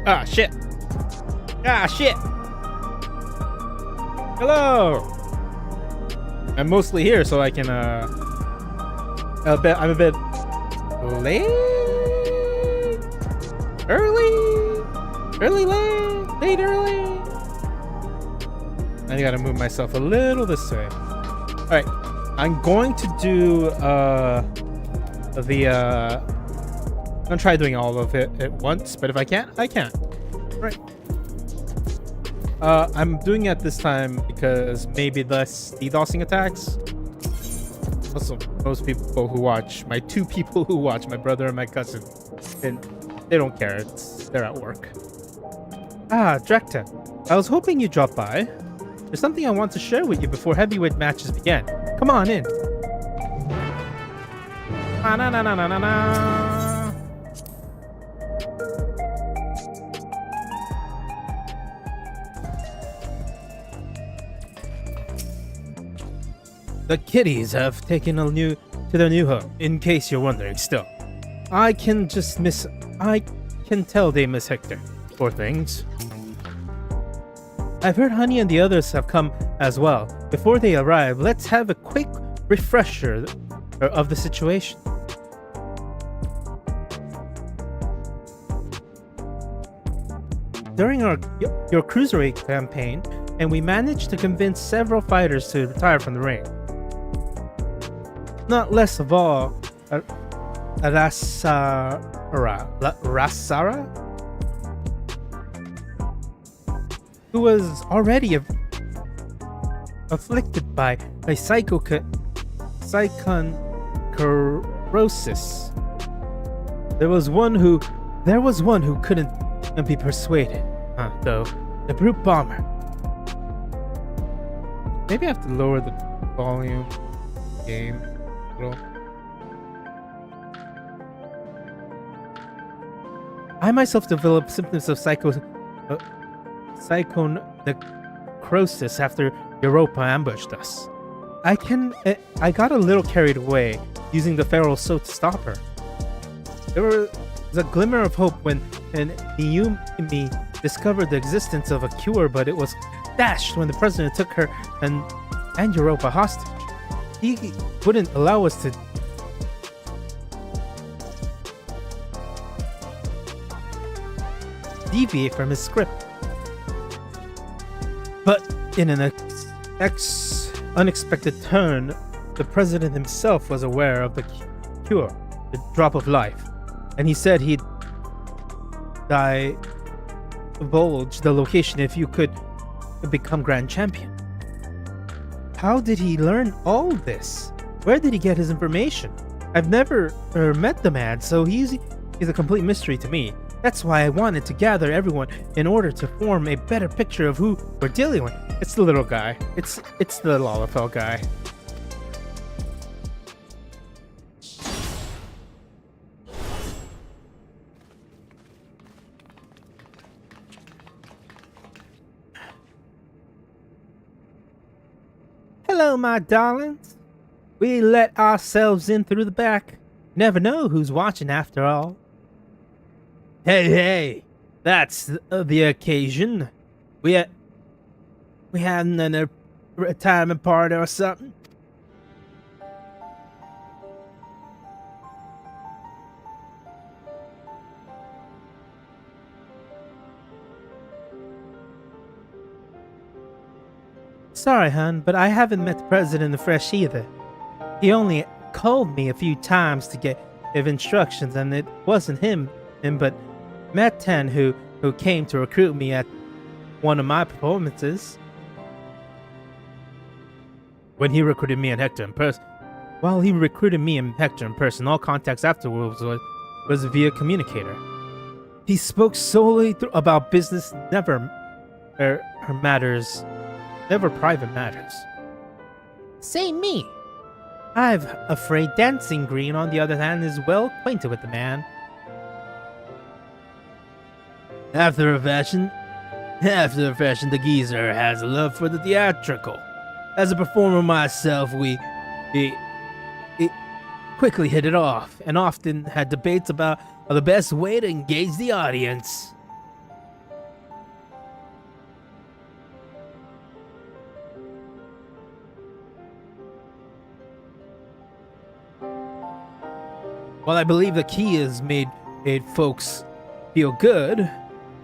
Ah, shit. Ah, shit. Hello. I'm mostly here so I can, I'm a bit late? Early, late, early. I gotta move myself a little this way. All right, I'm going to do, I'm gonna try doing all of it at once, but if I can't, I can't. Right. I'm doing it this time because maybe less ddosing attacks. Also, most people who watch, my two people who watch, my brother and my cousin, and they don't care. They're at work. Ah, Drac'to. I was hoping you'd drop by. There's something I want to share with you before heavyweight matches begin. Come on in. Na-na-na-na-na-na. The kiddies have taken to their new home, in case you're wondering still. I can tell they miss Hector. Poor things. I've heard Honey and the others have come as well. Before they arrive, let's have a quick refresher of the situation. During your cruiserweight campaign, and we managed to convince several fighters to retire from the ring. Not less of all, Rasara, who was already afflicted by a psychoneurosis. There was one who couldn't be persuaded, though. The brute bomber. Maybe I have to lower the volume game a little. I myself developed symptoms of psychoneurosis after Europa ambushed us. I got a little carried away using the feral soap to stop her. There was a glimmer of hope when Iyumi discovered the existence of a cure, but it was dashed when the president took her and Europa hostage. He wouldn't allow us to deviate from his script. But in an unexpected turn, the president himself was aware of the cure, the drop of life, and he said he'd divulge the location if you could become grand champion. How did he learn all this? Where did he get his information? I've never met the man, so he's a complete mystery to me. That's why I wanted to gather everyone in order to form a better picture of who we're dealing with. It's the little guy. It's the Lalafell guy. Hello, my darlings. We let ourselves in through the back. Never know who's watching after all. Hey, that's the occasion. We having a retirement party or something? Sorry, hon, but I haven't met the president in the flesh either. He only called me a few times to give instructions, and it wasn't him but Matt 10 who came to recruit me at one of my performances. When he recruited me and Hector in person, all contacts afterwards was via communicator. He spoke solely about business, never private matters. Say me. I'm afraid Dancing Green, on the other hand, is well acquainted with the man. After a fashion, the geezer has a love for the theatrical. As a performer myself, we quickly hit it off, and often had debates about the best way to engage the audience. While I believe the key has made folks feel good,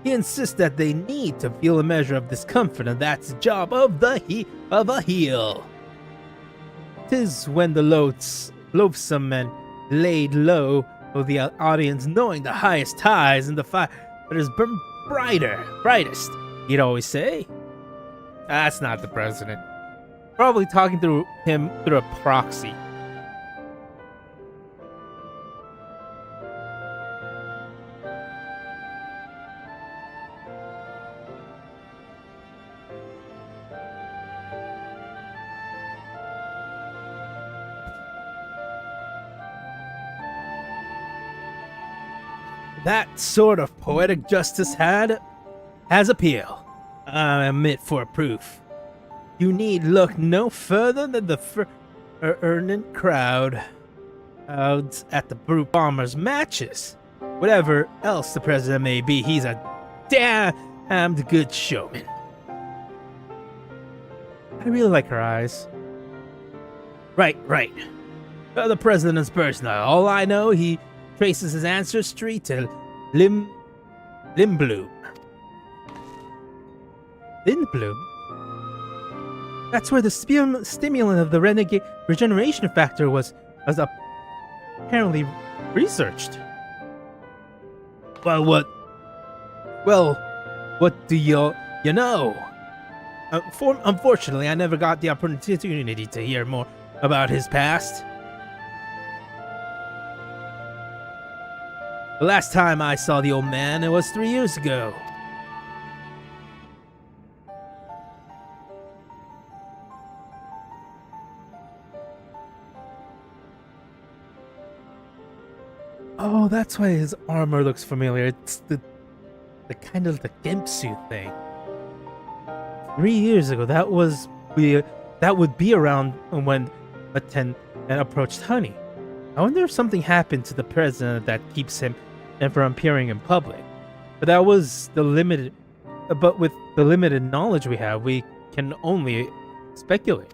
he insists that they need to feel a measure of discomfort, and that's the job of a heel. 'Tis when the loathsome and laid low of the audience, knowing the highest highs and the fire that is burn brightest, he'd always say. That's not the president. Probably talking through him through a proxy. That sort of poetic justice has appeal. I admit for proof. You need look no further than the earning crowd at the Brute Bombers matches. Whatever else the president may be, he's a damned good showman. I really like her eyes. Right. The president's personal. All I know, he traces his ancestry to Lindblom. That's where the stimulant of the renegade regeneration factor was apparently researched. Well, what do you know? Unfortunately, I never got the opportunity to hear more about his past. The last time I saw the old man, it was 3 years ago. Oh, that's why his armor looks familiar. It's the kind of the gimp suit thing. 3 years ago, that would be around when Lieutenant approached Honey. I wonder if something happened to the president that keeps him from appearing in public. But with the limited knowledge we have, we can only speculate.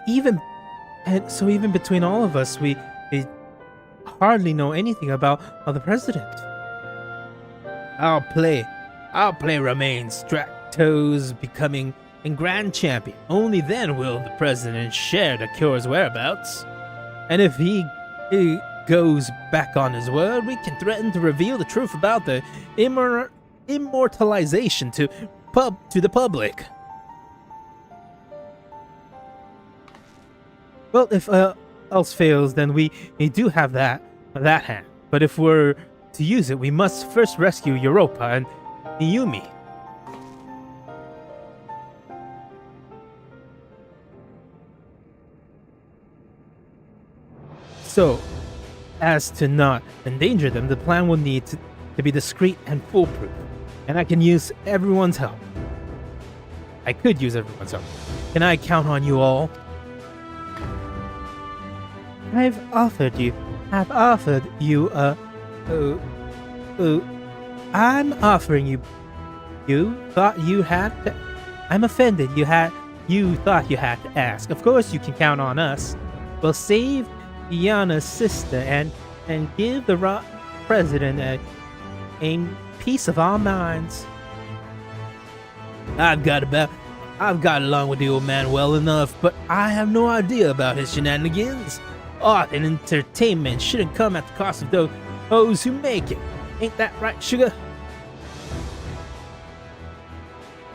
Even between all of us, we hardly know anything about the president. Our play remains Drac'to's becoming Grand Champion. Only then will the president share the cure's whereabouts. And if he goes back on his word, we can threaten to reveal the truth about the immortalization to the public. Well, if else fails, then we do have that hand. But if we're to use it, we must first rescue Europa and Yumi. So, as to not endanger them, the plan will need to be discreet and foolproof. And I can use everyone's help. I could use everyone's help. Can I count on you all? I'm offering you thought you had to. I'm offended you thought you had to ask. Of course you can count on us. We'll save Iana's sister and give the president a piece of our minds. I've got along with the old man well enough, but I have no idea about his shenanigans. Art and entertainment shouldn't come at the cost of those who make it. Ain't that right, Sugar?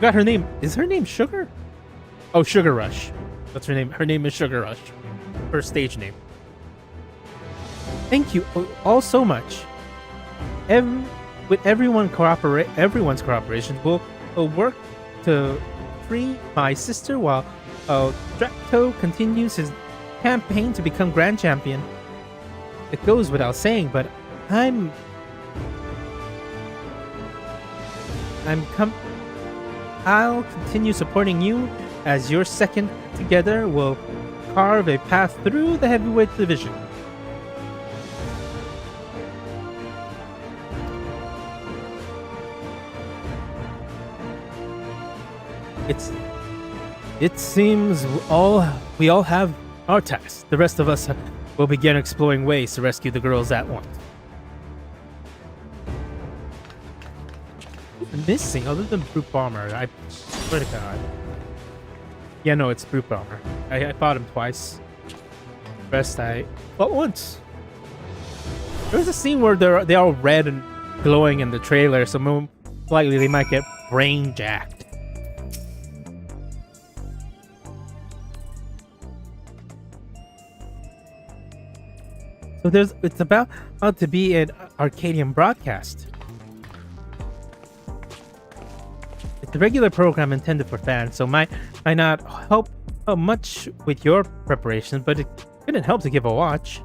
Got her name. Is her name Sugar? Oh, Sugar Rush. That's her name. Her name is Sugar Rush. Her stage name. Thank you all so much. With everyone's cooperation, we'll work to free my sister while Drac'to continues his campaign to become Grand Champion. It goes without saying, but I'll continue supporting you as your second. Together we'll carve a path through the heavyweight division. It seems we all have our tasks. The rest of us will begin exploring ways to rescue the girls at once. What's missing other than Brute Bomber? I swear to God. Yeah, no, it's Brute Bomber. I fought him twice. Rest I fought once. There was a scene where they're all red and glowing in the trailer, so most likely they might get brain jacked. So it's about to be an Arcadian broadcast. It's a regular program intended for fans, so might not help much with your preparation, but it couldn't help to give a watch.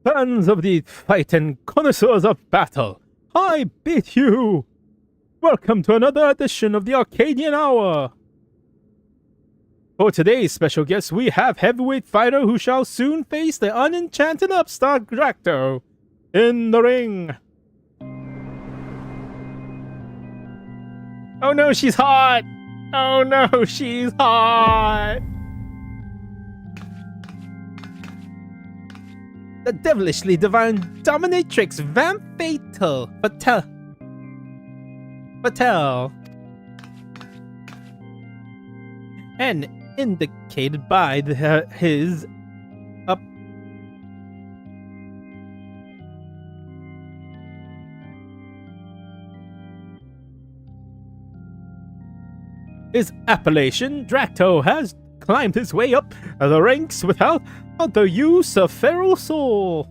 Fans of the fight and connoisseurs of battle, I bid you welcome to another edition of the Arcadian Hour. For today's special guest, we have heavyweight fighter who shall soon face the unenchanted upstart Drac'to in the ring. Oh no, she's hot! Oh no, she's hot! The devilishly divine dominatrix Van Fatal Patel. And indicated by his appellation, Drac'to has climbed his way up the ranks without the use of feral soul.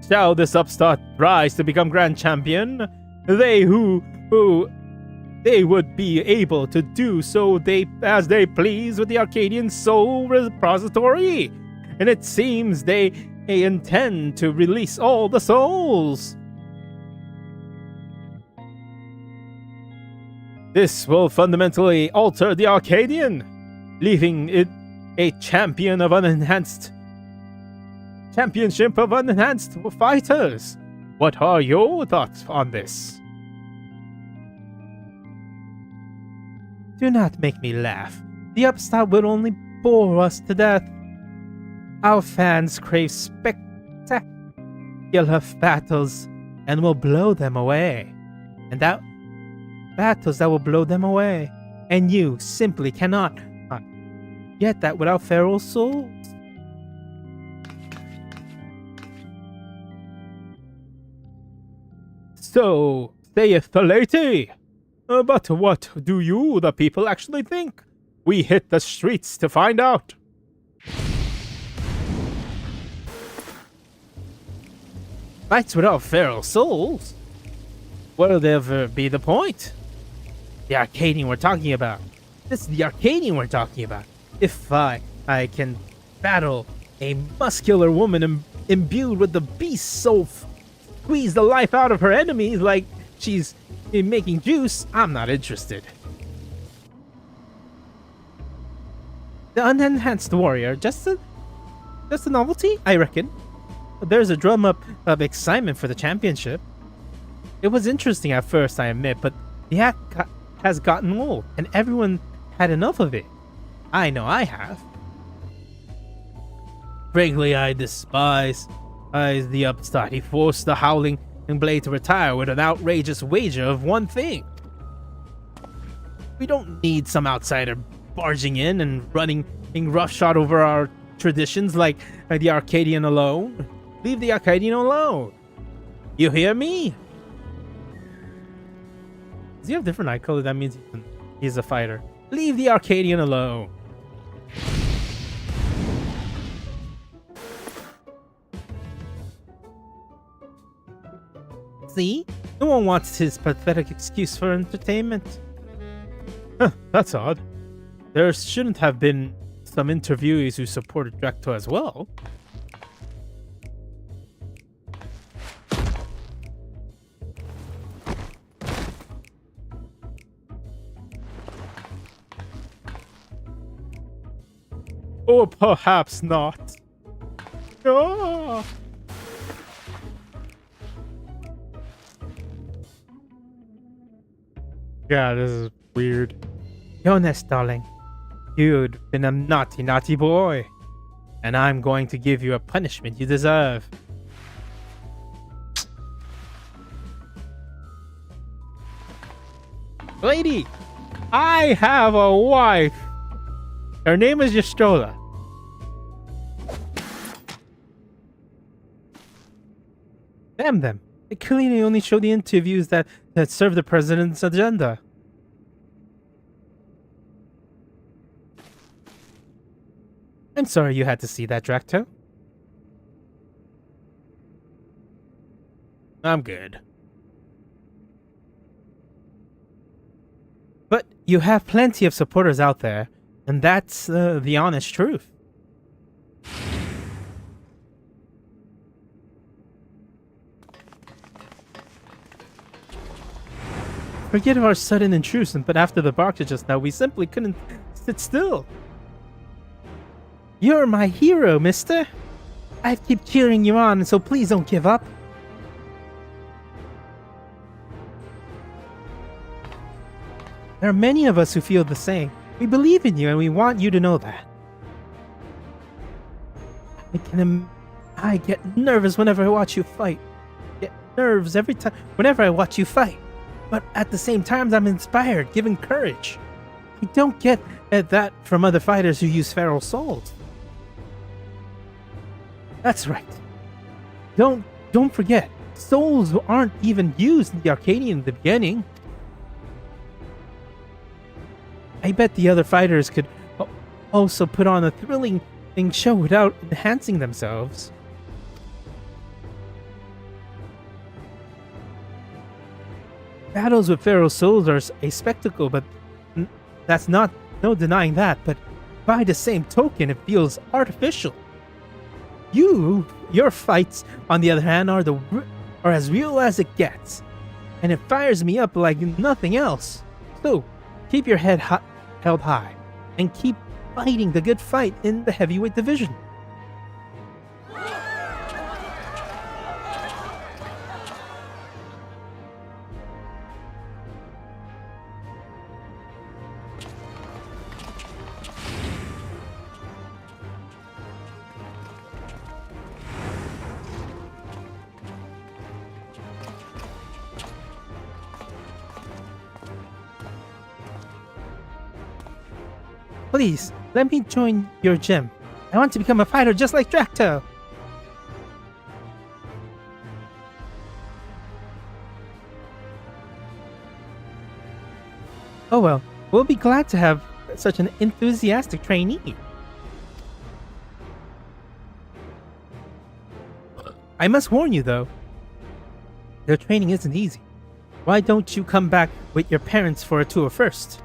Shall this upstart rise to become grand champion? They would be able to do so as they please with the Arcadian Soul Repository, and it seems they intend to release all the souls. This will fundamentally alter the Arcadian, leaving it a championship of unenhanced fighters. What are your thoughts on this? Do not make me laugh. The upstart will only bore us to death. Our fans crave spectacular battles and will blow them away. Battles that will blow them away. And you simply cannot get that without feral souls. So, saith the lady. But what do you, the people, actually think? We hit the streets to find out. Fights without feral souls? What'll ever be the point? The Arcadian we're talking about. This is the Arcadian we're talking about. If I can battle a muscular woman imbued with the beast soul, squeeze the life out of her enemies like she's making juice, I'm not interested. The unenhanced warrior, just a novelty, I reckon. There's a drum up of excitement for the championship. It was interesting at first, I admit, but the act has gotten old, and everyone had enough of it. I know I have. Frankly, I despise the upstart. He forced the Howling Blade to retire with an outrageous wager of one thing. We don't need some outsider barging in and running roughshod over our traditions like the Arcadian alone. Leave the Arcadian alone. You hear me? Does he have different eye color? That means he's a fighter. Leave the Arcadian alone. See? No one wants his pathetic excuse for entertainment. Huh, that's odd. There shouldn't have been some interviewees who supported Drac'to as well. Or perhaps not. Oh. Yeah, this is weird. Jonas, darling. You've been a naughty, naughty boy. And I'm going to give you a punishment you deserve. Lady, I have a wife. Her name is Yastola. Damn them. They clearly only show the interviews that serve the president's agenda. I'm sorry you had to see that, Drac'to. I'm good. But you have plenty of supporters out there, and that's the honest truth. Forget our sudden intrusion, but after the boxer just now, we simply couldn't sit still. You're my hero, mister. I keep cheering you on, so please don't give up. There are many of us who feel the same. We believe in you, and we want you to know that. I get nervous whenever I watch you fight. Get nerves every time whenever I watch you fight. But at the same time, I'm inspired, given courage. I don't get that from other fighters who use feral souls. That's right. Don't forget, souls aren't even used in the Arcadian in the beginning. I bet the other fighters could also put on a thrilling show without enhancing themselves. Battles with feral souls are a spectacle, but that's no denying that. But by the same token, it feels artificial. Your fights, on the other hand, are as real as it gets, and it fires me up like nothing else. So, keep your head held high, and keep fighting the good fight in the heavyweight division. Please, let me join your gym. I want to become a fighter just like Drac'to. Oh well, we'll be glad to have such an enthusiastic trainee. I must warn you though, their training isn't easy. Why don't you come back with your parents for a tour first?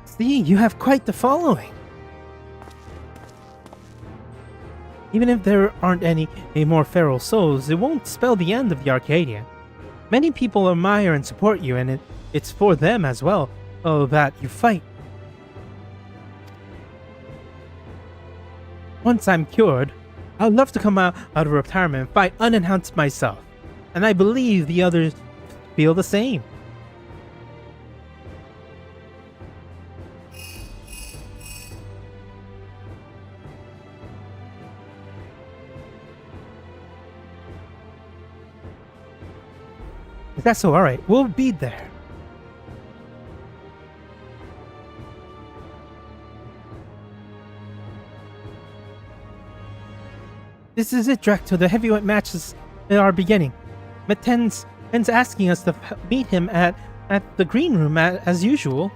See, you have quite the following. Even if there aren't any more feral souls, it won't spell the end of the Arcadian. Many people admire and support you, and it's for them as well that you fight. Once I'm cured, I'd love to come out of retirement and fight unannounced myself, and I believe the others feel the same. That's alright, we'll be there. This is it, Drac'to. The heavyweight matches are beginning. Metten's asking us to meet him at the green room as usual.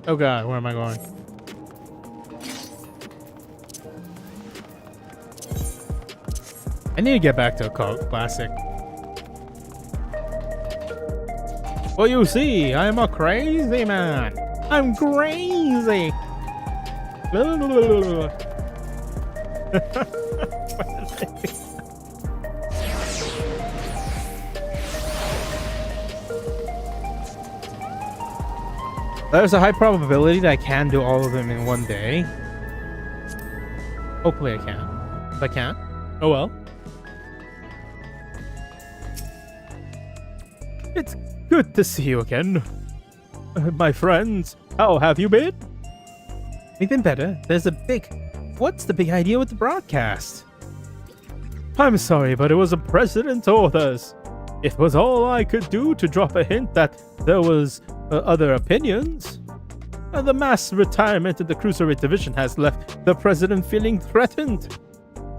Oh god, where am I going? I need to get back to a classic. Well, you see, I'm a crazy man. I'm crazy. There's a high probability that I can do all of them in one day. Hopefully I can. If I can't, oh well. It's good to see you again. My friends, how have you been? We've been better. What's the big idea with the broadcast? I'm sorry, but it was a president's orders. It was all I could do to drop a hint that there was other opinions. The mass retirement of the cruiserweight division has left the president feeling threatened.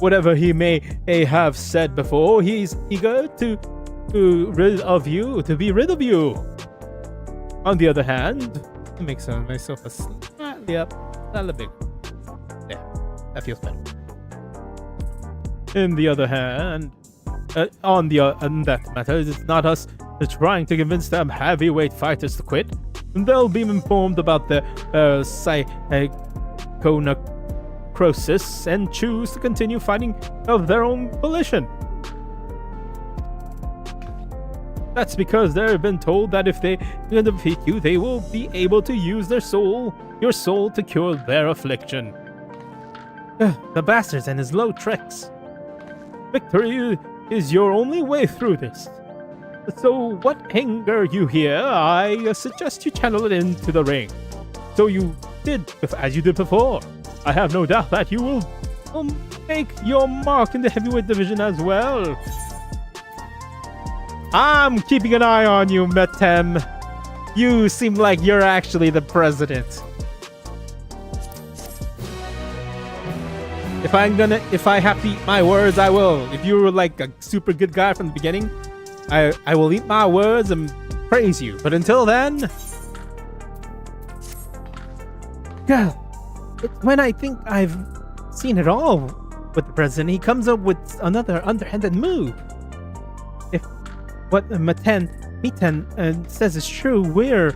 Whatever he may have said before, he's eager to be rid of you. On the other hand, it makes myself a slightly up, a little bit. Yeah, that feels better. On the other hand, on that matter, it's not us trying to convince them heavyweight fighters to quit. They'll be informed about the psychonecrosis and choose to continue fighting of their own volition. That's because they've been told that if they defeat you, they will be able to use your soul to cure their affliction. The bastards and his low tricks. Victory is your only way through this. So what anger you hear, I suggest you channel it into the ring. So you did as you did before. I have no doubt that you will make your mark in the heavyweight division as well. I'm keeping an eye on you, Metem. You seem like you're actually the president. If I have to eat my words, I will. If you were like a super good guy from the beginning, I will eat my words and praise you. But until then, God, when I think I've seen it all with the president, he comes up with another underhanded move. If what Miten says is true, we're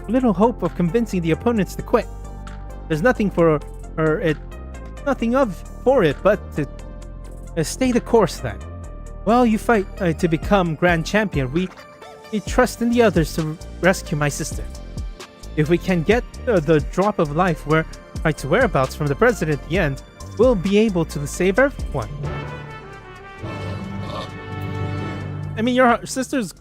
little hope of convincing the opponents to quit. There's nothing for it but to stay the course then. While you fight to become grand champion, we trust in the others to rescue my sister. If we can get the drop of life its whereabouts from the president at the end, we'll be able to save everyone. I mean, your sister's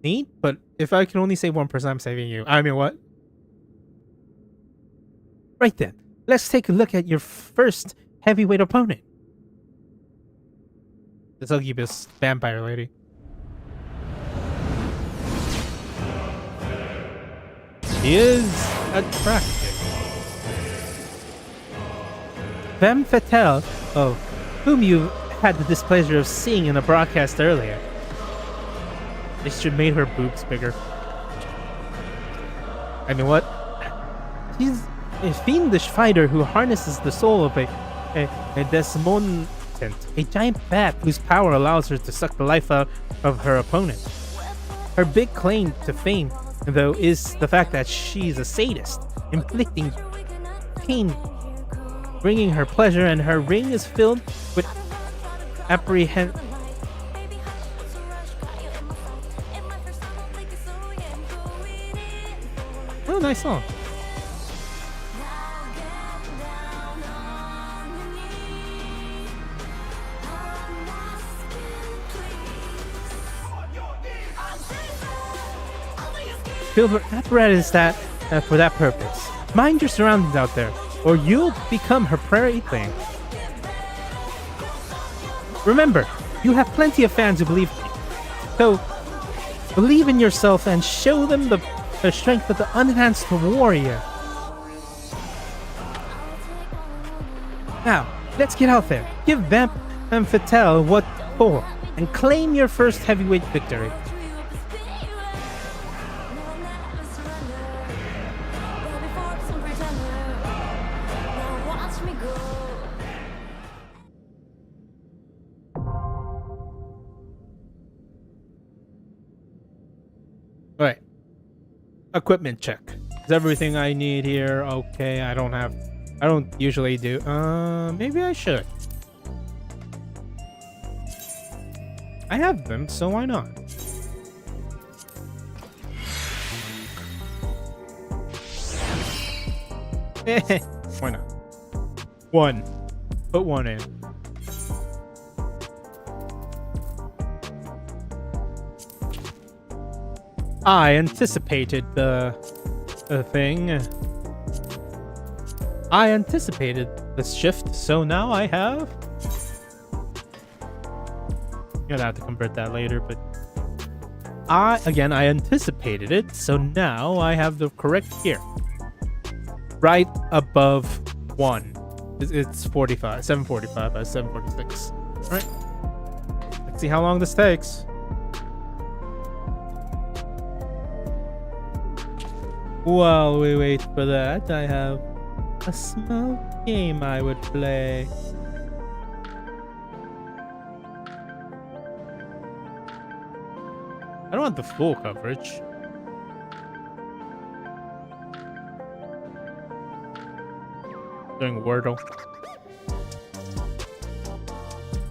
neat, but if I can only save one person, I'm saving you. I mean, what? Right then, let's take a look at your first heavyweight opponent. This Ugibus vampire lady. She is attractive. Femme Fatale, whom you had the displeasure of seeing in a broadcast earlier. They should have made her boobs bigger. I mean, what? She's a fiendish fighter who harnesses the soul of a desmontent, a giant bat whose power allows her to suck the life out of her opponent. Her big claim to fame, though, is the fact that she's a sadist, inflicting pain, bringing her pleasure, and her ring is filled with Oh, nice song. Build an apparatus for that purpose. Mind your surroundings out there, or you'll become her prairie thing. Remember, you have plenty of fans who believe in you. So, believe in yourself and show them the strength of the unenhanced warrior. Now, let's get out there. Give Vamp and Fatale what for, and claim your first heavyweight victory. equipment check. Is everything I need here okay? I don't usually do. Maybe I should. I have them, so why not? Why not? One. Put one in. I anticipated the thing. I anticipated this shift, so now I have... You're gonna have to convert that later, but... I anticipated it, so now I have the correct gear. Right above 1. It's 45, 745 by 746. Alright. Let's see how long this takes. While we wait for that, I have a small game I would play. I don't want the full coverage. Doing Wordle.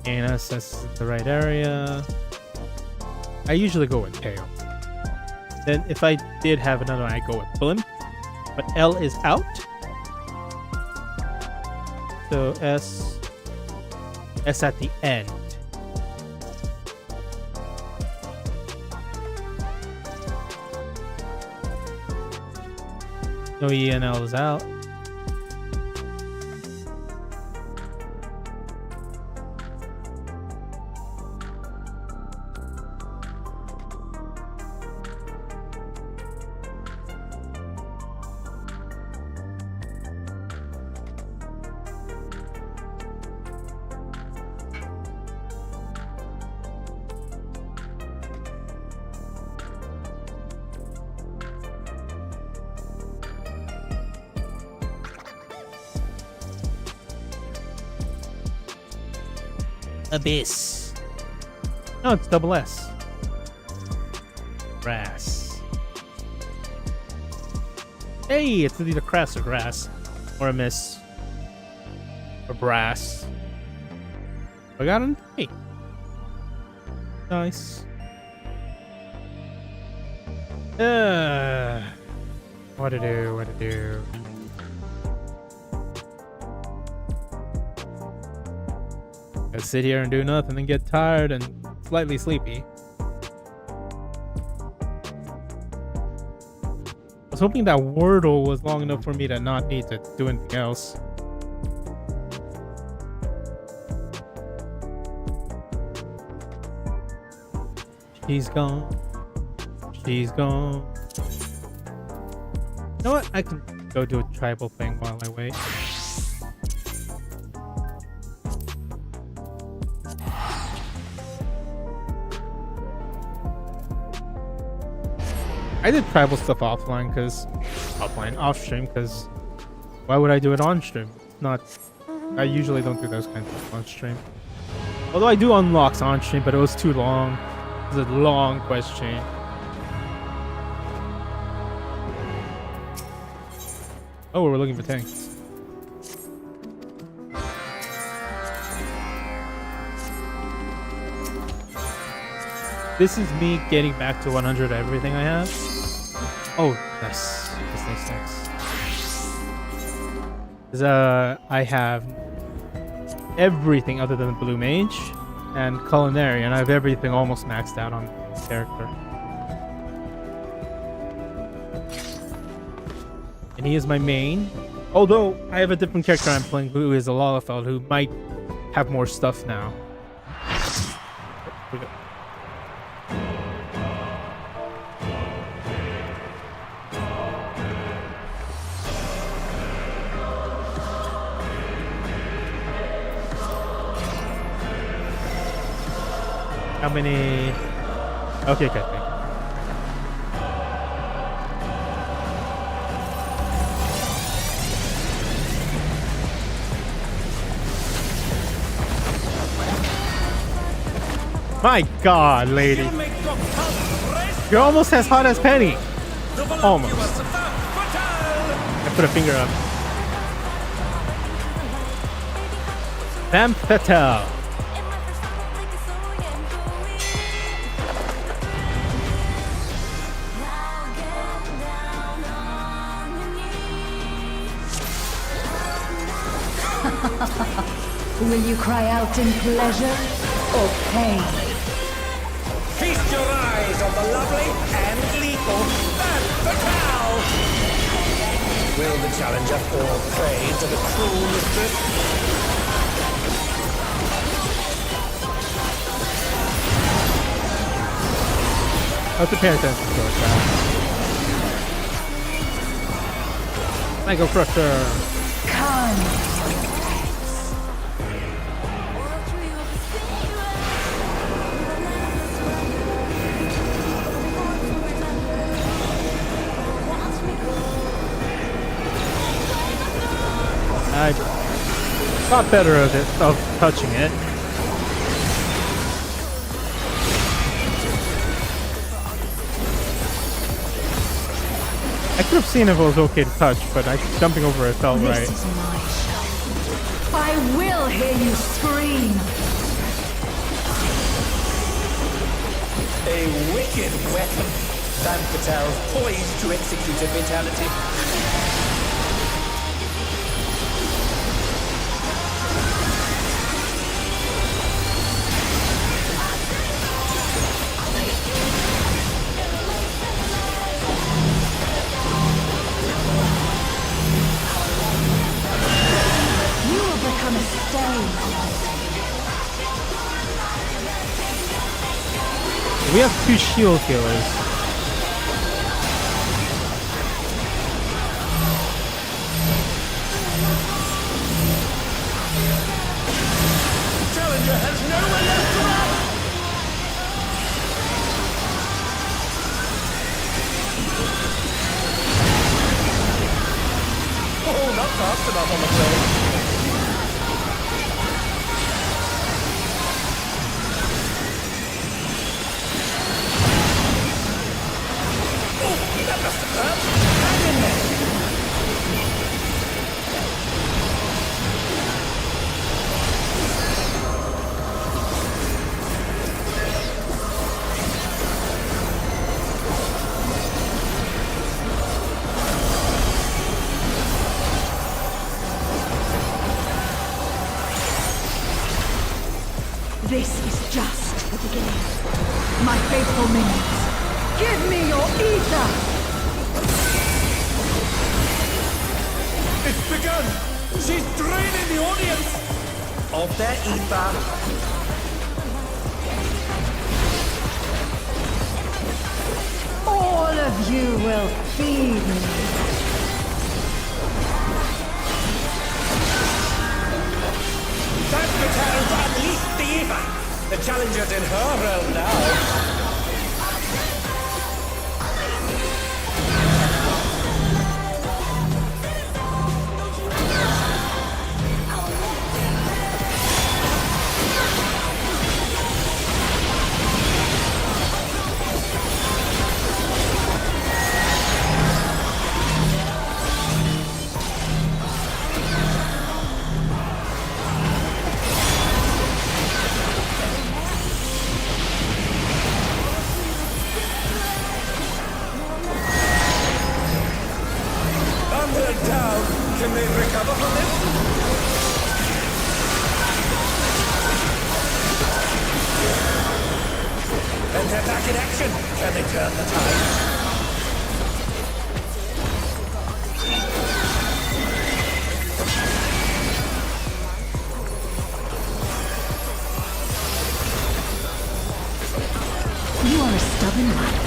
Anus, that's the right area. I usually go with tail. Then if I did have another one, I go with blimp. But L is out. So S at the end. No E and L is out. Abyss. No, it's double S. Grass. Hey, it's either crass or grass. Or a miss. Or brass. I got him. Hey. Nice. What to do. I sit here and do nothing and get tired and slightly sleepy. I was hoping that Wordle was long enough for me to not need to do anything else. She's gone. She's gone. You know what? I can go do a tribal thing while I wait. I did tribal stuff off stream because why would I do it on stream? It's not. I usually don't do those kinds of stuff on stream. Although I do unlocks on stream, but it was too long. It was a long quest chain. Oh, we're looking for tanks. This is me getting back to 100 everything I have. Oh, nice. Nice. I have everything other than the Blue Mage and Culinary, and I have everything almost maxed out on this character. And he is my main. Although, I have a different character I'm playing who is a Lalafeld who might have more stuff now. Here we go. How many? Okay, good. My God, lady. You're almost as hot as Penny. Almost. I put a finger up. Femme fatale. Will you cry out in pleasure or pain? Feast your eyes on the lovely and lethal Femme Fatale! Will the challenger fall prey to the cruel mistress? I have to pay attention to that. Psycho Crusher. Come. I thought better of touching it. I could have seen if it was okay to touch, but jumping over it felt right. This is my show. I will hear you scream. A wicked weapon. Femme Fatale poised to execute a fatality. We have 2 shield healers. Challenger has nowhere left to run! Oh, not fast enough, I'm afraid. This is just the beginning. My faithful minions, give me your ether! It's begun! She's draining the audience of their ether. All of you will feed me. Femme Fatale to unleash the ether! The challenger's in her realm now. Can they recover from this? And they're back in action. Can they turn the tide? You are a stubborn one,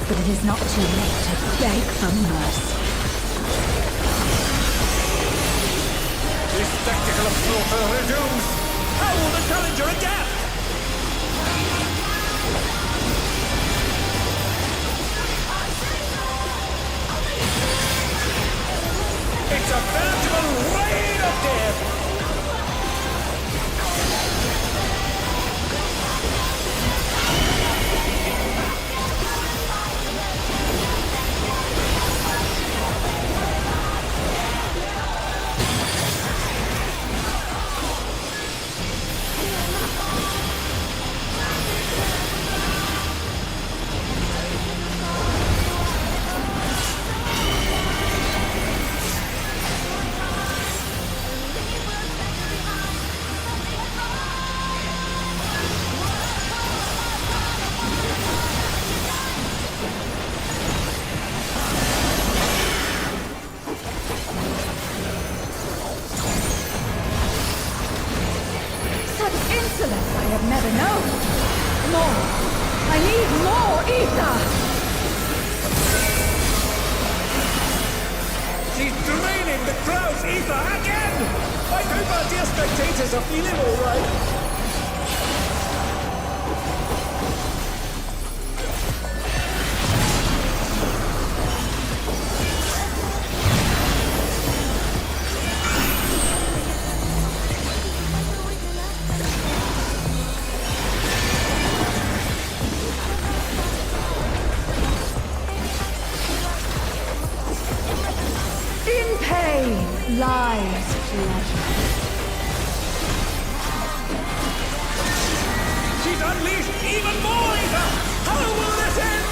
but it is not too late to beg for mercy. This spectacle of slaughter resumes! How will the challenger adapt? It's a veritable rain of death! ether again! I hope our dear spectators are feeling all right. In pain lies pleasure. She's unleashed even more ether! How will this end?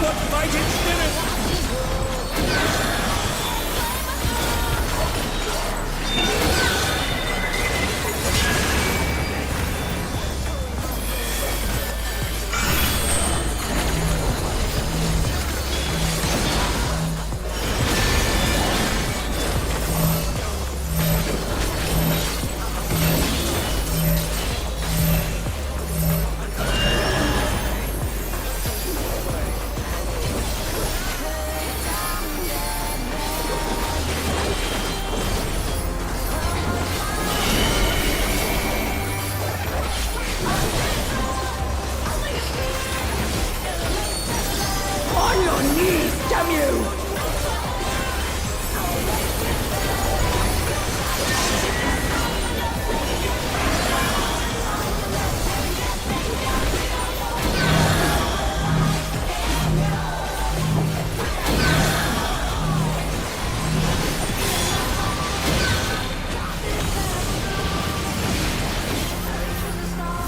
What fighting spirit! On your knees, damn you!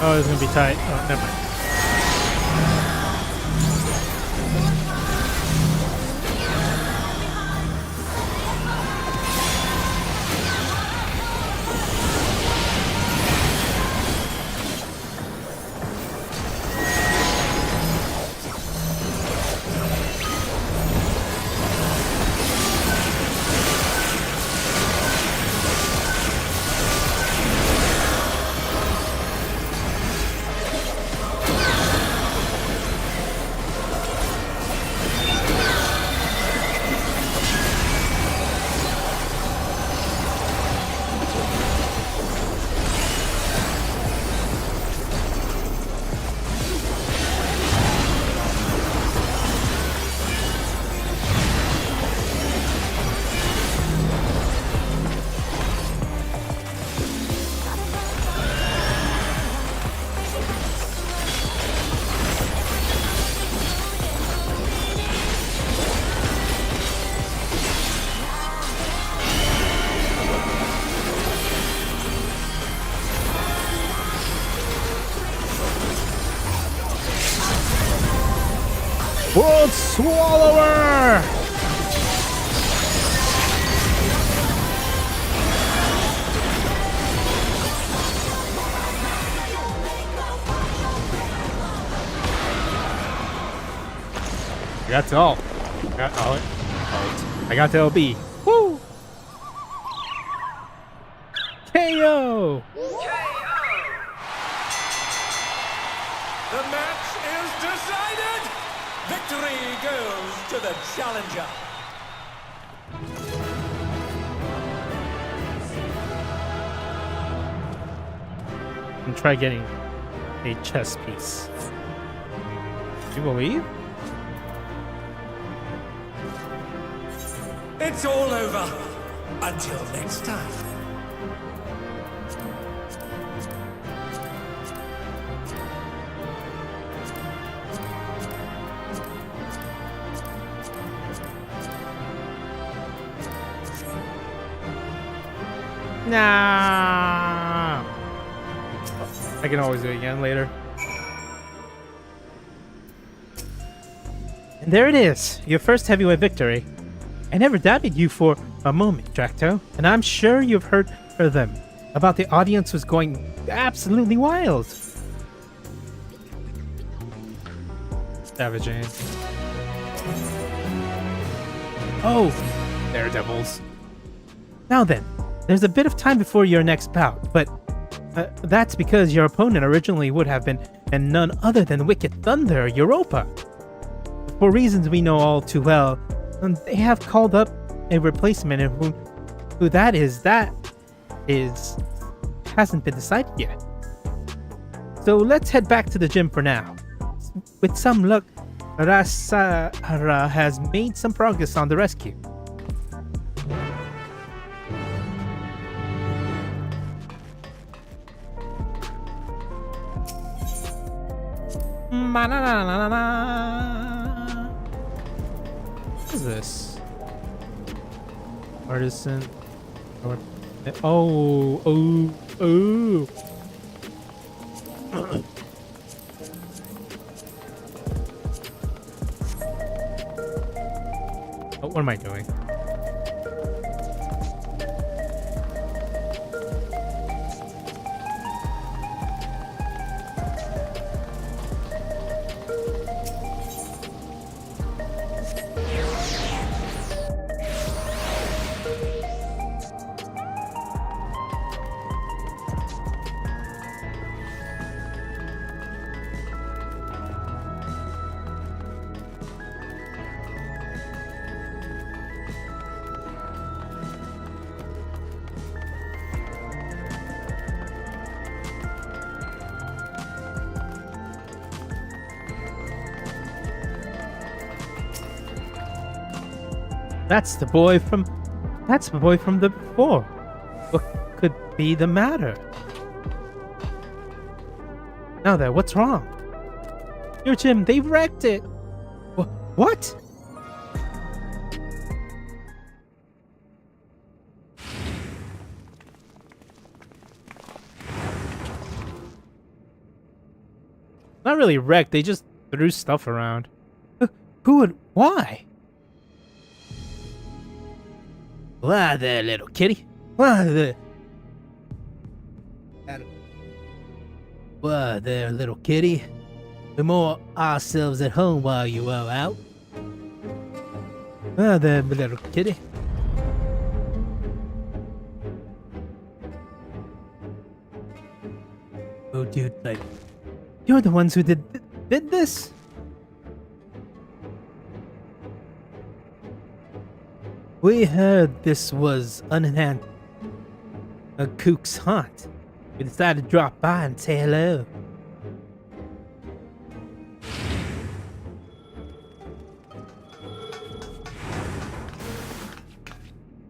Oh, it's gonna be tight. Oh, never mind. World Swallower! That's all. I got the LB. Woo! KO! The match is decided! Victory goes to the challenger. And try getting a chess piece. You believe? It's all over. Until next time. Nah. I can always do it again later. there it is, your first heavyweight victory. I never doubted you for a moment, Drac'to, and I'm sure you've heard them about the audience was going absolutely wild. Savaging. Oh, daredevils. Now then, there's a bit of time before your next bout, but that's because your opponent originally would have been none other than Wicked Thunder Europa. For reasons we know all too well, they have called up a replacement, and who that is hasn't been decided yet. So let's head back to the gym for now. With some luck, Rasara has made some progress on the rescue. What is this? Artisan. Oh. Oh, what am I doing? That's the boy from the before. What could be the matter? Now there, what's wrong? Your gym, they wrecked it. What? Not really wrecked, they just threw stuff around. Who would? Why? Why there, little kitty? Why there? Why there, little kitty? We're more ourselves at home while you are out. Why there, little kitty? Oh, dude, like, you're the ones who did this? We heard this was unenhanced. A kook's haunt. We decided to drop by and say hello.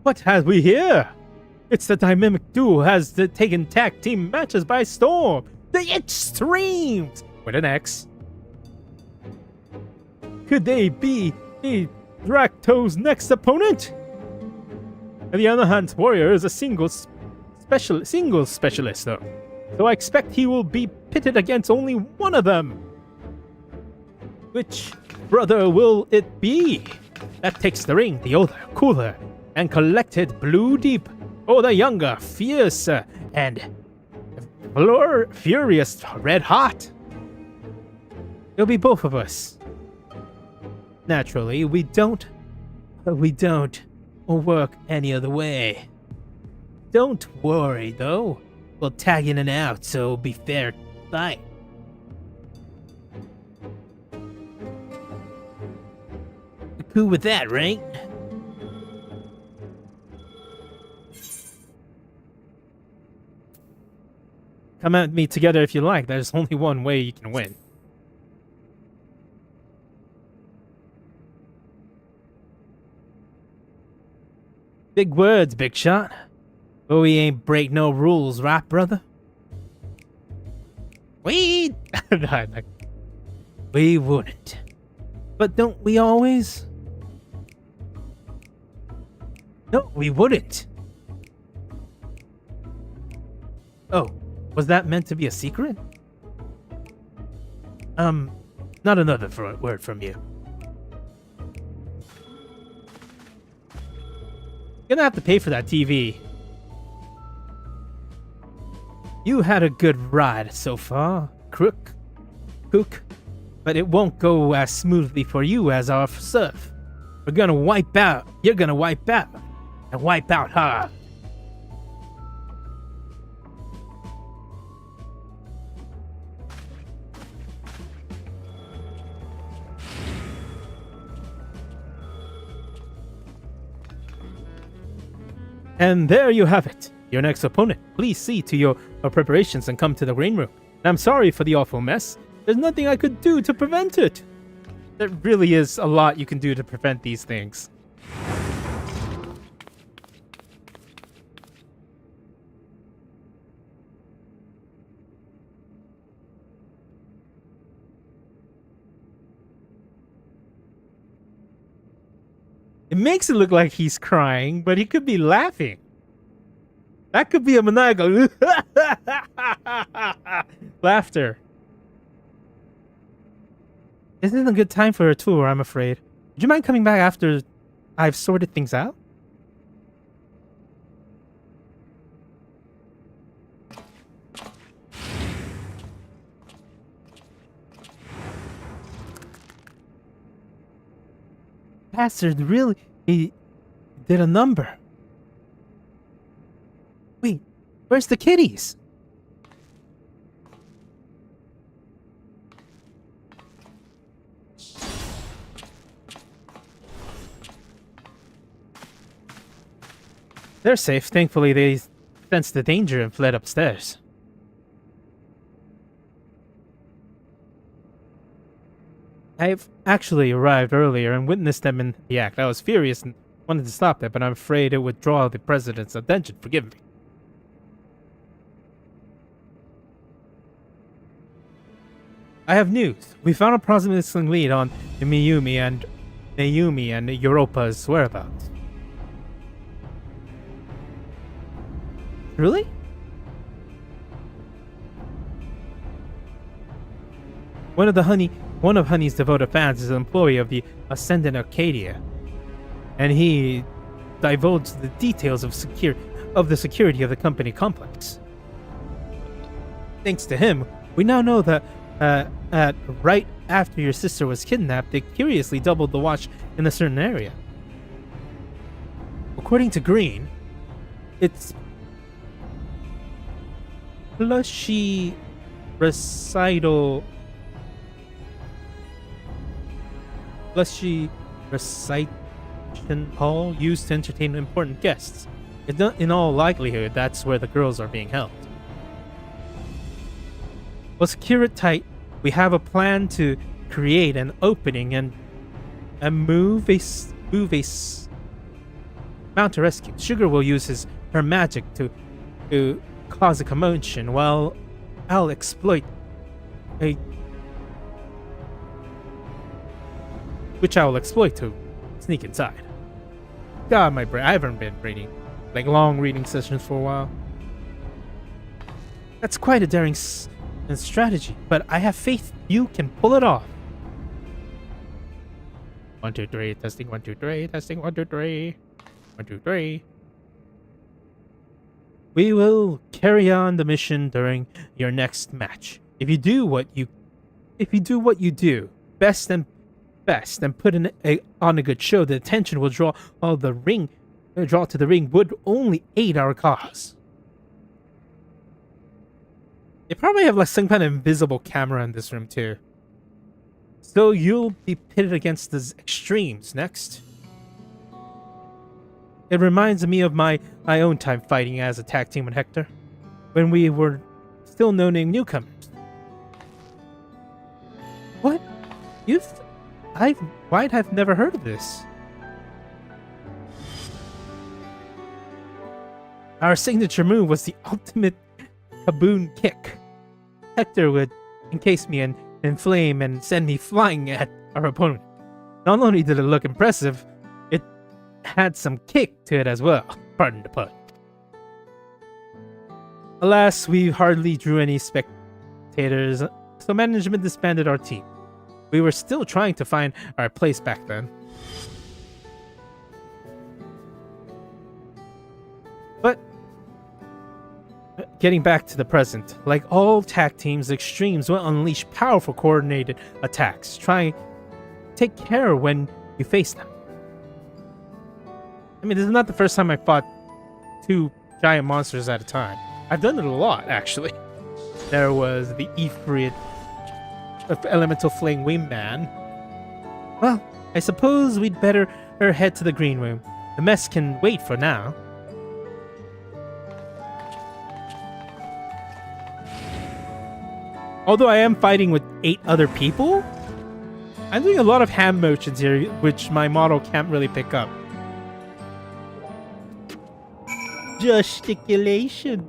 What have we here? It's the dynamic duo has taken tag team matches by storm. The Extremes! With an X. Could they be Drac'to's next opponent? And the Unhunt Warrior is a singles specialist, though. So I expect he will be pitted against only one of them. Which brother will it be? That takes the ring, the older, cooler, and collected Blue Deep, or the younger, fiercer, and furious Red Hot. It'll be both of us. Naturally, we don't work any other way. Don't worry, though. We'll tag in and out, so it'll be fair fight. Cool with that, right? Come at me together if you like. There's only one way you can win. Big words, big shot. But we ain't break no rules, right, brother? We wouldn't. But don't we always? No, we wouldn't. Oh, was that meant to be a secret? Not another word from you. Gonna have to pay for that TV. You had a good ride so far, Cook. But it won't go as smoothly for you as our surf. We're gonna wipe out. You're gonna wipe out. And wipe out hard. And there you have it. Your next opponent. Please see to your preparations and come to the green room. And I'm sorry for the awful mess. There's nothing I could do to prevent it. There really is a lot you can do to prevent these things. It makes it look like he's crying, but he could be laughing. That could be a maniacal laughter. This isn't a good time for a tour, I'm afraid. Would you mind coming back after I've sorted things out? Bastard, really? He did a number. Wait, where's the kitties? They're safe. Thankfully, they sensed the danger and fled upstairs. I've actually arrived earlier and witnessed them in the act. I was furious and wanted to stop it, but I'm afraid it would draw the president's attention. Forgive me. I have news. We found a promising lead on Naomi and Europa's whereabouts. Really? One of Honey's devoted fans is an employee of the Ascendant Arcadia, and he divulged the details of the security of the company complex. Thanks to him, we now know that right after your sister was kidnapped, they curiously doubled the watch in a certain area. According to Green, it's plushy recital recitation hall used to entertain important guests. In all likelihood, that's where the girls are being held. We'll secure it tight. We have a plan to create an opening and mount a rescue. Sugar will use her magic to cause a commotion, while I'll exploit which I will exploit to sneak inside. God, my brain. I haven't been reading long reading sessions for a while. That's quite a daring strategy, but I have faith you can pull it off. 1, 2, 3, testing 1, 2, 3, testing 1, 2, 3, 1, 2, 3. We will carry on the mission during your next match. If you do what you do best and put on a good show, the attention will draw to the ring would only aid our cause. They probably have some kind of invisible camera in this room too. So you'll be pitted against the extremes next. It reminds me of my own time fighting as a tag team with Hector, when we were still no-name newcomers. What? I've never heard of this. Our signature move was the ultimate kaboom kick. Hector would encase me in flame and send me flying at our opponent. Not only did it look impressive, it had some kick to it as well. Pardon the pun. Alas, we hardly drew any spectators, so management disbanded our team. We were still trying to find our place back then. But getting back to the present, like all tag teams, the Extremes will unleash powerful coordinated attacks. Try take care when you face them. I mean, this is not the first time I fought two giant monsters at a time. I've done it a lot, actually. There was the Ifrit Elemental Flame Wingman. Well, I suppose we'd better head to the green room. The mess can wait for now. Although I am fighting with 8 other people, I'm doing a lot of hand motions here, which my model can't really pick up. Gesticulation.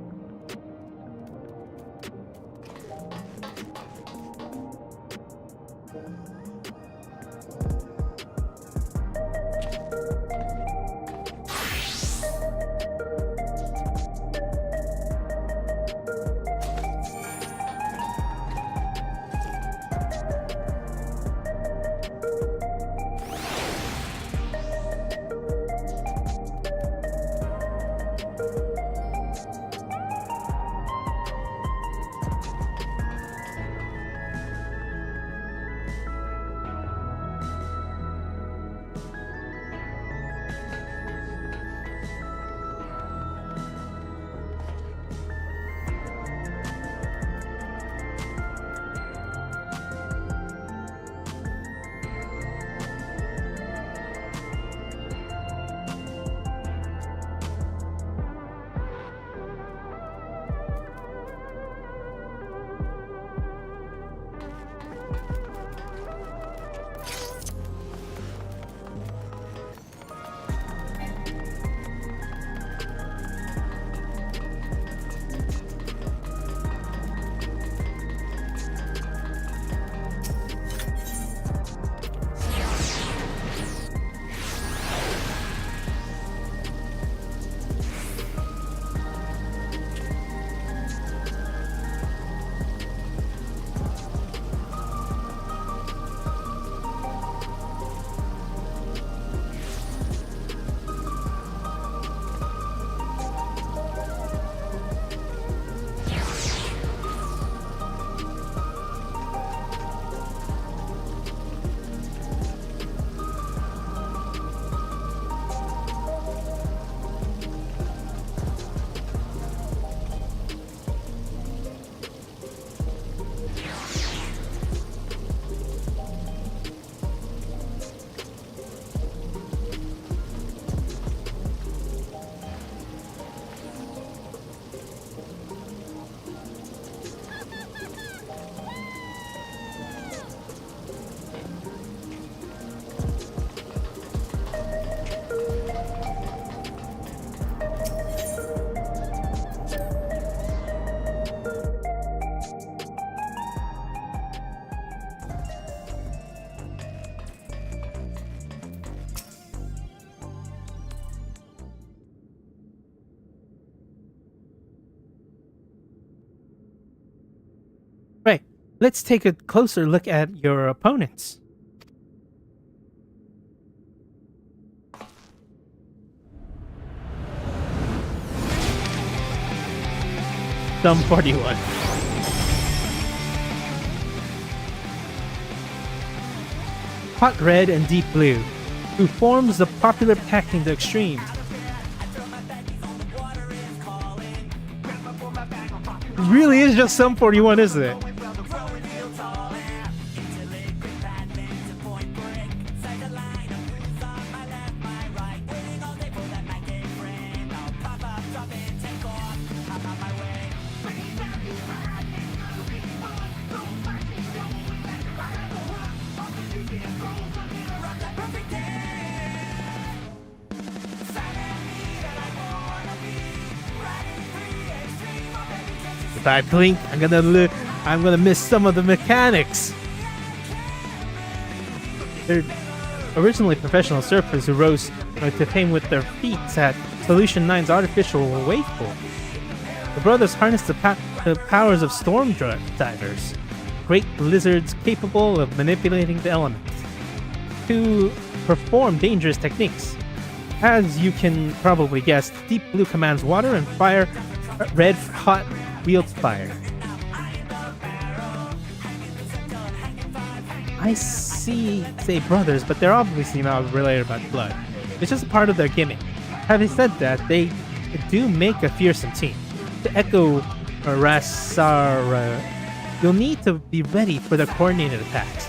Right, let's take a closer look at your opponents. Sum 41. Hot Red and Deep Blue, who forms the popular pack in the Extremes. It really is just Sum 41, isn't it? If I blink, I'm gonna miss some of the mechanics. They're originally professional surfers who rose to fame with their feats at Solution 9's artificial wave pool. The brothers harnessed the powers of storm divers, great lizards capable of manipulating the elements, to perform dangerous techniques. As you can probably guess, Deep Blue commands water and fire, Red hot wields fire. I say brothers, but they're obviously not related by blood. It's just a part of their gimmick. Having said that, they do make a fearsome team. To echo Rasara, you'll need to be ready for the coordinated attacks.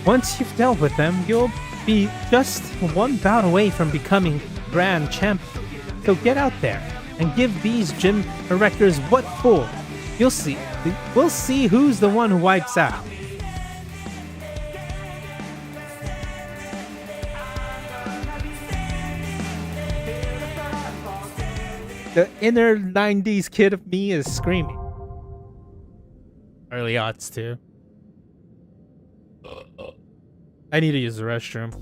Once you've dealt with them, you'll be just one bout away from becoming Grand Champion. So get out there and give these gym directors what for. You'll see. We'll see who's the one who wipes out. The inner 90s kid of me is screaming. Early aughts too. I need to use the restroom.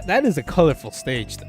That is a colorful stage, though.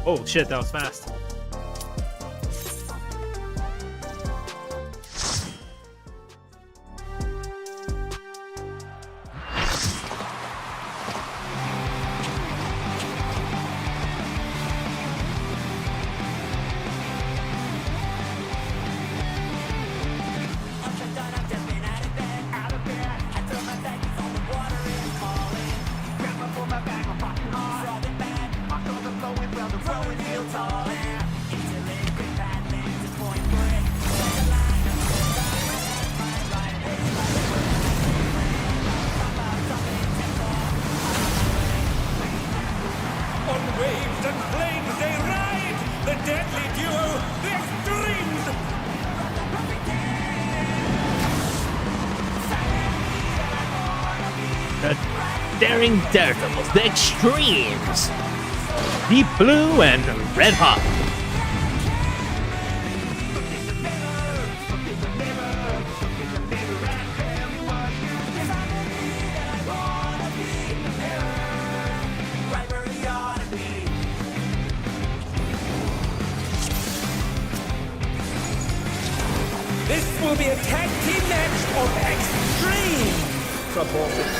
Oh shit, that was fast. Waves and flames they ride! The deadly duo, the extremes! The daring daredevils, the extremes! Deep blue and red hot. This will be a tag team match of extreme proportions.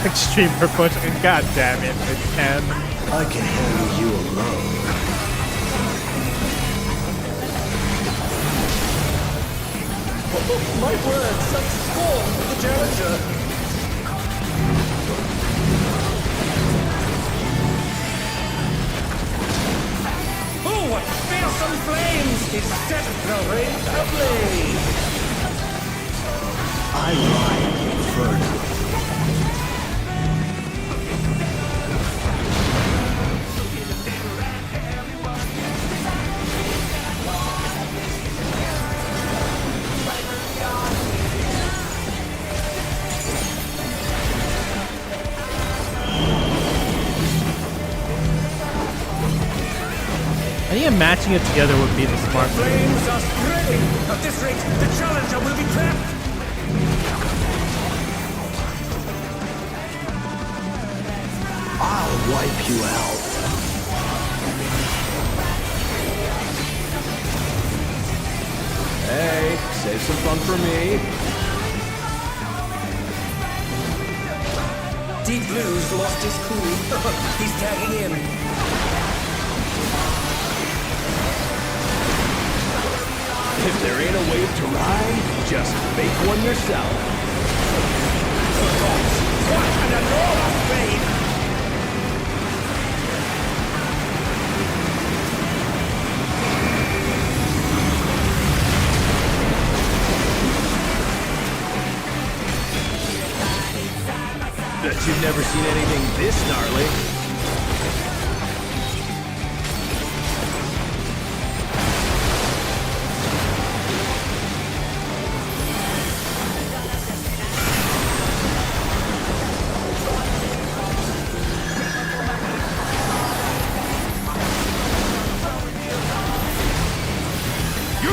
Extreme proportion. God damn it, it can. I can handle you alone. My word, such scorn for the challenger. Oh, what fearsome flames! His set the rain ablaze! I like inferno. I think matching it together would be the smart thing. Flames are spreading! At this rate, the challenger will be trapped! I'll wipe you out. Hey, save some fun for me. Deep Blue's lost his cool. He's tagging in. If there ain't a wave to ride, just make one yourself. What an enormous wave! Bet you've never seen anything this gnarly.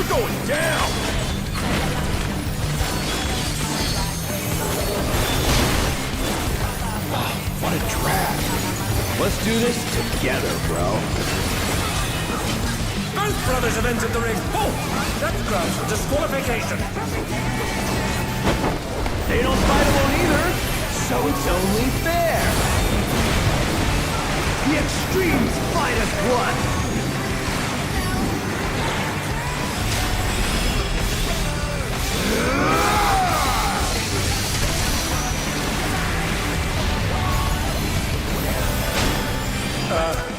Going down! What a drag! Let's do this together, bro. Both brothers have entered the ring. Oh, that's grounds for disqualification. They don't fight alone either, so it's only fair. The extremes fight as one.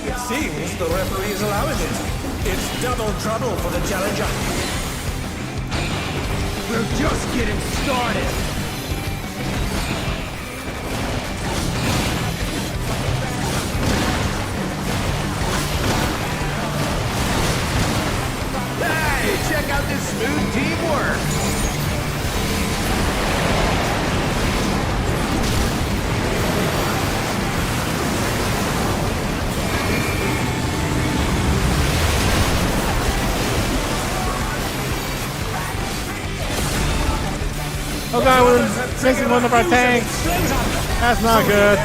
It seems the referee is allowing it. It's double trouble for the challenger. We're just getting started. Hey, check out this smooth teamwork. Oh god, we're missing one of our tanks. That's not good.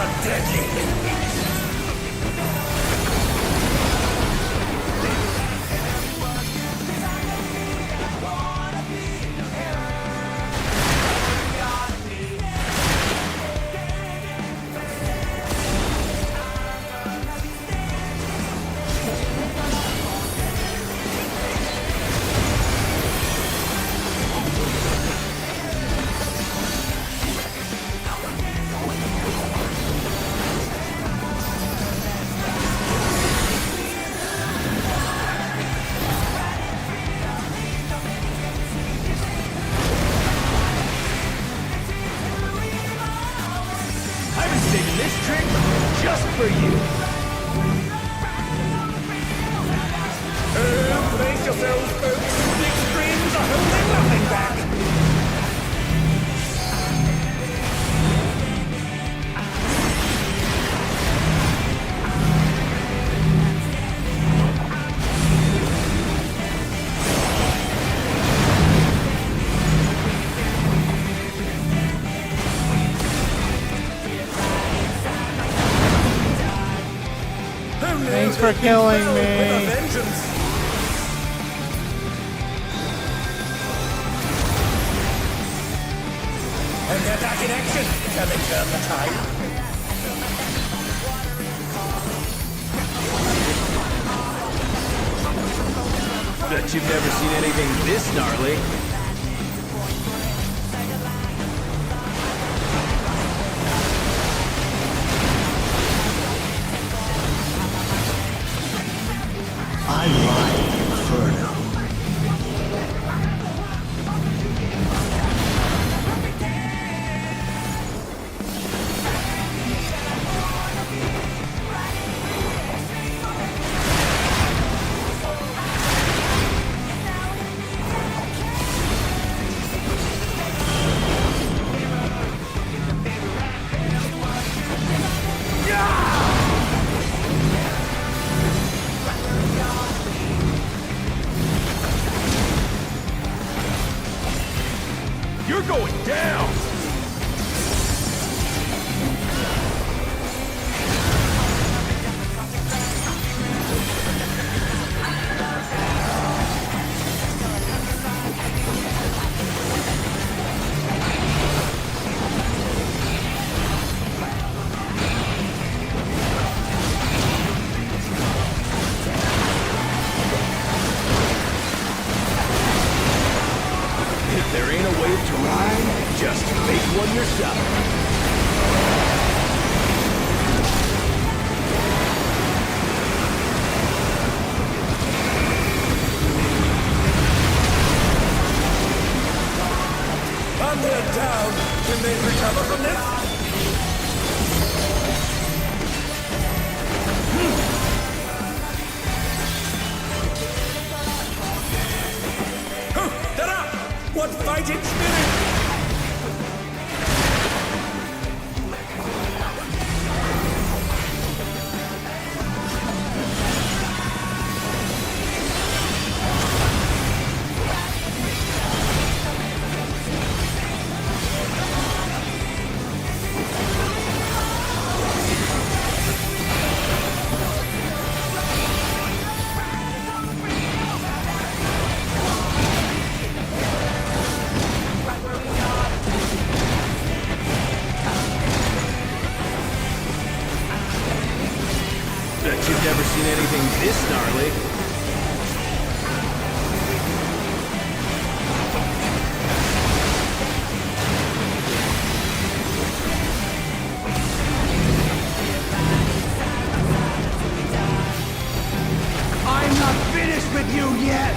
Thanks for killing With a me. vengeance. And they're back in action. Can they turn the tide? Bet you've never seen anything this gnarly. I like Inferno. You're going down! If there ain't a wave to ride, just make one yourself. And they're down. Can they recover from this? They're up! What fighting spirit! Bet you've never seen anything this gnarly. I'm not finished with you yet!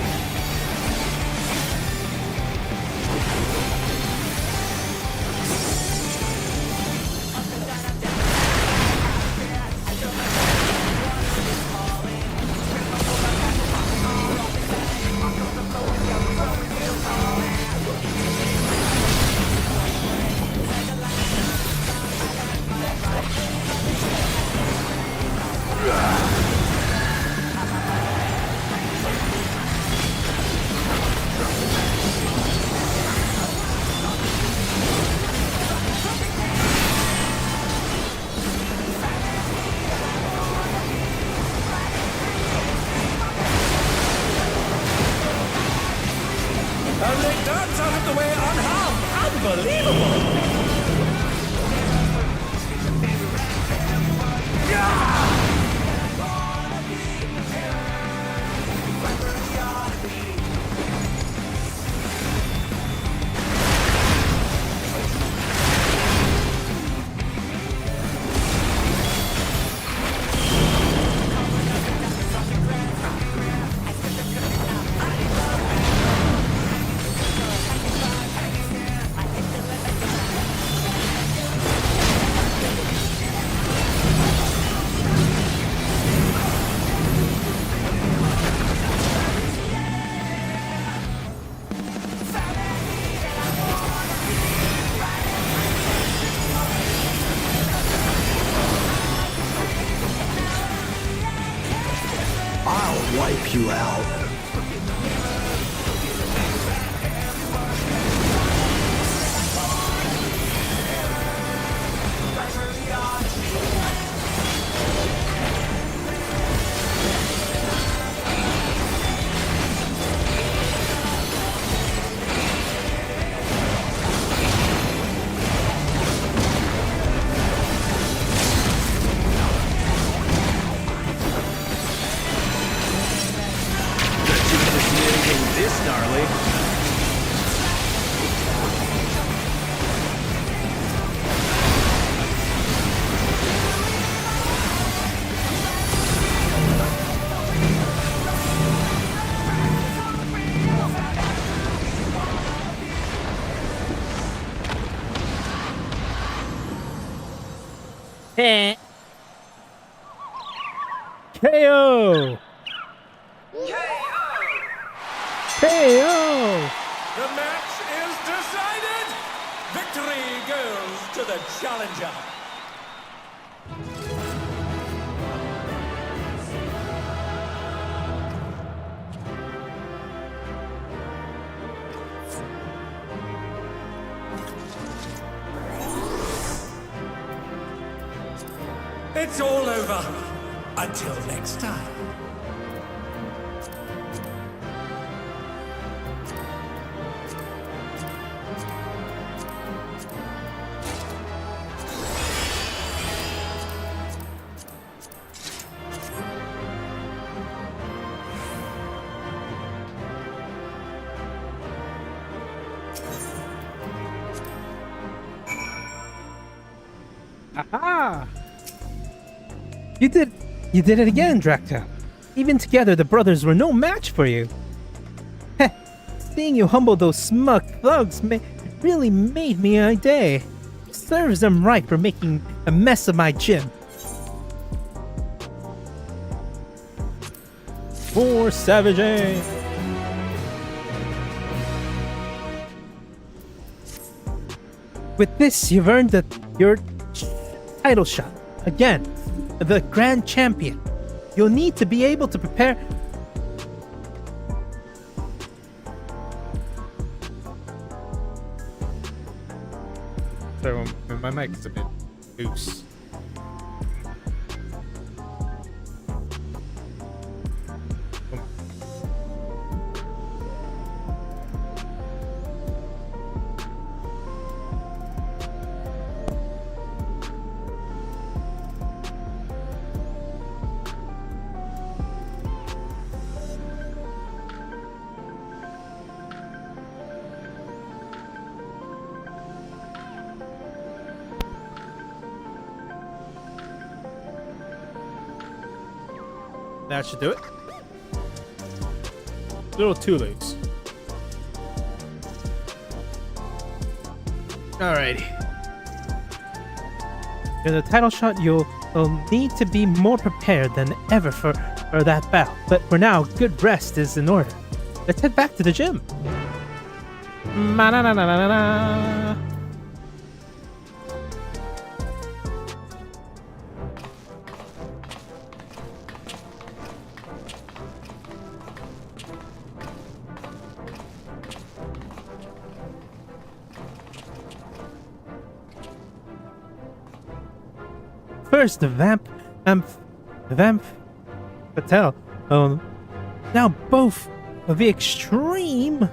And they dance out of the way unharmed! Unbelievable! I'll wipe you out. snarly. Heh. KO! KO! The match is decided! Victory goes to the challenger! It's all over. Until next time. Aha! You did it again, Drac'to. Even together, the brothers were no match for you. Heh, seeing you humble those smug thugs really made me my day. Serves them right for making a mess of my gym. More savaging! With this, you've earned your title shot. Again, the Grand Champion. You'll need to be able to prepare... So, my mic is a bit loose. That should do it. A little too loose. Alrighty. In the title shot, you'll need to be more prepared than ever for that battle. But for now, good rest is in order. Let's head back to the gym. Ma-na-na-na-na-na. First, the Vamp Patel. Now both of the extreme.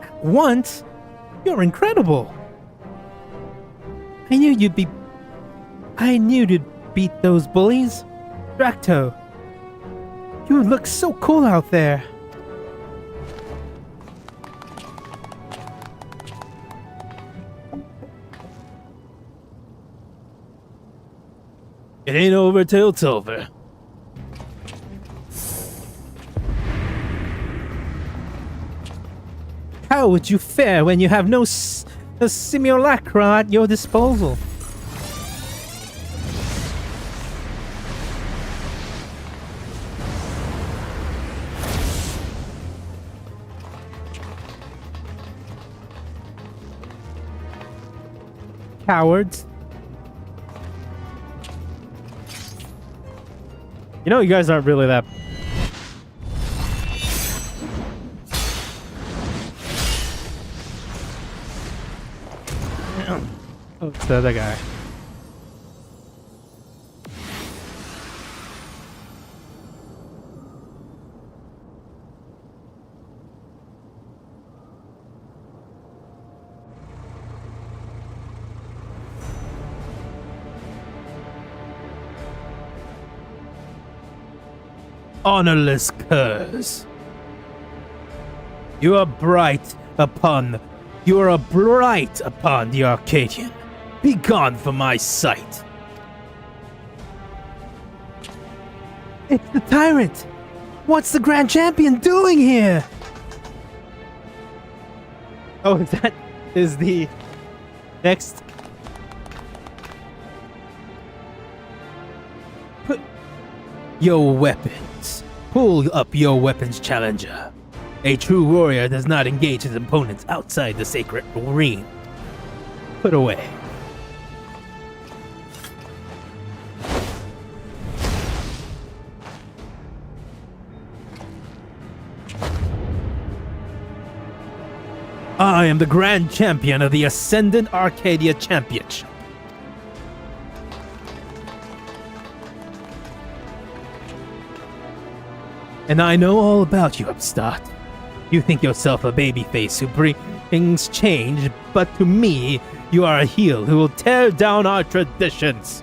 At once, you're incredible. I knew you'd beat those bullies. Drac'to, you look so cool out there. It ain't over till it's over. How would you fare when you have no simulacra at your disposal? Cowards. You know, you guys aren't really that... Oh, it's the other guy. Honorless curs. You are a blight upon the Arcadian. Be gone from my sight. It's the tyrant! What's the Grand Champion doing here? Oh, that is the next. Put your weapons. Pull up your weapons, challenger. A true warrior does not engage his opponents outside the sacred ring. Put away. I am the Grand Champion of the Ascendant Arcadia Championship. And I know all about you, upstart. You think yourself a babyface who brings change, but to me, you are a heel who will tear down our traditions.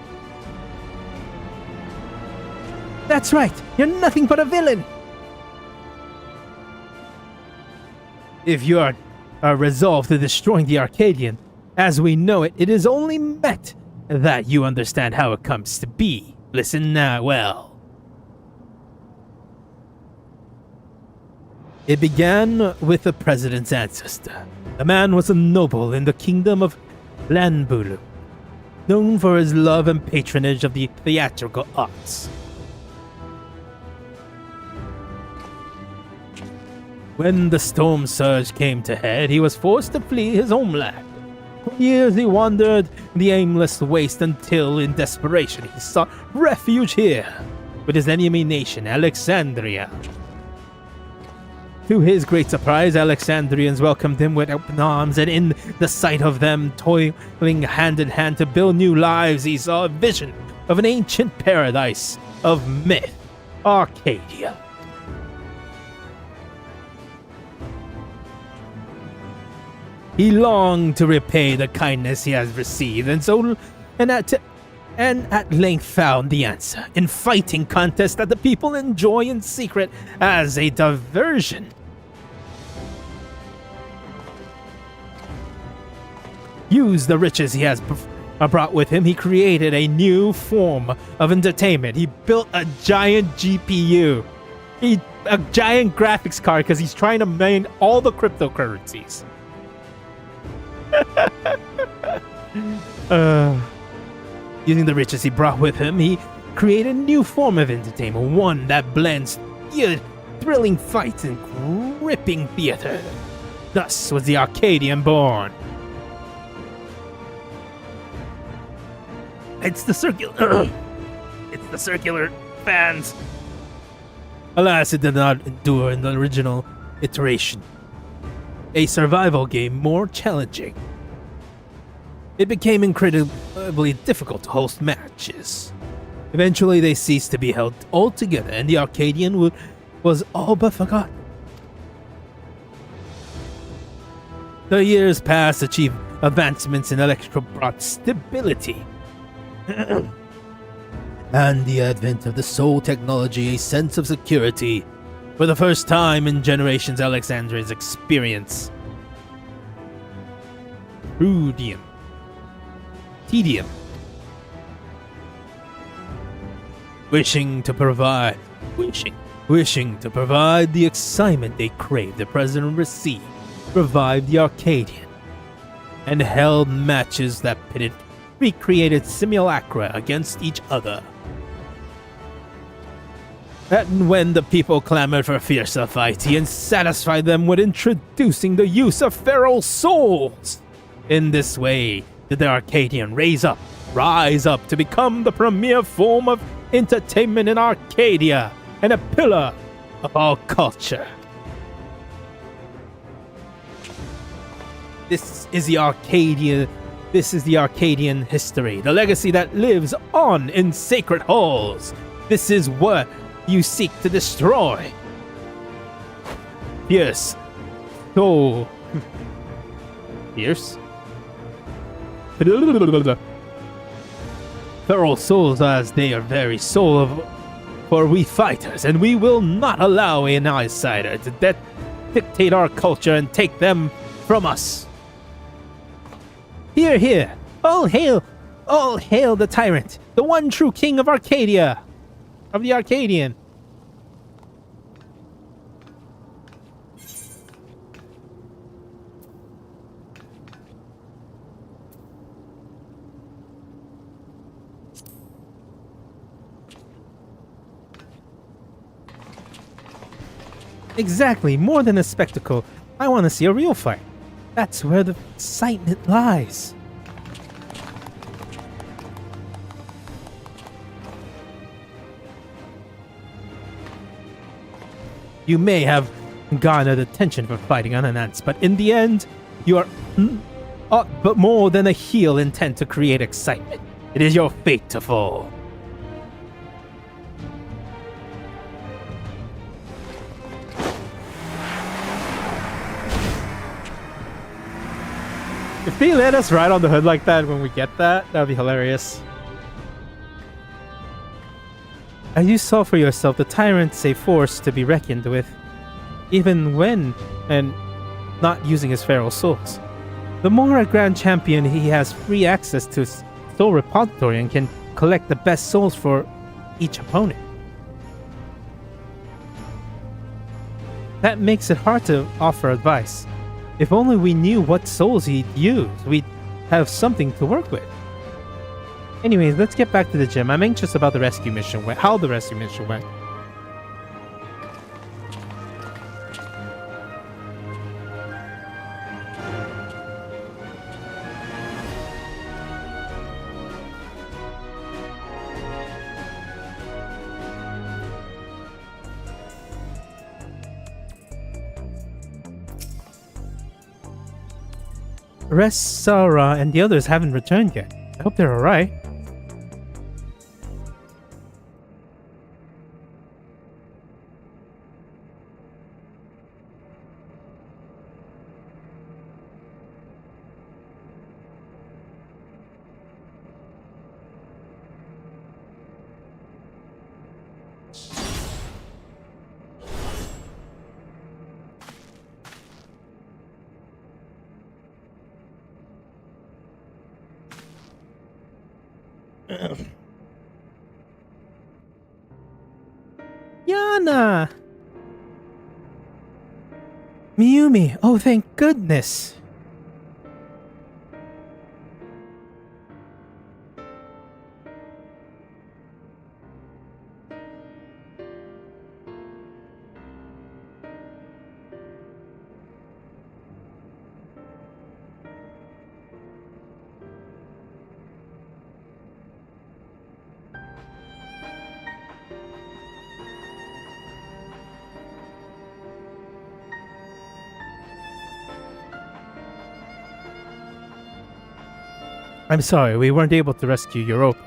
That's right, you're nothing but a villain. If you are resolved to destroying the Arcadian, as we know it, it is only met that you understand how it comes to be. Listen now, well. It began with the president's ancestor. The man was a noble in the kingdom of Lanbulu, known for his love and patronage of the theatrical arts. When the storm Tsohg came to head, he was forced to flee his homeland. For years he wandered in the aimless waste until, in desperation, he sought refuge here with his enemy nation, Alexandria. To his great surprise, Alexandrians welcomed him with open arms, and in the sight of them toiling hand in hand to build new lives, he saw a vision of an ancient paradise of myth, Arcadia. He longed to repay the kindness he has received, and at length found the answer in fighting contests that the people enjoy in secret as a diversion. Use the riches he has brought with him, he created a new form of entertainment. He built a giant GPU, a giant graphics card, because he's trying to mine all the cryptocurrencies. Using the riches he brought with him, he created a new form of entertainment, one that blends thrilling fights and gripping theater. Thus was the Arcadian born. It's the circular fans. Alas, it did not endure in the original iteration. A survival game more challenging. It became incredibly difficult to host matches. Eventually, they ceased to be held altogether, and the Arcadian was all but forgotten. The years passed, achieved advancements in electro brought stability. And the advent of the soul technology, a sense of security. For the first time in generations, Alexandria's experience. Tedium. Wishing to provide the excitement they craved, the president revived the Arcadian, and held matches that pitted recreated simulacra against each other. And when the people clamored for fiercer fight, he satisfied them with introducing the use of feral souls. In this way, did the Arcadian rise up to become the premier form of entertainment in Arcadia and a pillar of all culture. This is the Arcadian history, the legacy that lives on in sacred halls. This is what you seek to destroy. Fierce. So fierce? Feral souls, as they are very soul of for we fighters, and we will not allow an outsider to dictate our culture and take them from us. Hear, hear! All hail the tyrant, the one true king of Arcadia, of the Arcadian. Exactly, more than a spectacle. I want to see a real fight. That's where the excitement lies. You may have garnered attention for fighting unannounced, but in the end, you are but more than a heel intent to create excitement. It is your fate to fall. If they let us ride on the hood like that when we get that, that'd be hilarious. As you saw for yourself, the tyrant's a force to be reckoned with, even when and not using his feral souls. The more a Grand Champion, he has free access to his soul repository and can collect the best souls for each opponent. That makes it hard to offer advice. If only we knew what souls he'd use, we'd have something to work with. Anyways, let's get back to the gym. I'm anxious about the rescue mission, how the rescue mission went. Rest, Sarah, and the others haven't returned yet. I hope they're alright. Yana! Miyumi! Oh, thank goodness! I'm sorry, we weren't able to rescue Europa.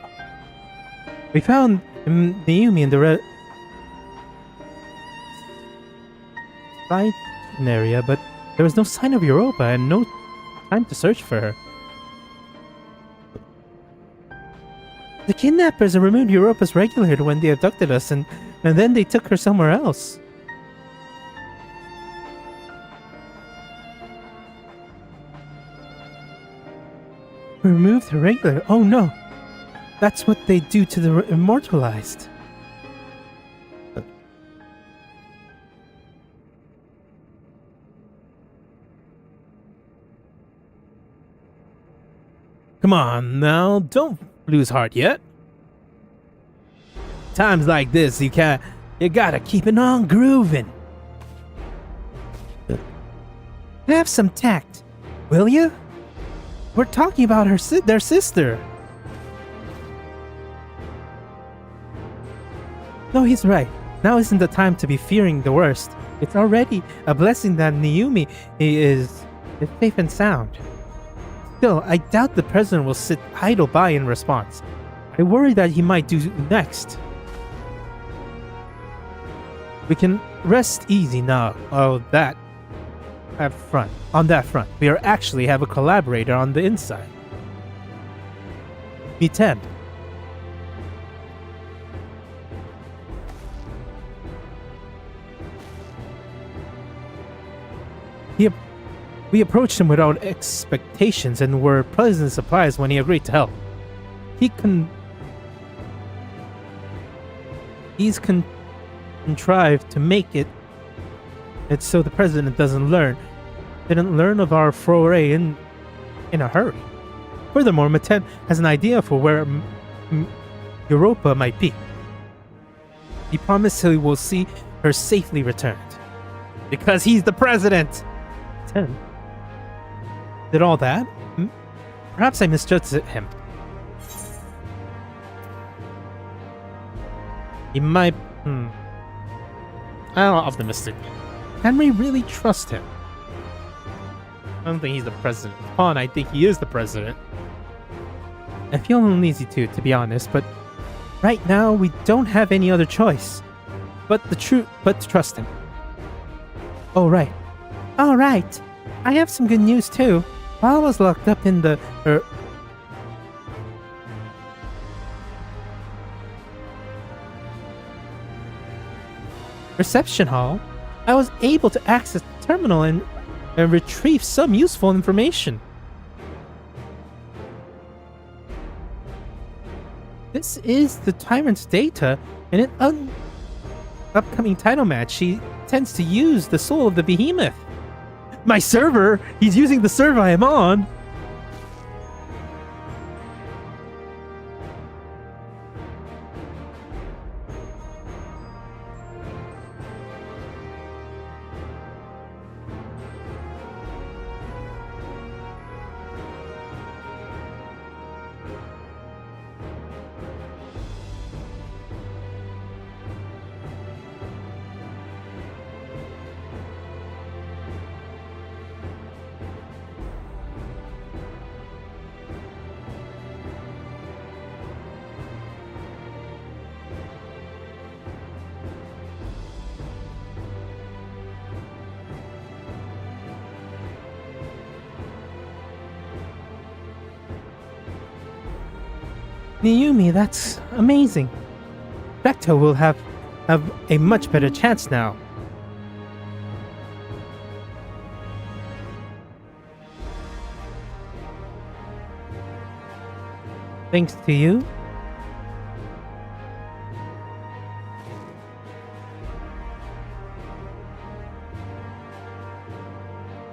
We found Naomi in the side area, but there was no sign of Europa and no time to search for her. The kidnappers removed Europa's regulator when they abducted us, and then they took her somewhere else. Removed her regulator? Oh no! That's what they do to the immortalized. Come on now, don't lose heart yet. Times like this, you gotta keep it on grooving. Have some tact, will you? We're talking about their sister. No, he's right. Now isn't the time to be fearing the worst. It's already a blessing that Naomi is safe and sound. Still, I doubt the president will sit idle by in response. I worry that he might do next. We can rest easy now. On that front, we actually have a collaborator on the inside. B10. He, we approached him without expectations and were pleasantly surprised when he agreed to help. He's contrived to make it so the president didn't learn of our foray in a hurry. Furthermore, Meten has an idea for where Europa might be. He promised he will see her safely returned. Because he's the president! Meten did all that? Perhaps I misjudged him. He might... I'm not optimistic. Can we really trust him? I don't think he's the president. Pawn, I think he is the president. I feel uneasy too, to be honest, but right now we don't have any other choice but to trust him. Oh, right. All right. I have some good news too. While I was locked up in the reception hall, I was able to access the terminal and retrieve some useful information. This is the Tyrant's data, and in an upcoming title match, she tends to use the soul of the behemoth. My server! He's using the server I am on! Niyumi, that's amazing. Drac'to will have a much better chance now. Thanks to you.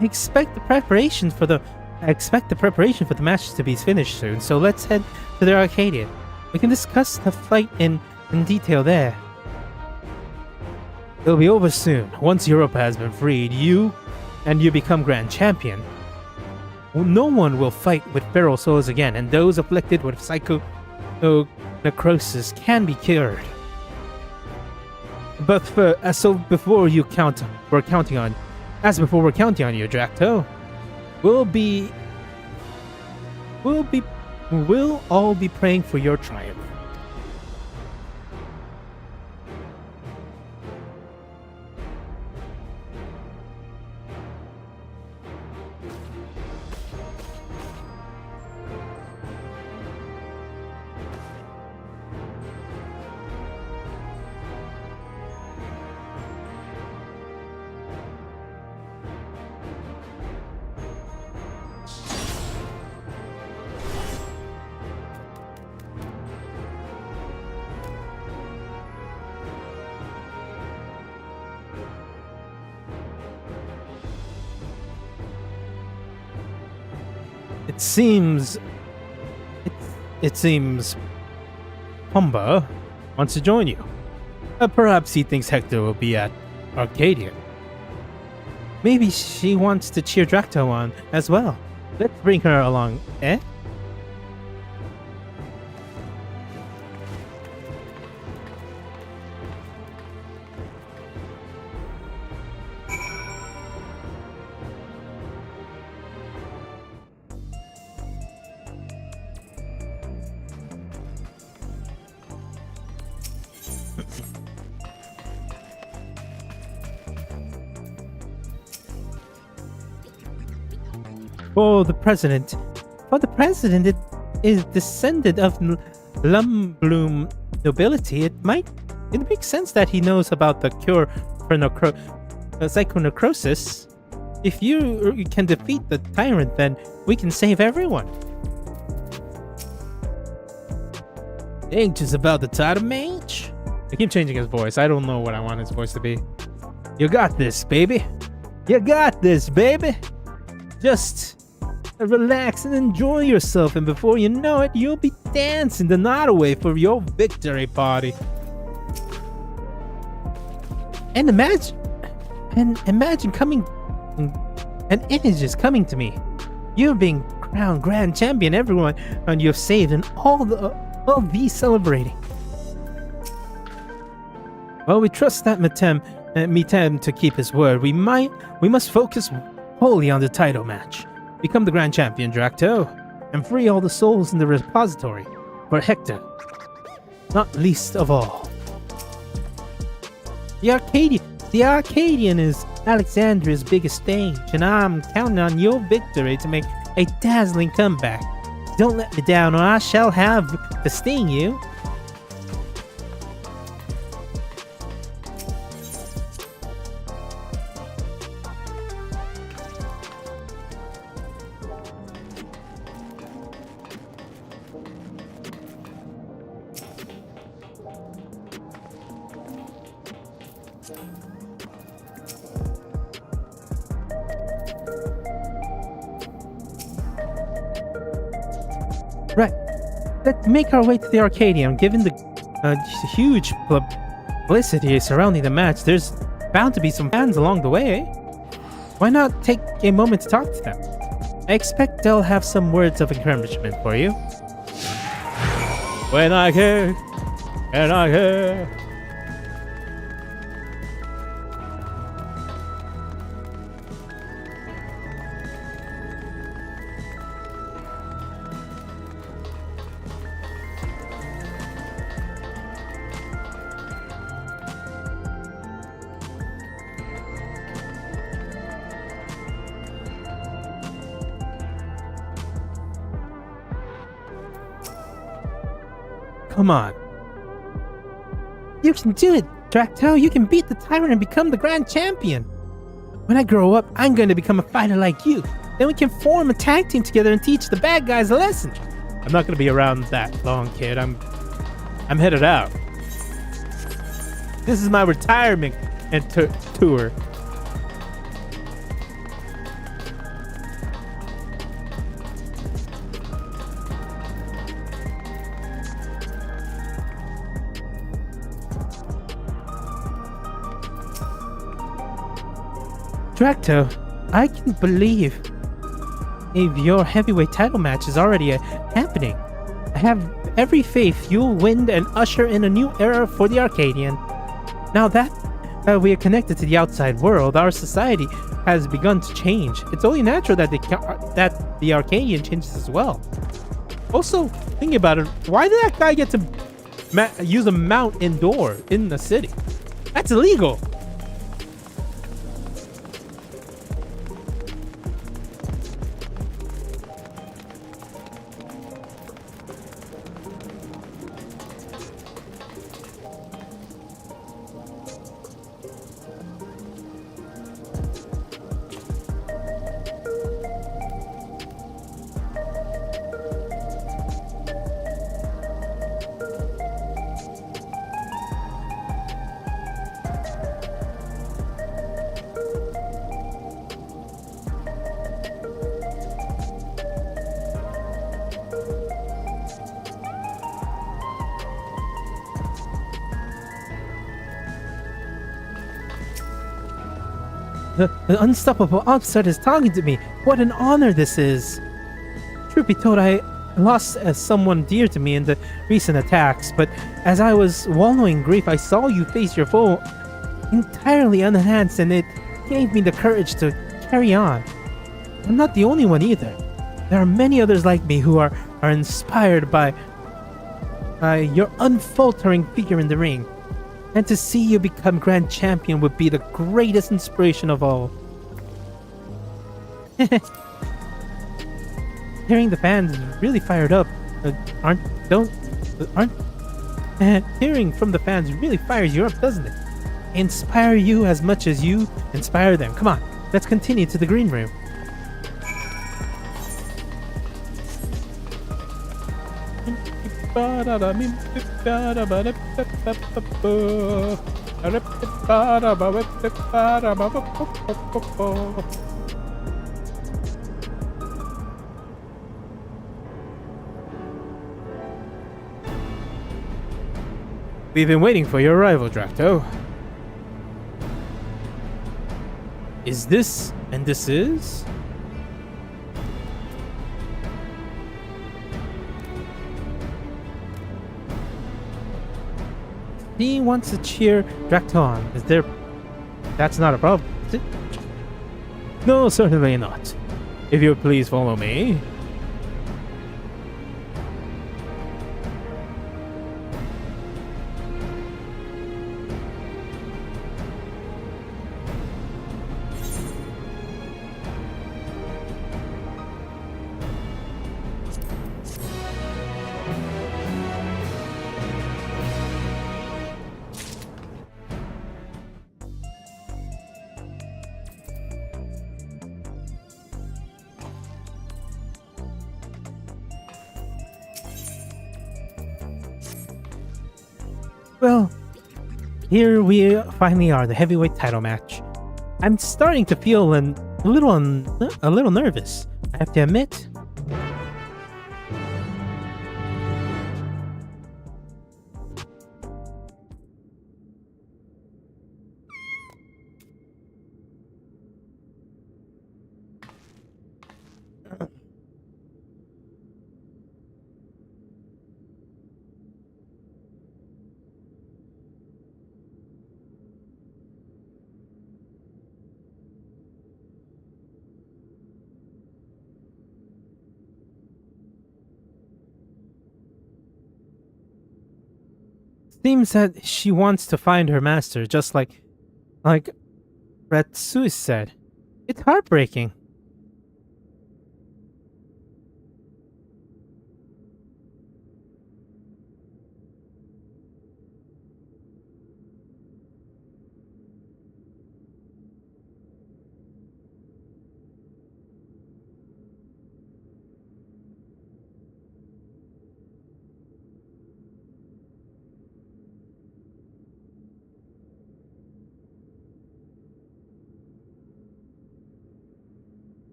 I expect the preparation for the match to be finished soon, so let's head to the Arcadion. We can discuss the fight in detail there. It'll be over soon. Once Europa has been freed, you become Grand Champion. No one will fight with feral souls again, and those afflicted with psycho-necrosis can be cured. But before we're counting on you, Drac'to. We'll all be praying for your triumph. It seems Humba wants to join you. Perhaps he thinks Hector will be at Arcadion. Maybe she wants to cheer Drac'to on as well. Let's bring her along, eh? For the president, it is descendant of Lumbloom nobility. It makes sense that he knows about the cure for psychonecrosis. If you can defeat the tyrant, then we can save everyone. Anxious about the title match? I keep changing his voice. I don't know what I want his voice to be. You got this, baby. You got this, baby. Just relax and enjoy yourself, and before you know it, you'll be dancing the night away for your victory party. And imagine coming, an image is coming to me. You're being crowned grand champion, everyone, and you've saved, and all these celebrating. Well, we trust that Mitem to keep his word. We must focus wholly on the title match. Become the grand champion, Drac'to, and free all the souls in the repository for Hector. Not least of all. The Arcadian is Alexandria's biggest stage, and I'm counting on your victory to make a dazzling comeback. Don't let me down, or I shall have to sting you. Right. Let's make our way to the Arcadion. Given the huge publicity surrounding the match, there's bound to be some fans along the way. Why not take a moment to talk to them? I expect they'll have some words of encouragement for you. When I care, and I care. Come on. You can do it, Drac'to. You can beat the tyrant and become the grand champion. When I grow up, I'm going to become a fighter like you. Then we can form a tag team together and teach the bad guys a lesson. I'm not going to be around that long, kid. I'm headed out. This is my retirement and tour. Drac'to, I can't believe your heavyweight title match is already happening. I have every faith you'll win and usher in a new era for the Arcadian. Now that we are connected to the outside world, our society has begun to change. It's only natural that the Arcadian changes as well. Also, thinking about it, why did that guy get to use a mount indoor in the city? That's illegal. The unstoppable upstart is talking to me. What an honor this is. Truth be told, I lost someone dear to me in the recent attacks, but as I was wallowing in grief, I saw you face your foe entirely unenhanced, and it gave me the courage to carry on. I'm not the only one either. There are many others like me who are inspired by your unfaltering figure in the ring. And to see you become grand champion would be the greatest inspiration of all. Hearing the fans really fired up. Hearing from the fans really fires you up, doesn't it? Inspire you as much as you inspire them. Come on, Let's continue to the green room. We've been waiting for your arrival, Drac'to. Is this and this is? He wants to cheer Drac'to on. Is there... That's not a problem, is it? No, certainly not. If you would please follow me. Well, here we finally are, the heavyweight title match. I'm starting to feel a little nervous, I have to admit. Seems that she wants to find her master, just like Ratsu said. It's heartbreaking.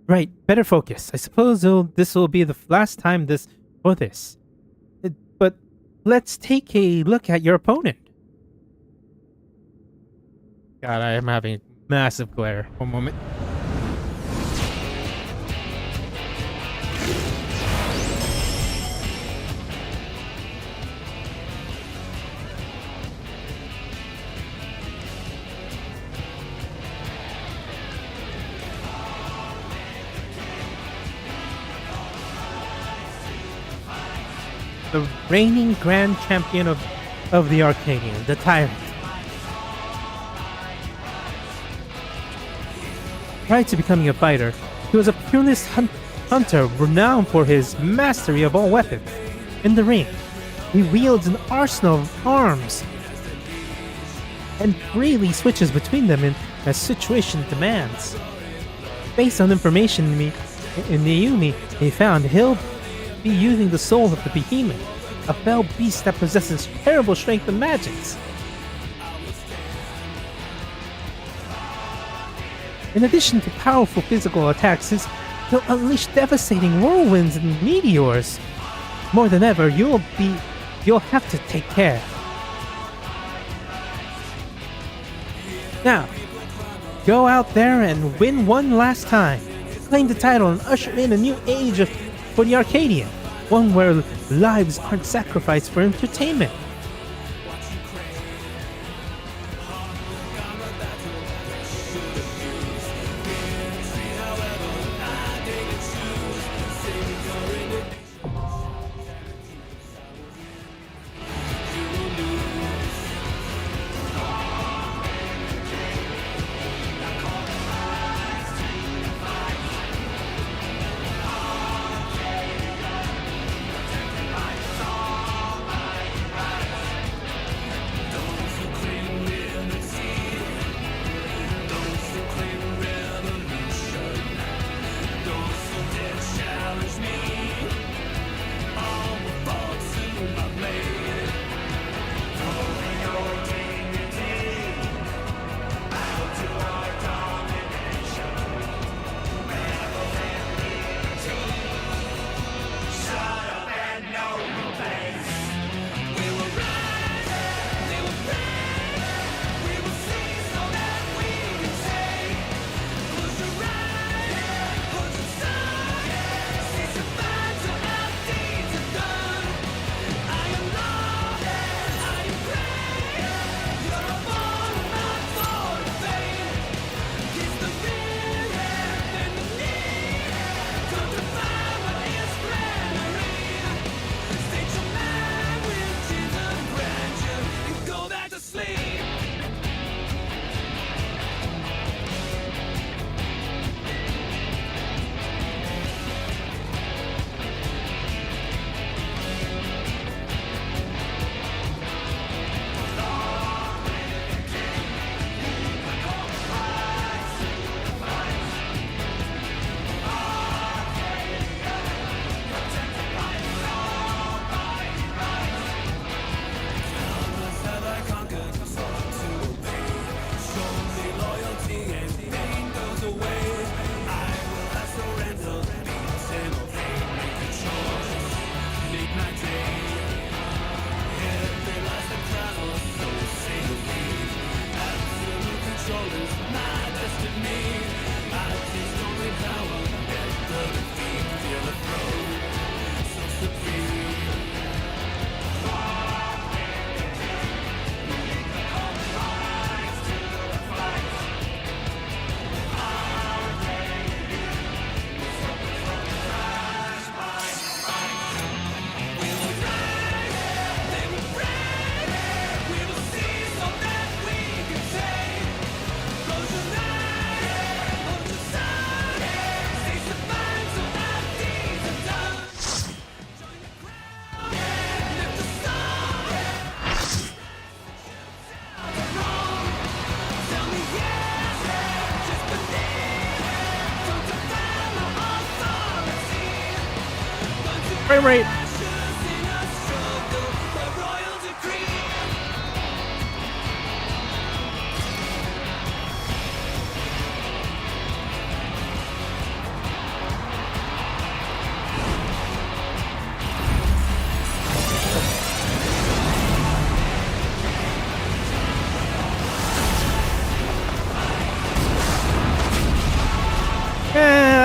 Right, better focus. I suppose this will be the last time this. But let's take a look at your opponent. God, I am having massive glare. One moment. The reigning grand champion of the Arcadian, the Tyrant. Prior to becoming a fighter, he was a fearless hunter renowned for his mastery of all weapons. In the ring, he wields an arsenal of arms and freely switches between them as situation demands. Based on information in Naomi he found, he'll be using the soul of the behemoth, a fell beast that possesses terrible strength and magics. In addition to powerful physical attacks, he'll unleash devastating whirlwinds and meteors. More than ever, you'll have to take care. Now, go out there and win one last time. Claim the title and usher in a new age for the Arcadian. One where lives aren't sacrificed for entertainment. Frame rate.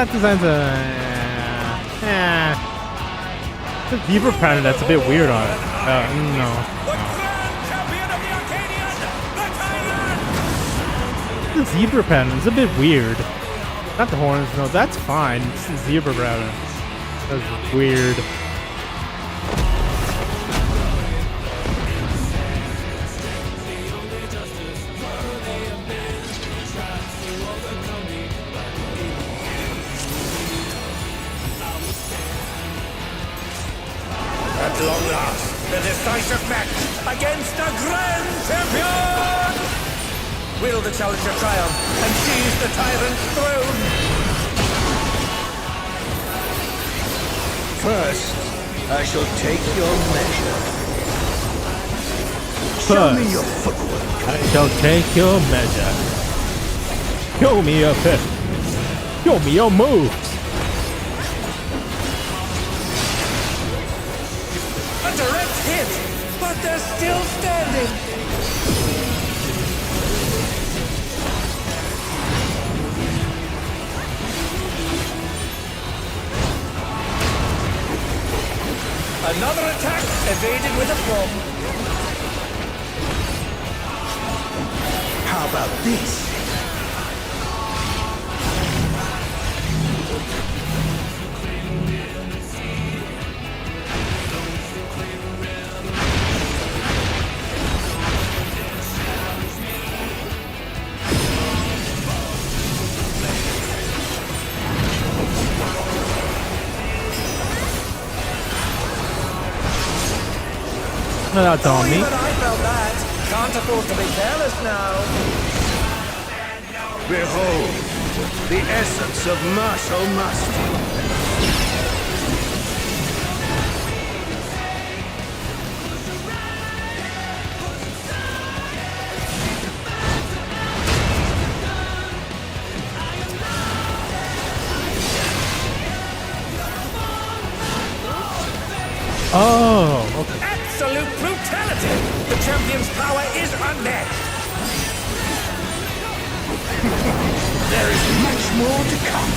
That design's the zebra pattern that's a bit weird on it. No. The grand champion of the Arcadian, the Tyrant! The zebra pattern is a bit weird. Not the horns, no, that's fine. It's the zebra pattern. That's weird. At long last, the decisive match against the grand champion! Will the challenger triumph and seize the tyrant's throne? First, I shall take your measure. Show me your footwork. I shall take your measure. Show me your fit. Show me your moves. A direct hit, but they're still standing. Another attack evaded with a flop. How about this? No, that's on me. Even I felt that. Can't afford to be careless now. Behold, the essence of martial mastery. Oh, okay. Absolute brutality! The champion's power is unmatched. There is much more to come.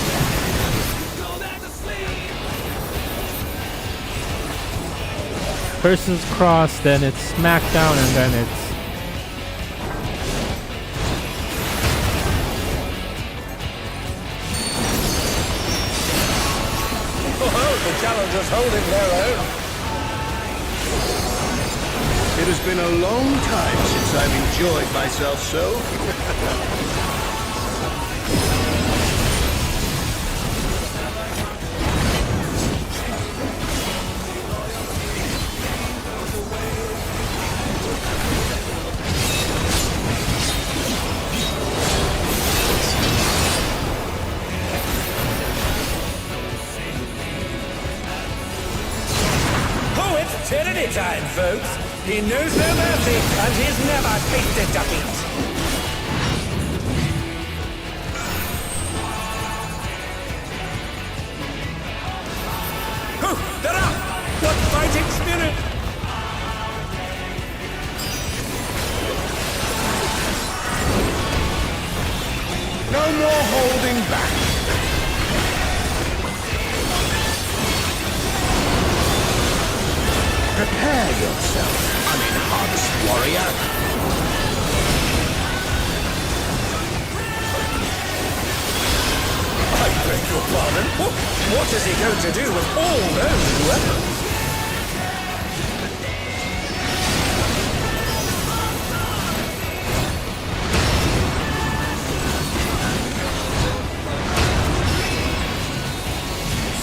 First it's cross, then it's smackdown, and then it's Oh, the challengers holding their own. It has been a long time since I've enjoyed myself so. Oh, it's tyranny time, folks. He knows no mercy, and he's never tasted defeat. Oh, they're up! What fighting spirit! No more holding back. Prepare yourself, unenhanced warrior. I beg your pardon? What is he going to do with all those weapons?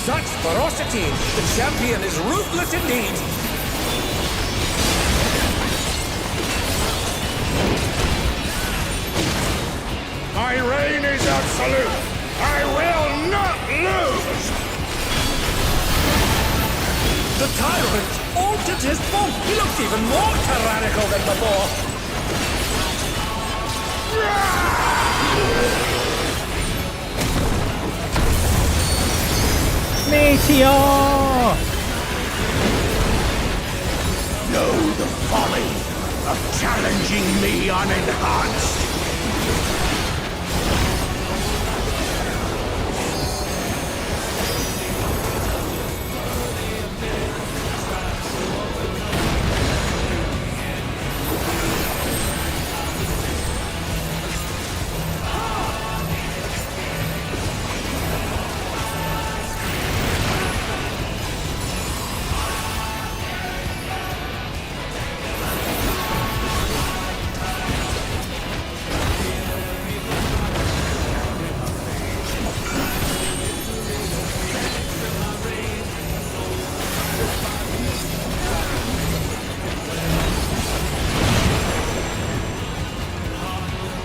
Such ferocity! The champion is ruthless indeed! My reign is absolute. I will not lose. The tyrant altered his form. He looks even more tyrannical than before. Meteor! Know the folly of challenging me unenhanced.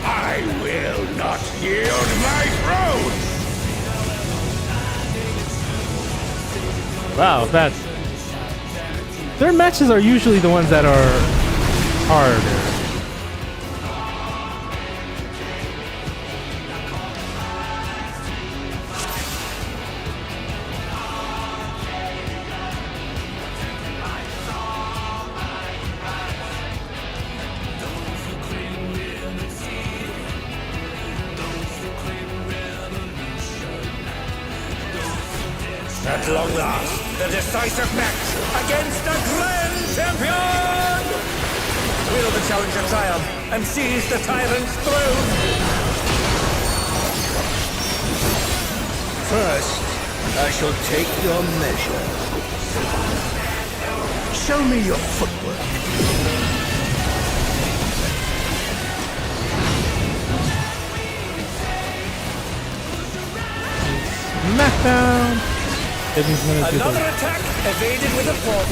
I will not yield my throne! Wow, that's... Their matches are usually the ones that are harder. At long last, the decisive match against the Grand Champion! Will the challenger triumph and seize the tyrant's throne? First, I shall take your measure. Show me your footwork. Smackdown! He's gonna do Another the... attack evaded with a form.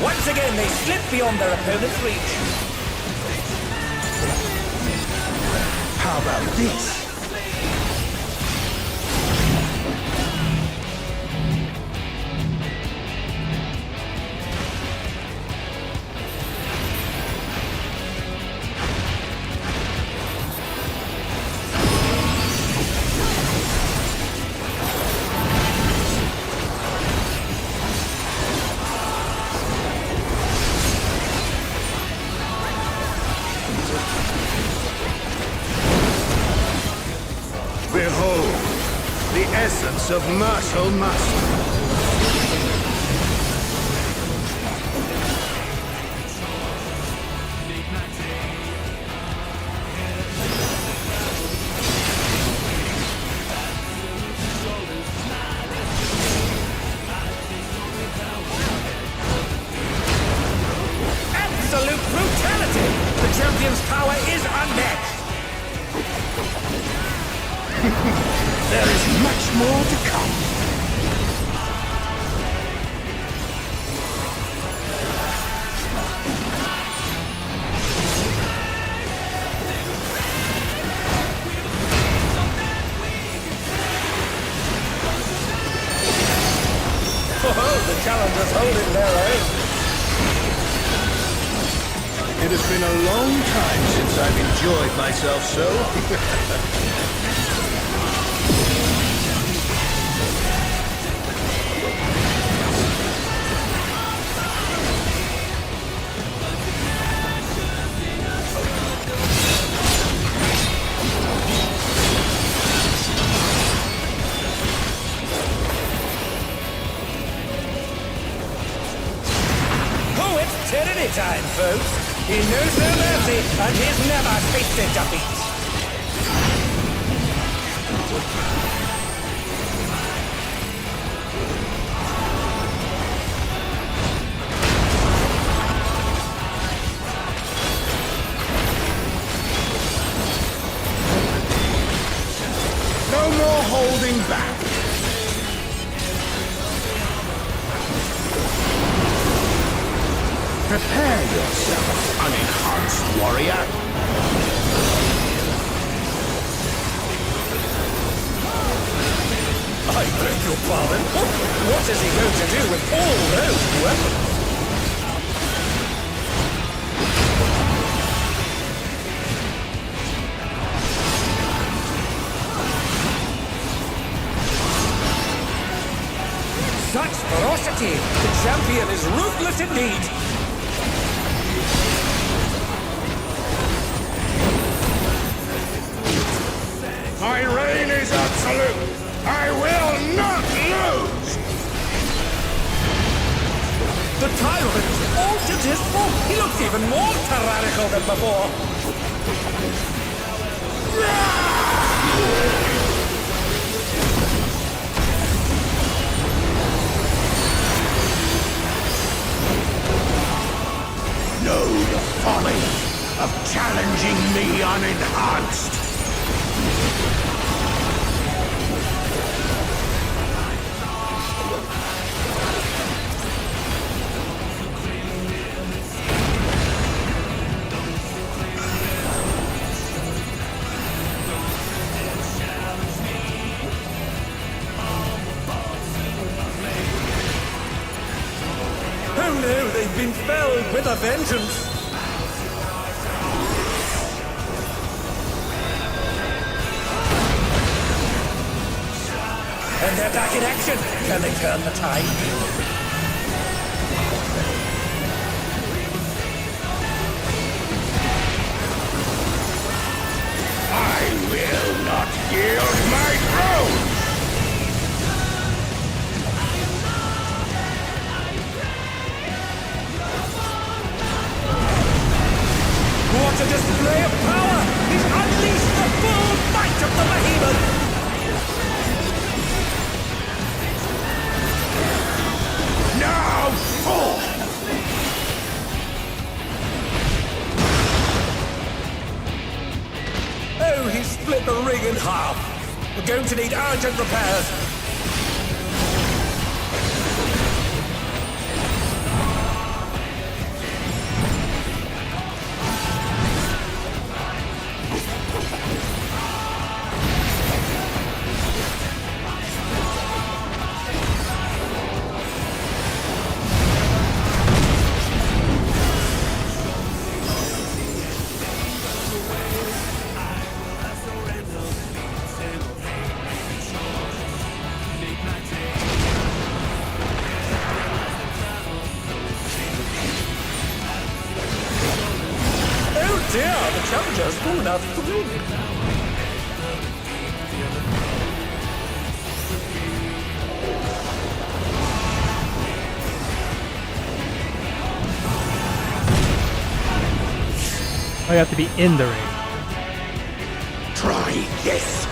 Once again, they slip beyond their opponent's reach. How about this? Behold, the essence of martial mastery. Absolute brutality! The champion's power is unmatched! There is much more to come. Oh, the challengers holding their own. It has been a long time since I've enjoyed myself so. Oh, it's tyranny time, folks. He knows no mercy, and he's never tasted defeat. No more holding back. Prepare yourself, unenhanced warrior. I beg your pardon? What is he going to do with all those weapons? Such ferocity! The champion is ruthless indeed! My reign is absolute! I will not lose! The tyrant altered his form! He looks even more tyrannical than before! Know the folly of challenging me unenhanced! Oh no, they've been felled with a vengeance! And they're back in action! Can they turn the tide? I will not yield my throne! What a display of power! He's unleashed the full might of the behemoth! Now fall! Oh, he split the ring in half! We're going to need urgent repairs! Oh dear, the challenger's fallen out of the ring! I have to be in the ring. Try this!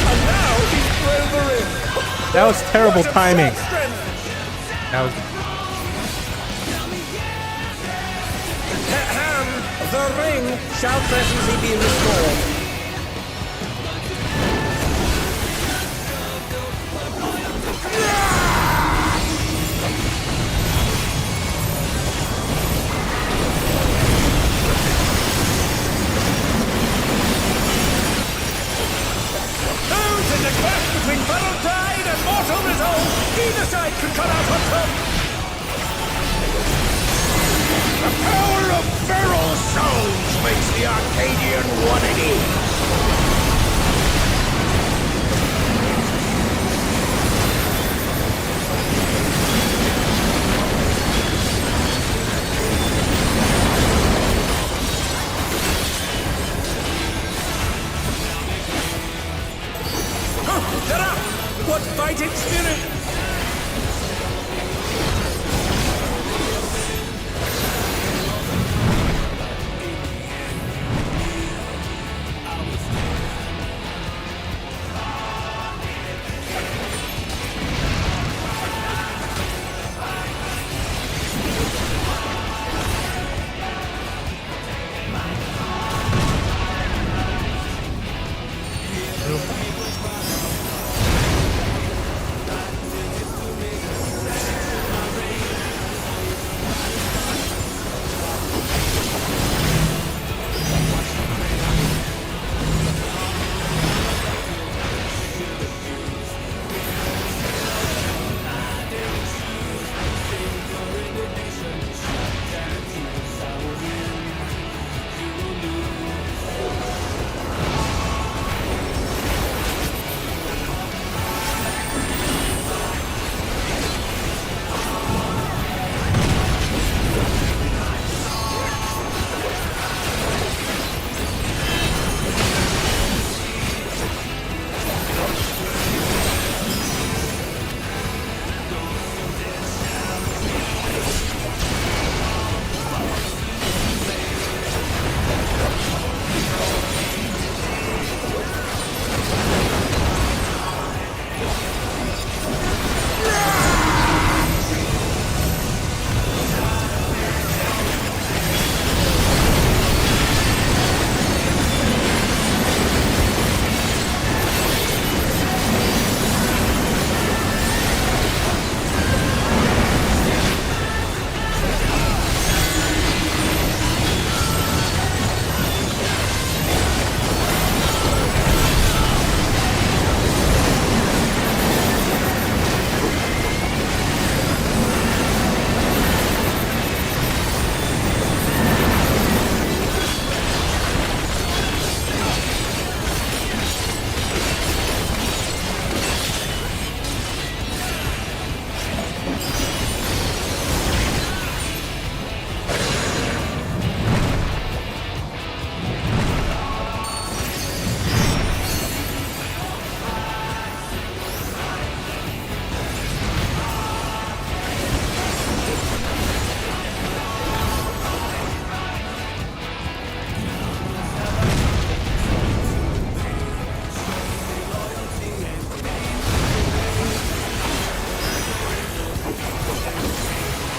And now he's thrown the ring! That was terrible What timing. absurd strength! That was The ring shall presently be restored. Oh, in the clash between battle tide and mortal resolve, either side could come out on top. The power of feral souls makes the Arcadian what it is! Huh, get up! What fighting spirit!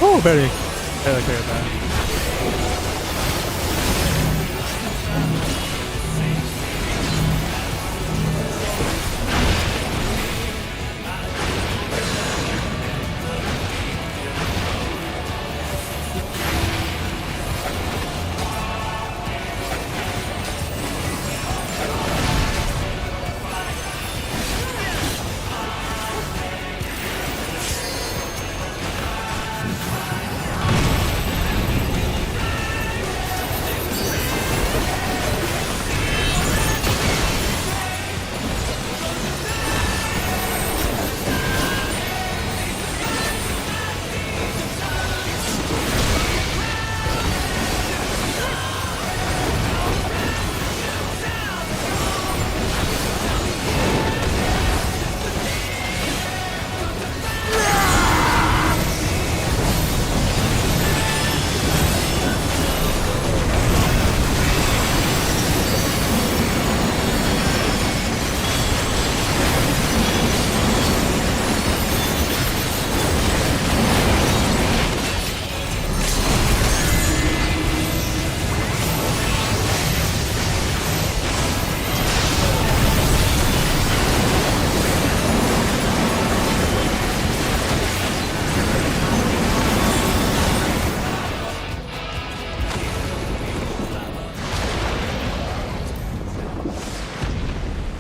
Oh, very clear that.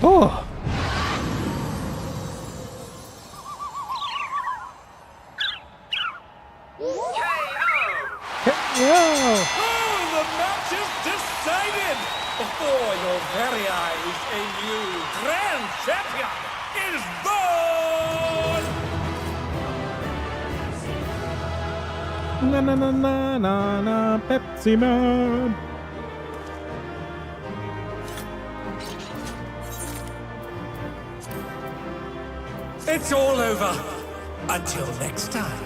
Oh. Yeah. Oh, the match is decided! Before your very eyes, a new grand champion is born! Na na na na na na Pepsi Man. It's all over. Until next time.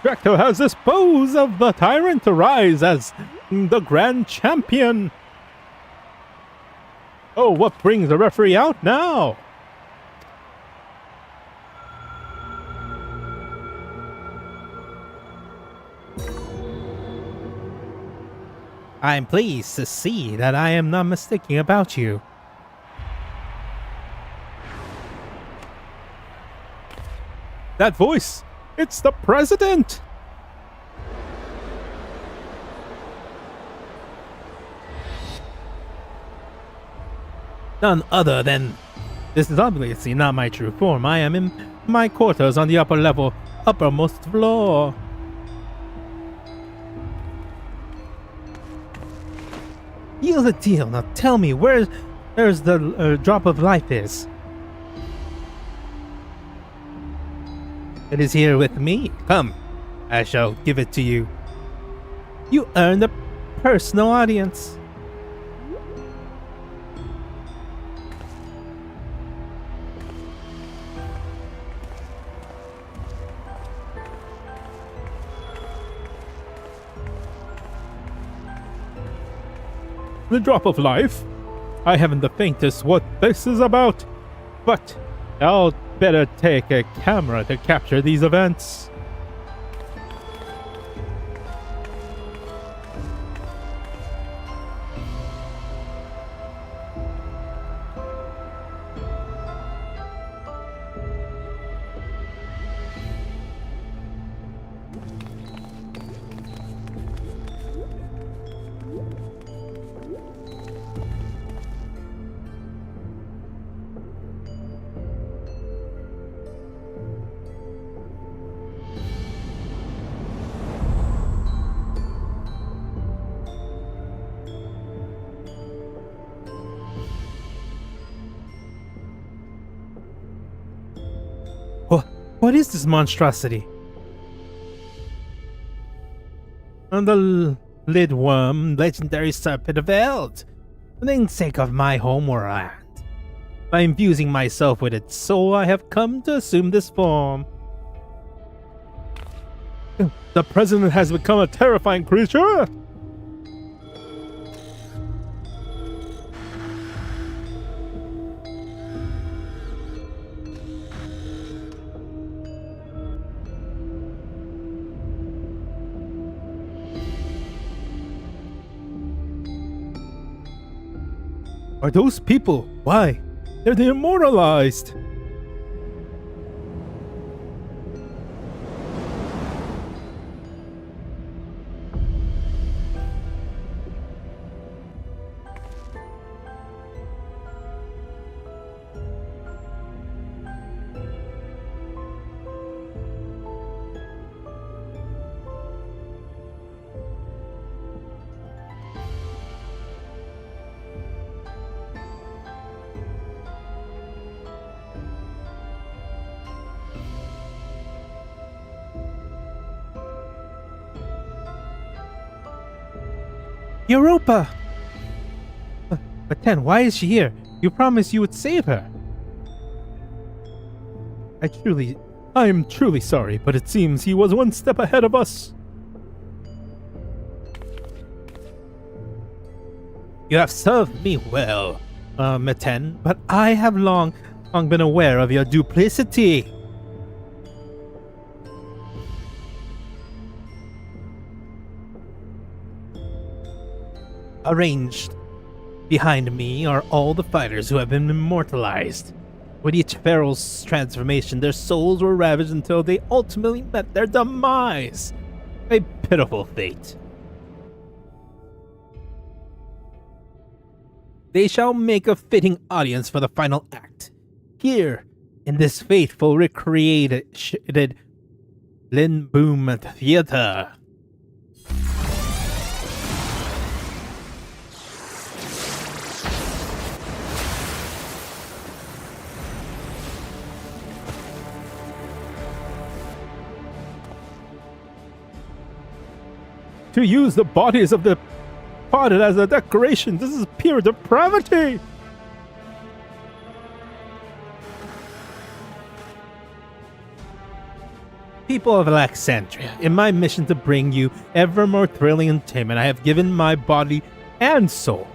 Drac'to has disposed of the tyrant to rise as the grand champion. Oh, what brings the referee out now? I'm pleased to see that I am not mistaken about you. That voice! It's the president! None other than... This is obviously not my true form. I am in my quarters on the uppermost floor. Here's the deal. Now tell me, where's the drop of life is? It is here with me. Come, I shall give it to you. You earned a personal audience. The drop of life? I haven't the faintest what this is about, but I'll better take a camera to capture these events. What is this monstrosity? On the Lidworm, legendary serpent of Eld, for the sake of my homeworld. By infusing myself with its soul, I have come to assume this form. The president has become a terrifying creature! Are those people? Why? They're the immortalized! Europa! But then, why is she here? You promised you would save her. I am truly sorry, but it seems he was one step ahead of us. You have served me well, Meten, but I have long been aware of your duplicity. Arranged behind me are all the fighters who have been immortalized. With each Pharaoh's transformation, their souls were ravaged until they ultimately met their demise. A pitiful fate. They shall make a fitting audience for the final act. Here, in this faithful recreated Lindboom Theater. To use the bodies of the departed as a decoration, this is pure depravity! People of Alexandria, in my mission to bring you ever more thrilling entertainment, I have given my body and soul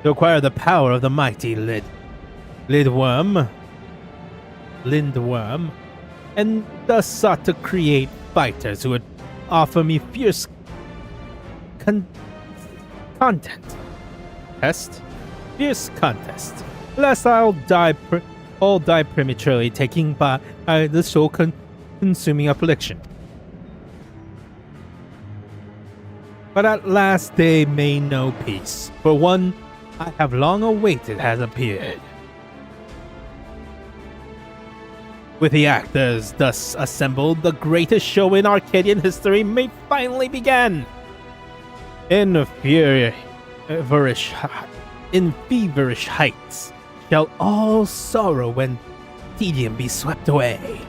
to acquire the power of the mighty Lindworm, and thus sought to create fighters who would offer me fierce contest, lest I'll die prematurely, taking by the soul-consuming affliction. But at last they may know peace, for one I have long awaited has appeared. With the actors thus assembled, the greatest show in Arcadian history may finally begin. In feverish heights shall all sorrow and tedium be swept away.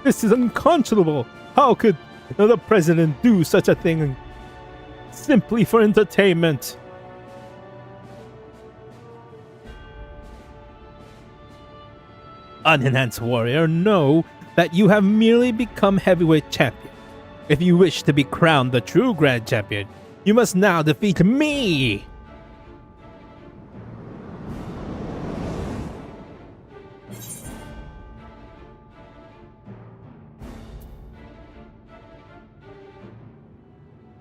This is unconscionable. How could the president do such a thing simply for entertainment? Unenhanced warrior, know that you have merely become heavyweight champion. If you wish to be crowned the true grand champion, you must now defeat me!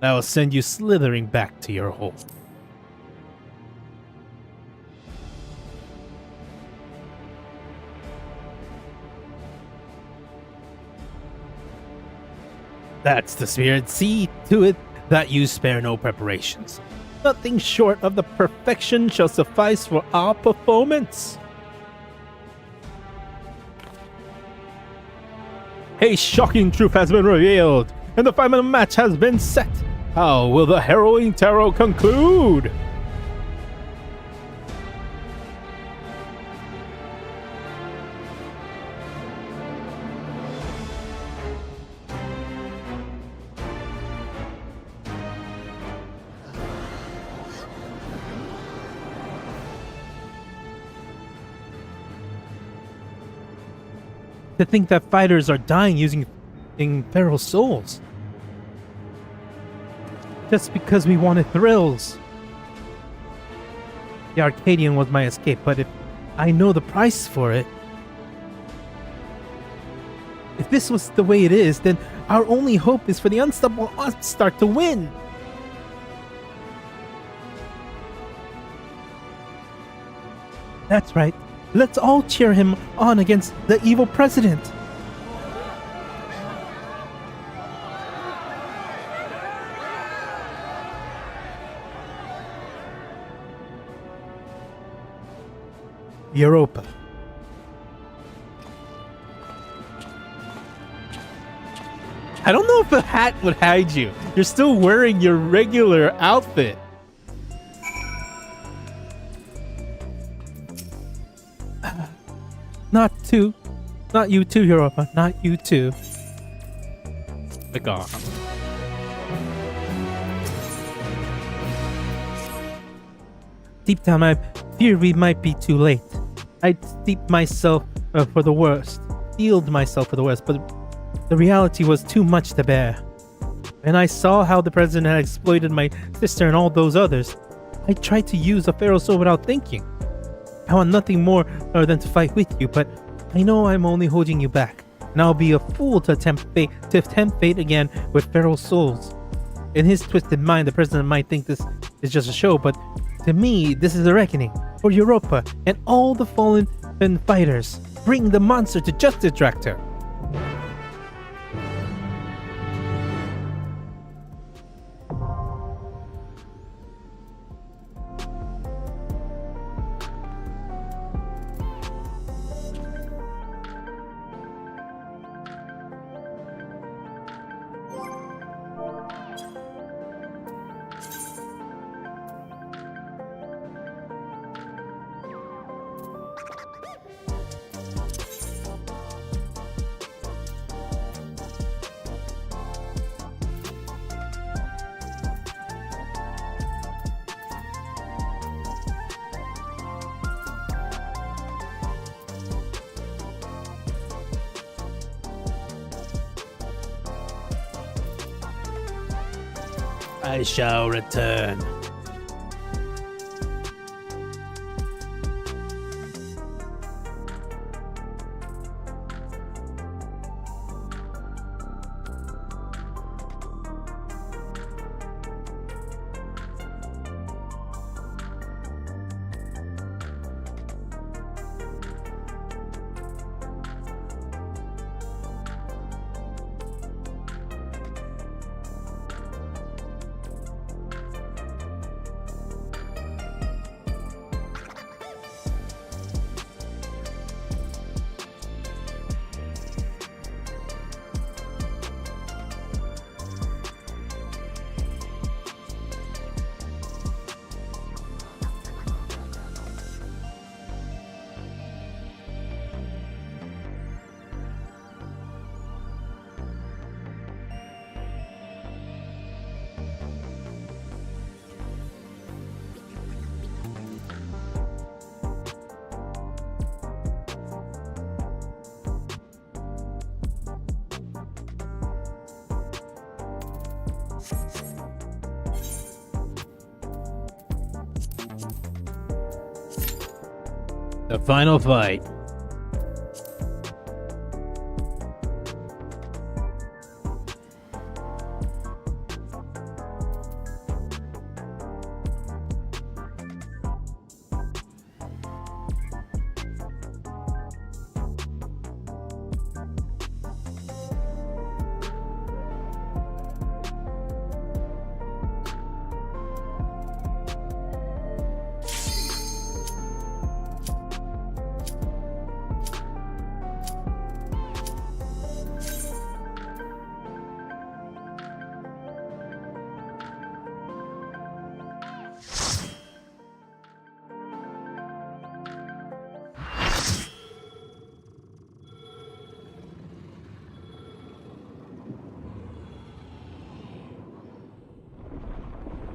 I will send you slithering back to your hole. That's the spirit. See to it that you spare no preparations. Nothing short of the perfection shall suffice for our performance. A shocking truth has been revealed, and the final match has been set. How will the harrowing tarot conclude? To think that fighters are dying using feral souls. Just because we wanted thrills. The Arcadian was my escape, but if I know the price for it... If this was the way it is, then our only hope is for the unstoppable upstart to win. That's right. Let's all cheer him on against the evil president. Europa. I don't know if a hat would hide you. You're still wearing your regular outfit. Not you too, Europa. Not you too. My God. Deep down, I fear we might be too late. I steeped myself for the worst, steeled myself for the worst, but the reality was too much to bear. And I saw how the president had exploited my sister and all those others. I tried to use a feral soul without thinking. I want nothing more than to fight with you, but I know I'm only holding you back, and I'll be a fool to tempt fate again with feral souls. In his twisted mind, the president might think this is just a show, but to me, this is a reckoning for Europa and all the fallen fighters. Bring the monster to justice, Drac'to. I shall return. The final fight.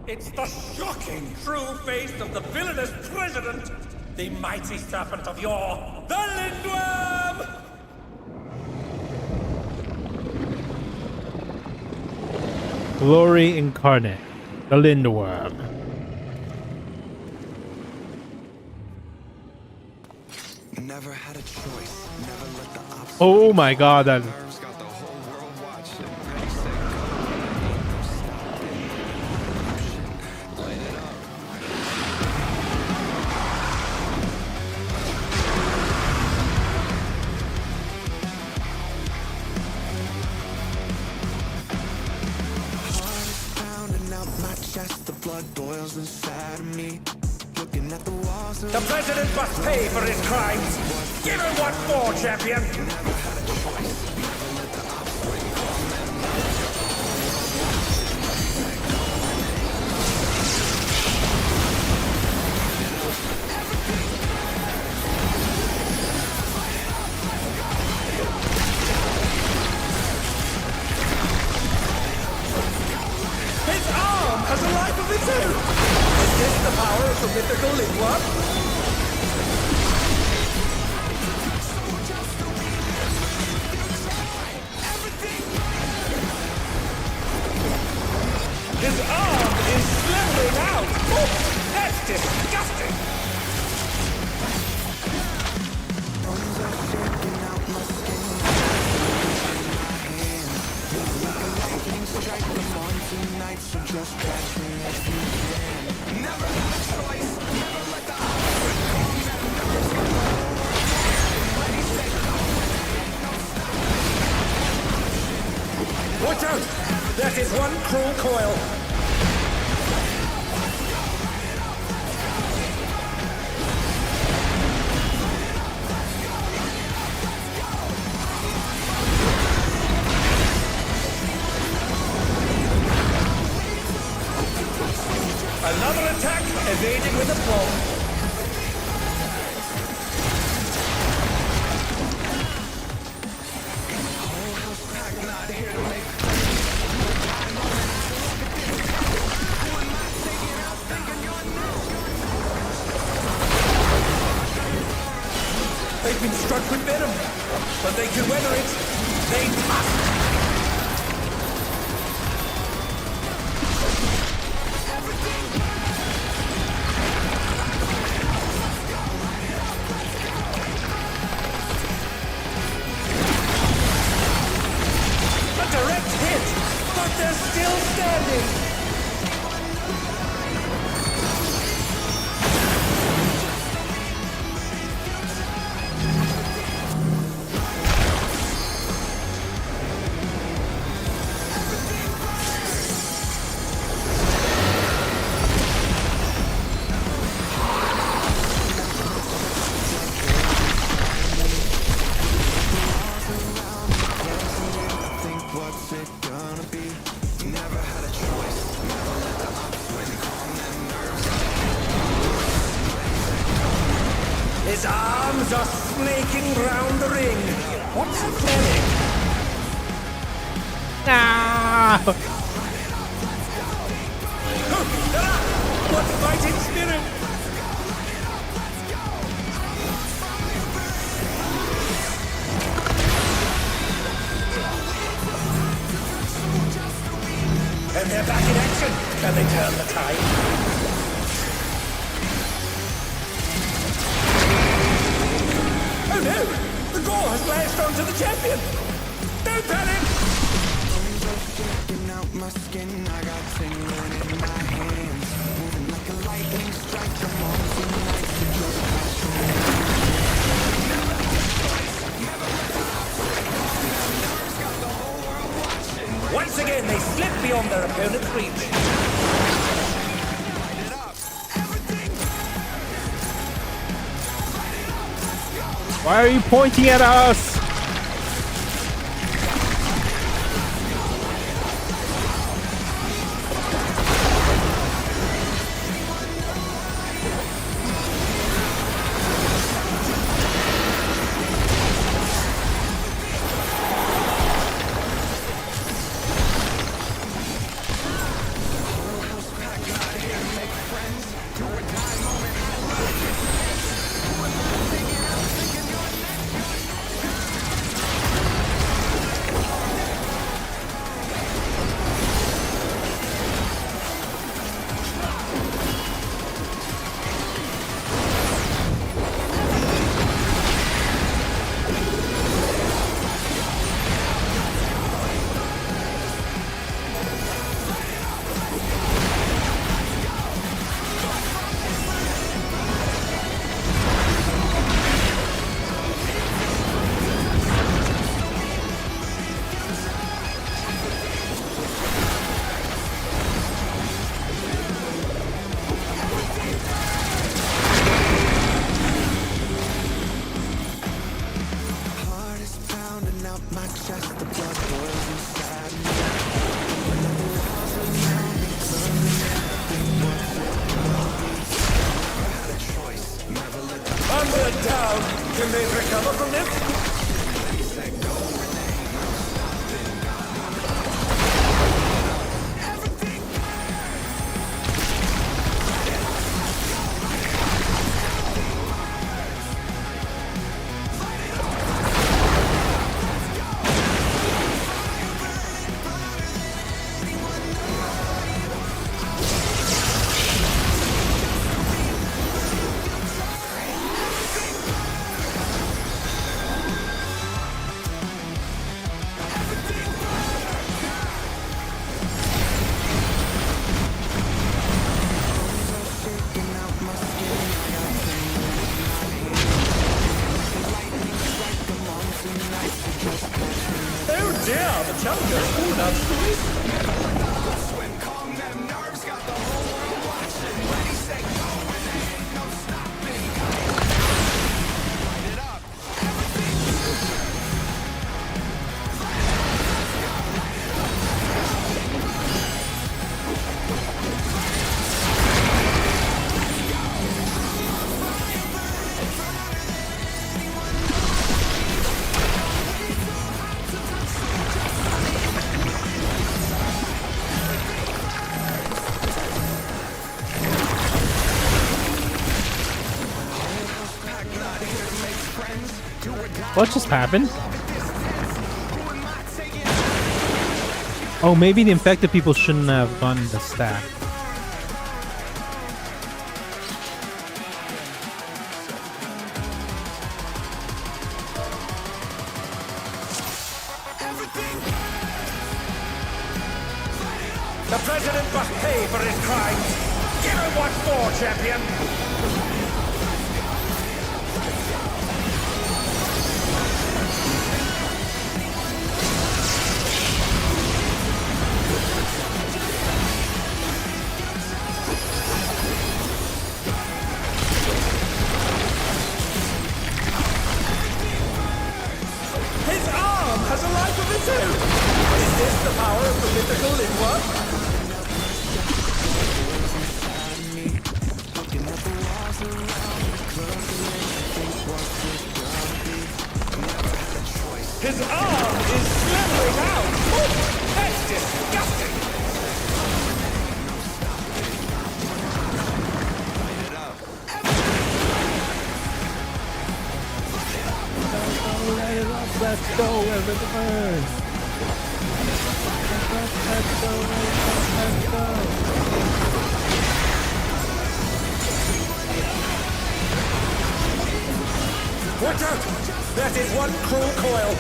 It's the shocking true face of the villainous president, the mighty serpent of yore, the Lindworm! Glory incarnate, the Lindworm. Never had a choice. Never let the obstacles Oh my god, that got the whole world watching. Ready, set, go. Light it up. Heart is pounding out my chest. The blood boils inside of me. Looking at the walls of The president must pay for his crimes. Give him what for, champion. His arm has a life of its own. Is this the power of the mythical Lindworm? His arm is slithering out! Oh, that's disgusting! Watch out! That is one cruel coil! Another attack, evading with a bomb. They've been struck with venom, but they can weather it. They must. A direct hit, but they're still standing. What's it gonna be? Never had a choice. Never let the upswing calm their nerves. His arms are snaking round the ring. What's happening? Ah! What fighting spirit? And they're back in action. Can they turn the tide? Oh no! The gore has lashed onto the champion! Don't panic! Shaking out my skin, I got tingling in my hands. Moving like a lightning strike, I'm on tonight. So just watch me. Never had a choice. Never let the upswing calm their nerves. Got the whole world watching. Once again, they slip beyond their opponent's reach. Light it up. Everything. Why are you pointing at us? Can they recover from this? Oh dear, the challenger pulled out the What just happened? Oh, maybe the infected people shouldn't have gone the stack. The president must pay for his crimes. Give him what for, champion. His arm has a life of its own. Is this the power of the mythical in work? His arm is slithering out! Oh, that's disgusting! Let's go, everyone! Let's go! Watch out! That is one cruel coil!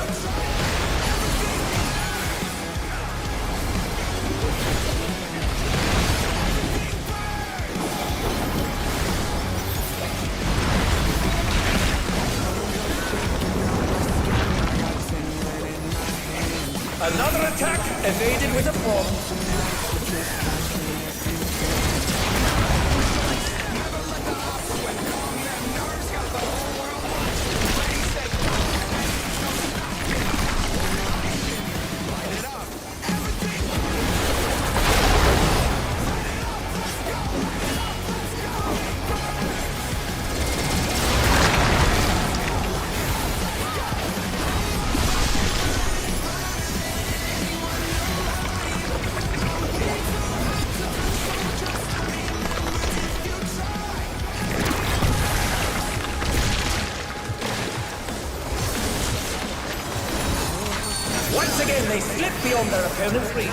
Another attack evaded with a bomb. Once again, they slip beyond their opponent's reach.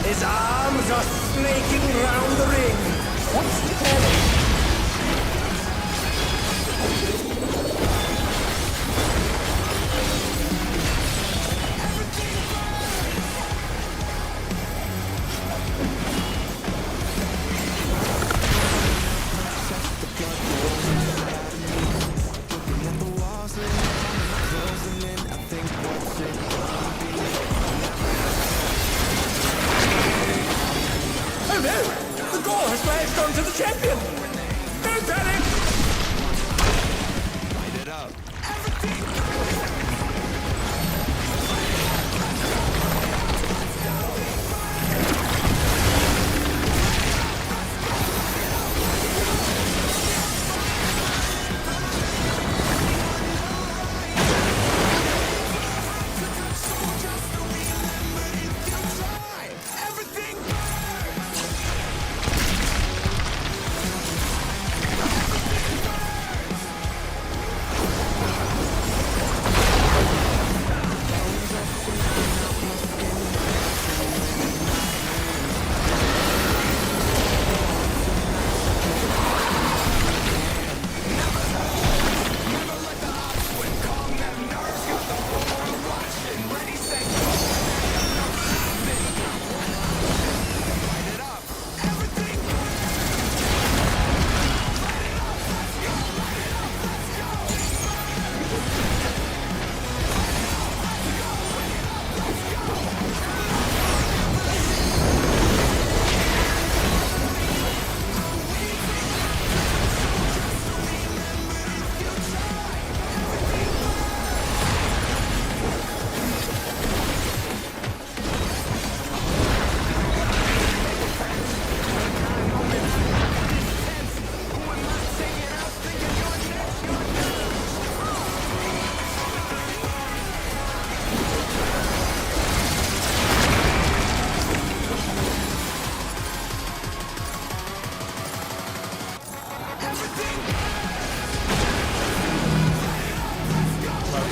His arms are snaking round the ring. What's the telling? Latched onto the champion! No panic! Light it up.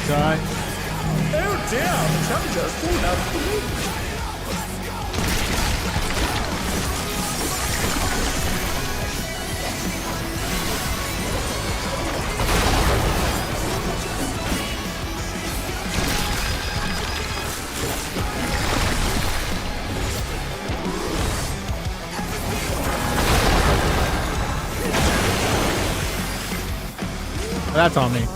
Die. Oh dear, the challenger's fallen out of the ring. That's on me.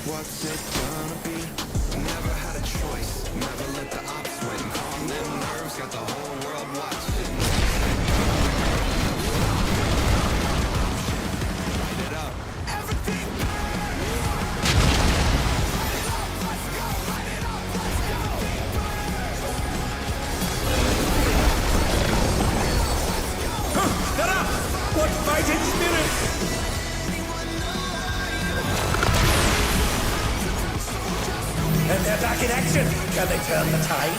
What's it gonna be? Never had a choice. Never let the ops win. Calm them nerves, got the whole world watching. Light it up. Everything Get up! What fighting spirit! And they're back in action! Can they turn the tide?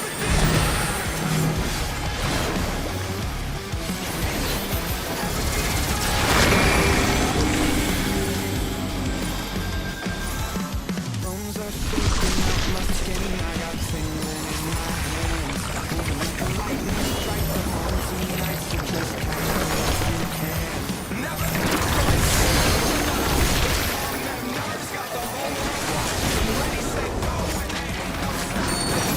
bones are shaking up my skin. I got tingling in my hands. Moving like a lightning strike. The home tonight, so just count on what you can. Never had a choice. Calm them nerves, got the whole world watching. Ready, set, go, and they ain't no stopping.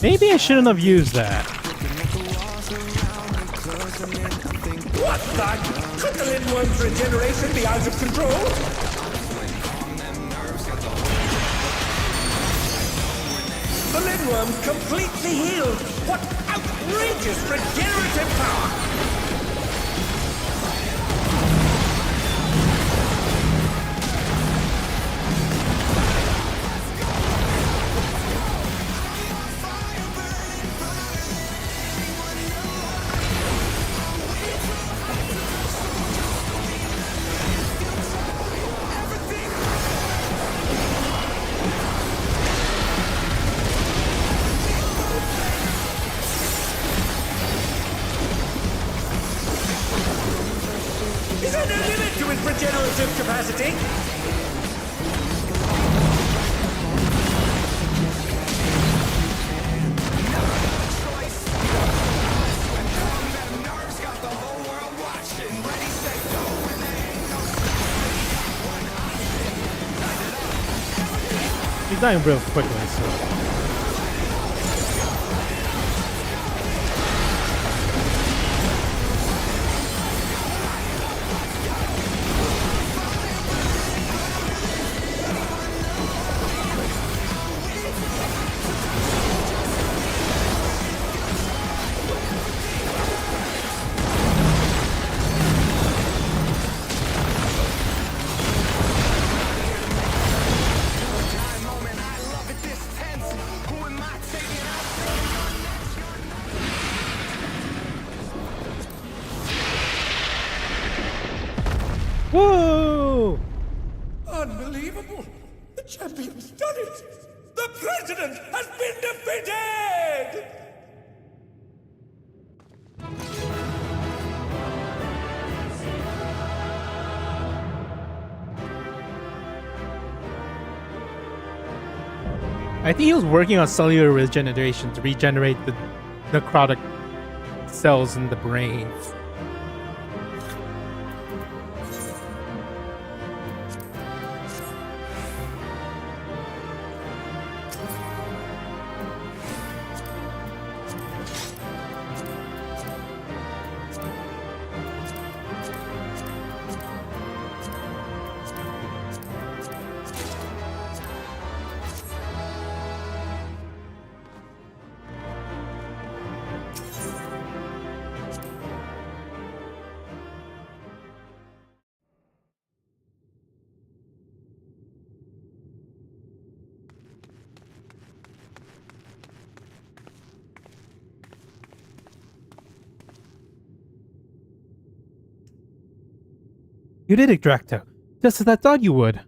Maybe I shouldn't have used that. What the? Could the Lindworm's regeneration be out of control? The Lindworm's completely healed! What outrageous regenerative power! Is there no limit to his regenerative capacity? He's dying real quickly, so. Whoa! Unbelievable! The champion's done it! The president has been defeated! I think he was working on cellular regeneration to regenerate the necrotic cells in the brain. You did it, Drac'to. Just as I thought you would.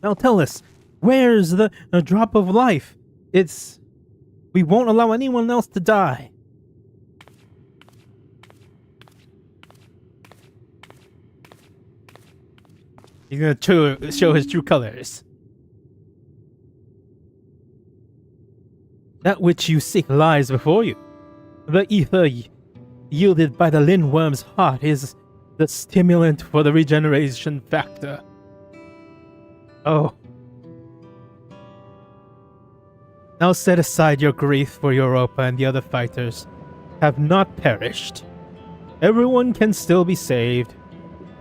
Now tell us, where's the drop of life? We won't allow anyone else to die. He's gonna show his true colors. That which you seek lies before you. The ether yielded by the Lindworm's heart is the stimulant for the regeneration factor. Oh. Now set aside your grief, for Europa and the other fighters have not perished. Everyone can still be saved.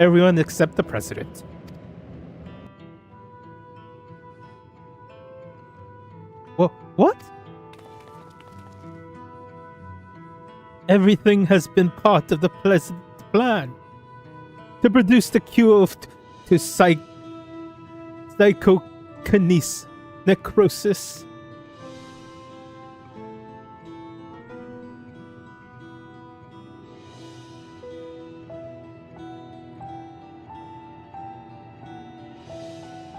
Everyone except the president. What? Everything has been part of the pleasant plan to produce the cure to psychokinesis necrosis.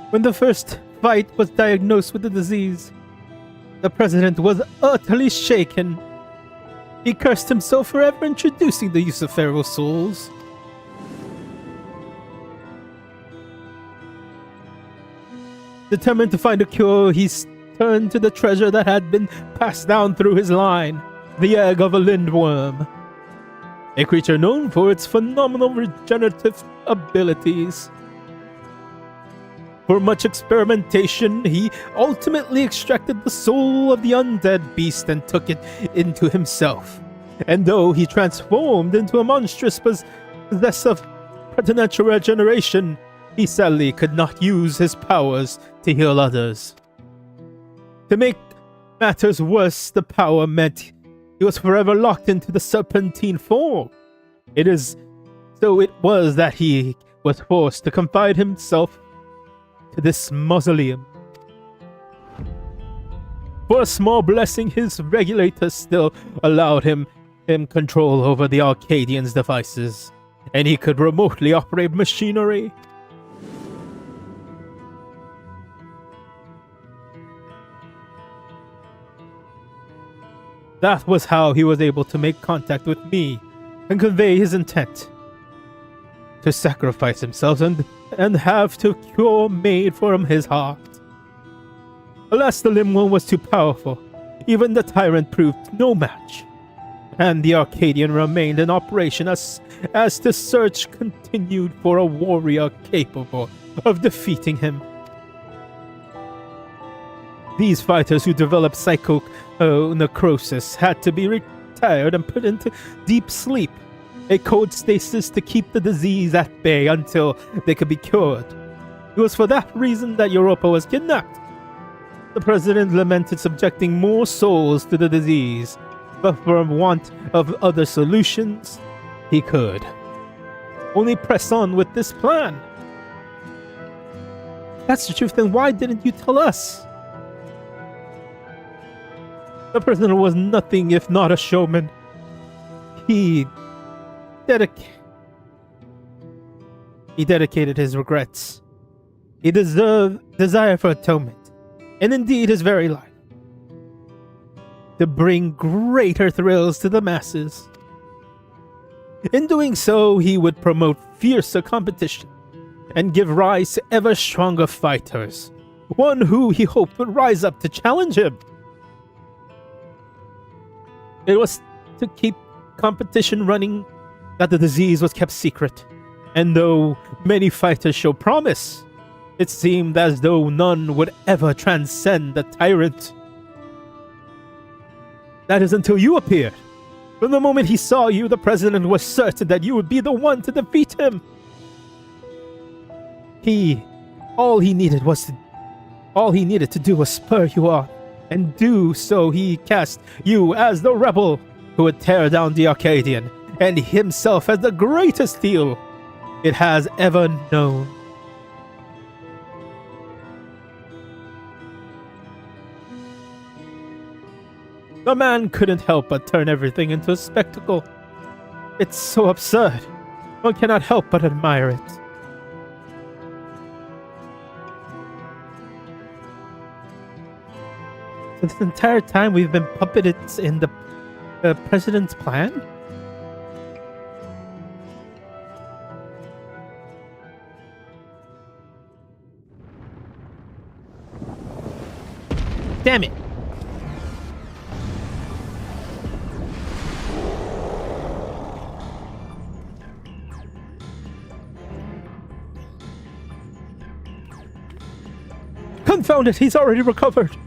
When the first fight was diagnosed with the disease, the president was utterly shaken. He cursed himself for ever introducing the use of feral souls. Determined to find a cure, he turned to the treasure that had been passed down through his line, the egg of a lindworm, a creature known for its phenomenal regenerative abilities. For much experimentation, he ultimately extracted the soul of the undead beast and took it into himself. And though he transformed into a monstrous possessor of preternatural regeneration, he sadly could not use his powers to heal others. To make matters worse, the power meant he was forever locked into the serpentine form. It was that he was forced to confide himself to this mausoleum. For a small blessing, his regulators still allowed him control over the Arcadians' devices, and he could remotely operate machinery. That was how he was able to make contact with me and convey his intent to sacrifice himself and have the cure made from his heart. Alas, the limb one was too powerful. Even the tyrant proved no match, and the Arcadian remained in operation as the search continued for a warrior capable of defeating him. These fighters who developed psycho-necrosis had to be retired and put into deep sleep, a cold stasis to keep the disease at bay until they could be cured. It was for that reason that Europa was kidnapped. The president lamented subjecting more souls to the disease, but for want of other solutions, he could only press on with this plan. That's the truth, then why didn't you tell us? The president was nothing if not a showman. He dedicated his regrets, his desire for atonement, and indeed his very life, to bring greater thrills to the masses. In doing so, he would promote fiercer competition and give rise to ever stronger fighters, one who he hoped would rise up to challenge him. It was to keep competition running that the disease was kept secret, and though many fighters showed promise, it seemed as though none would ever transcend the tyrant. That is until you appeared. From the moment he saw you, the president was certain that you would be the one to defeat him. All he needed to do was spur you on, and do so he cast you as the rebel who would tear down the Arcadian, and himself as the greatest heel it has ever known. The man couldn't help but turn everything into a spectacle. It's so absurd. One cannot help but admire it. So this entire time we've been puppets in the president's plan? Damn it! Confound it, he's already recovered!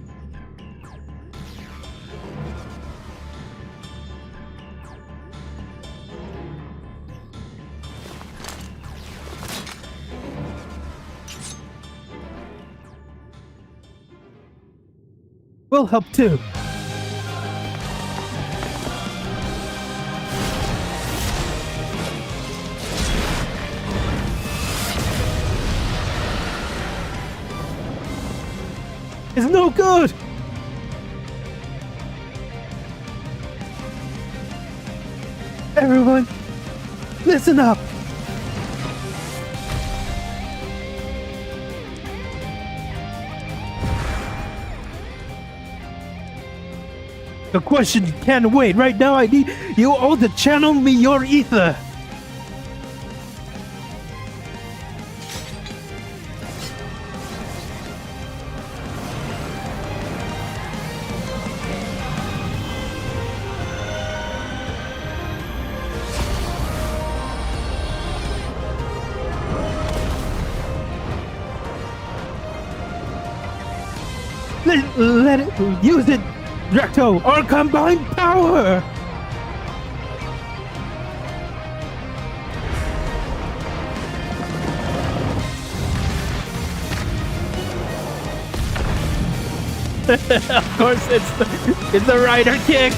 We'll help too. It's no good! Everyone, listen up! The question can't wait. Right now I need you all to channel me your ether. Let it use it, Drac'to. Our combined power. Of course, it's the rider kick.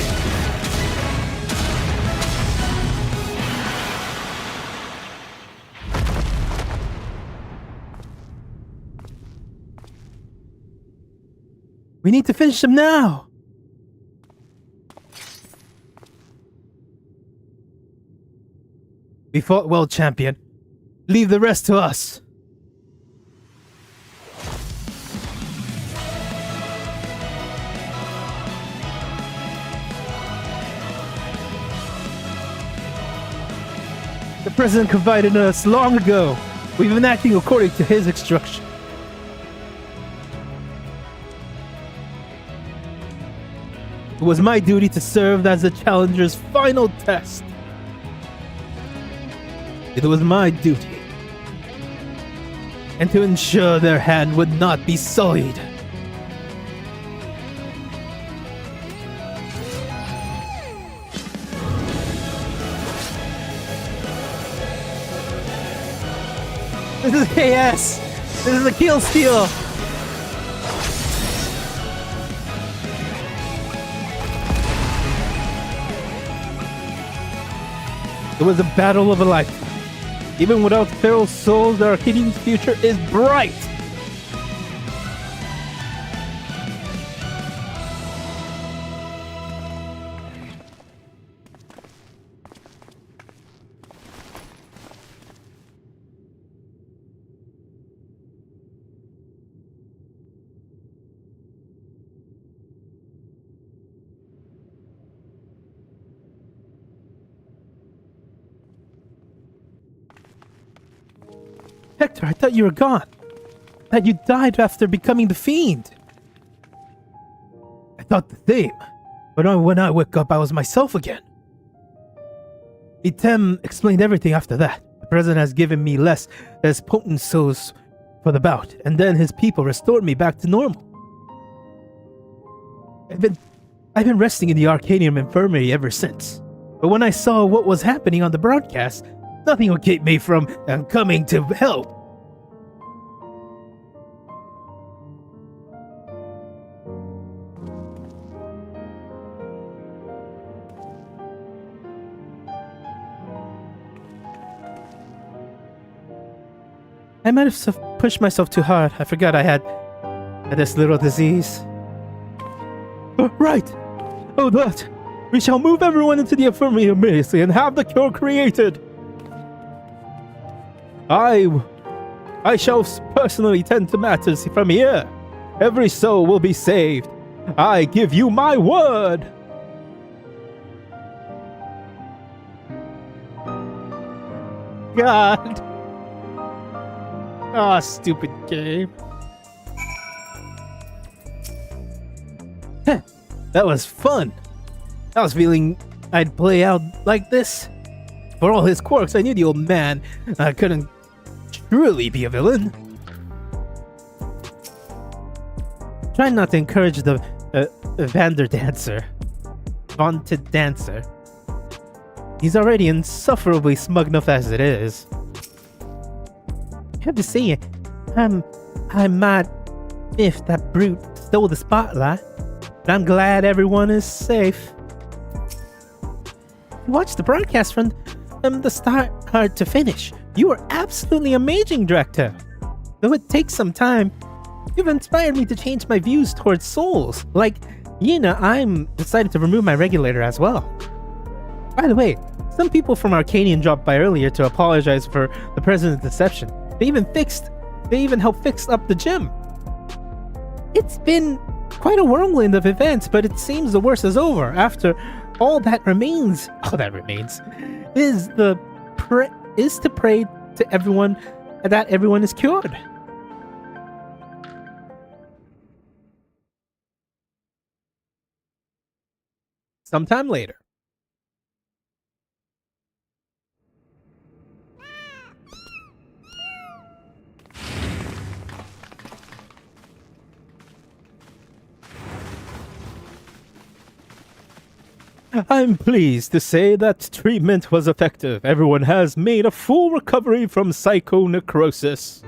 We need to finish him now. We fought well, champion. Leave the rest to us. The president confided in us long ago. We've been acting according to his instruction. It was my duty to serve as the challenger's final test. It was my duty. And to ensure their hand would not be sullied. This is KS! This is a kill steal! It was a battle of a lifetime. Even without feral souls, the Arcadian's future is bright! Hector, I thought you were gone. That you died after becoming the Fiend. I thought the same. But when I woke up, I was myself again. Item explained everything after that. The president has given me less potent souls for the bout, and then his people restored me back to normal. I've been resting in the Arcadian infirmary ever since. But when I saw what was happening on the broadcast, nothing will keep me from coming to help. I might have pushed myself too hard. I forgot I had this little disease. Oh, right! Oh, that! We shall move everyone into the infirmary immediately and have the cure created! I shall personally tend to matters from here. Every soul will be saved. I give you my word! God! Ah, stupid game. Heh, that was fun. I was feeling I'd play out like this. For all his quirks, I knew the old man couldn't truly be a villain. Try not to encourage the vaunted dancer. He's already insufferably smug enough as it is. I have to say, I'm mad if that brute stole the spotlight, but I'm glad everyone is safe. Watch the broadcast from the start to finish. You were absolutely amazing, Drac'to. Though it takes some time, you've inspired me to change my views towards souls. Like, I'm decided to remove my regulator as well. By the way, some people from Arcadian dropped by earlier to apologize for the president's deception. They even helped fix up the gym. It's been quite a whirlwind of events, but it seems the worst is over. After all that remains is to pray to everyone that everyone is cured. Sometime later. I'm pleased to say that treatment was effective. Everyone has made a full recovery from psychonecrosis.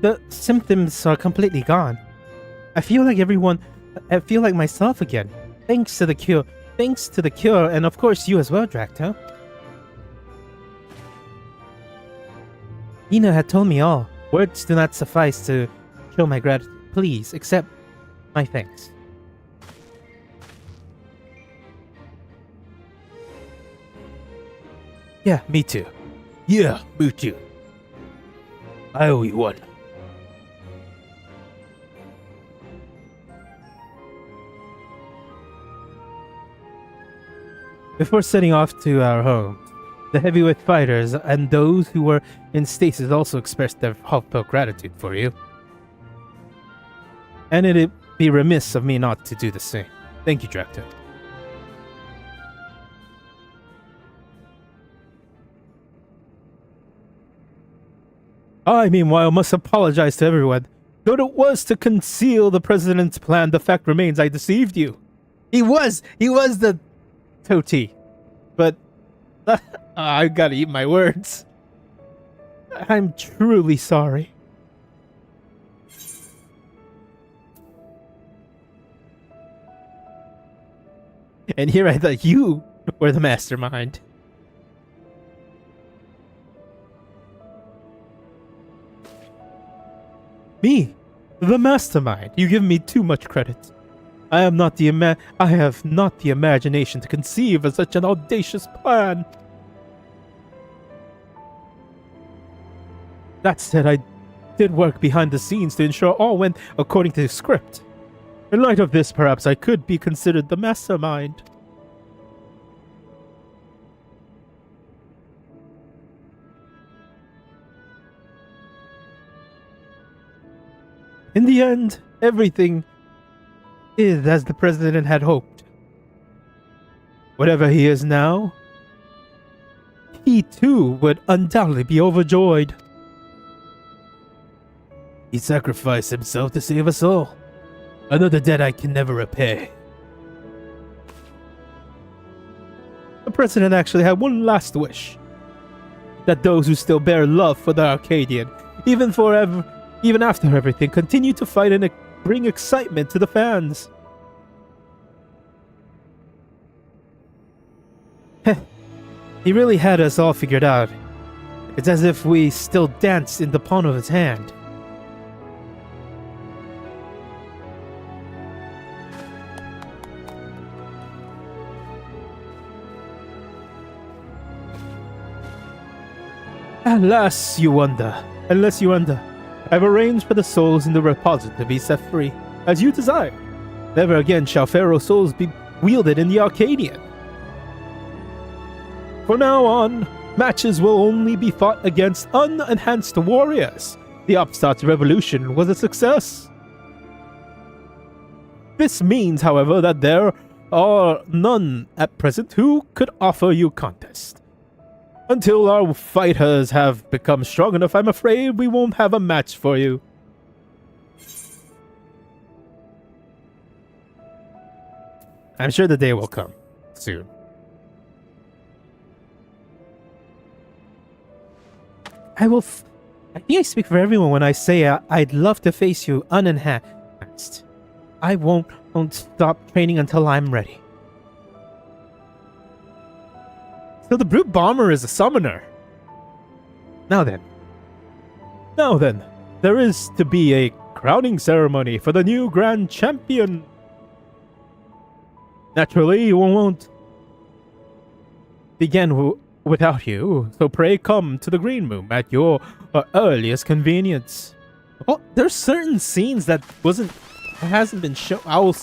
The symptoms are completely gone. I feel like myself again. Thanks to the cure. Thanks to the cure, and of course you as well, Drac'to. Ina had told me all. Words do not suffice to show my gratitude. Please accept my thanks. Yeah, me too. Yeah, me too. I owe you one. Before setting off to our home, the heavyweight fighters and those who were in stasis also expressed their heartfelt gratitude for you. And it'd be remiss of me not to do the same. Thank you, Drac'to. I, meanwhile, must apologize to everyone. Though it was to conceal the president's plan, the fact remains I deceived you. He was the Toti. But I gotta eat my words. I'm truly sorry. And here I thought you were the mastermind. Me, the mastermind. You give me too much credit. I have not the imagination to conceive of such an audacious plan. That said, I did work behind the scenes to ensure all went according to the script. In light of this, perhaps I could be considered the mastermind. In the end, everything is as the president had hoped. Whatever he is now, he too would undoubtedly be overjoyed. He sacrificed himself to save us all. Another debt I can never repay. The president actually had one last wish. That those who still bear love for the Arcadian, even after everything, continue to fight and bring excitement to the fans. He really had us all figured out. It's as if we still danced in the palm of his hand. Unless you wonder, I've arranged for the souls in the repository to be set free, as you desire. Never again shall Pharaoh souls be wielded in the Arcadian. For now on, matches will only be fought against unenhanced warriors. The upstart's revolution was a success. This means, however, that there are none at present who could offer you contest. Until our fighters have become strong enough, I'm afraid we won't have a match for you. I'm sure the day will come soon. I think I speak for everyone when I say I'd love to face you unenhanced. I won't stop training until I'm ready. So the Brute Bomber is a summoner. Now then, there is to be a crowning ceremony for the new Grand Champion. Naturally, we won't begin without you, so pray come to the Green Room at your earliest convenience. Oh, there's certain scenes that hasn't been shown. I'll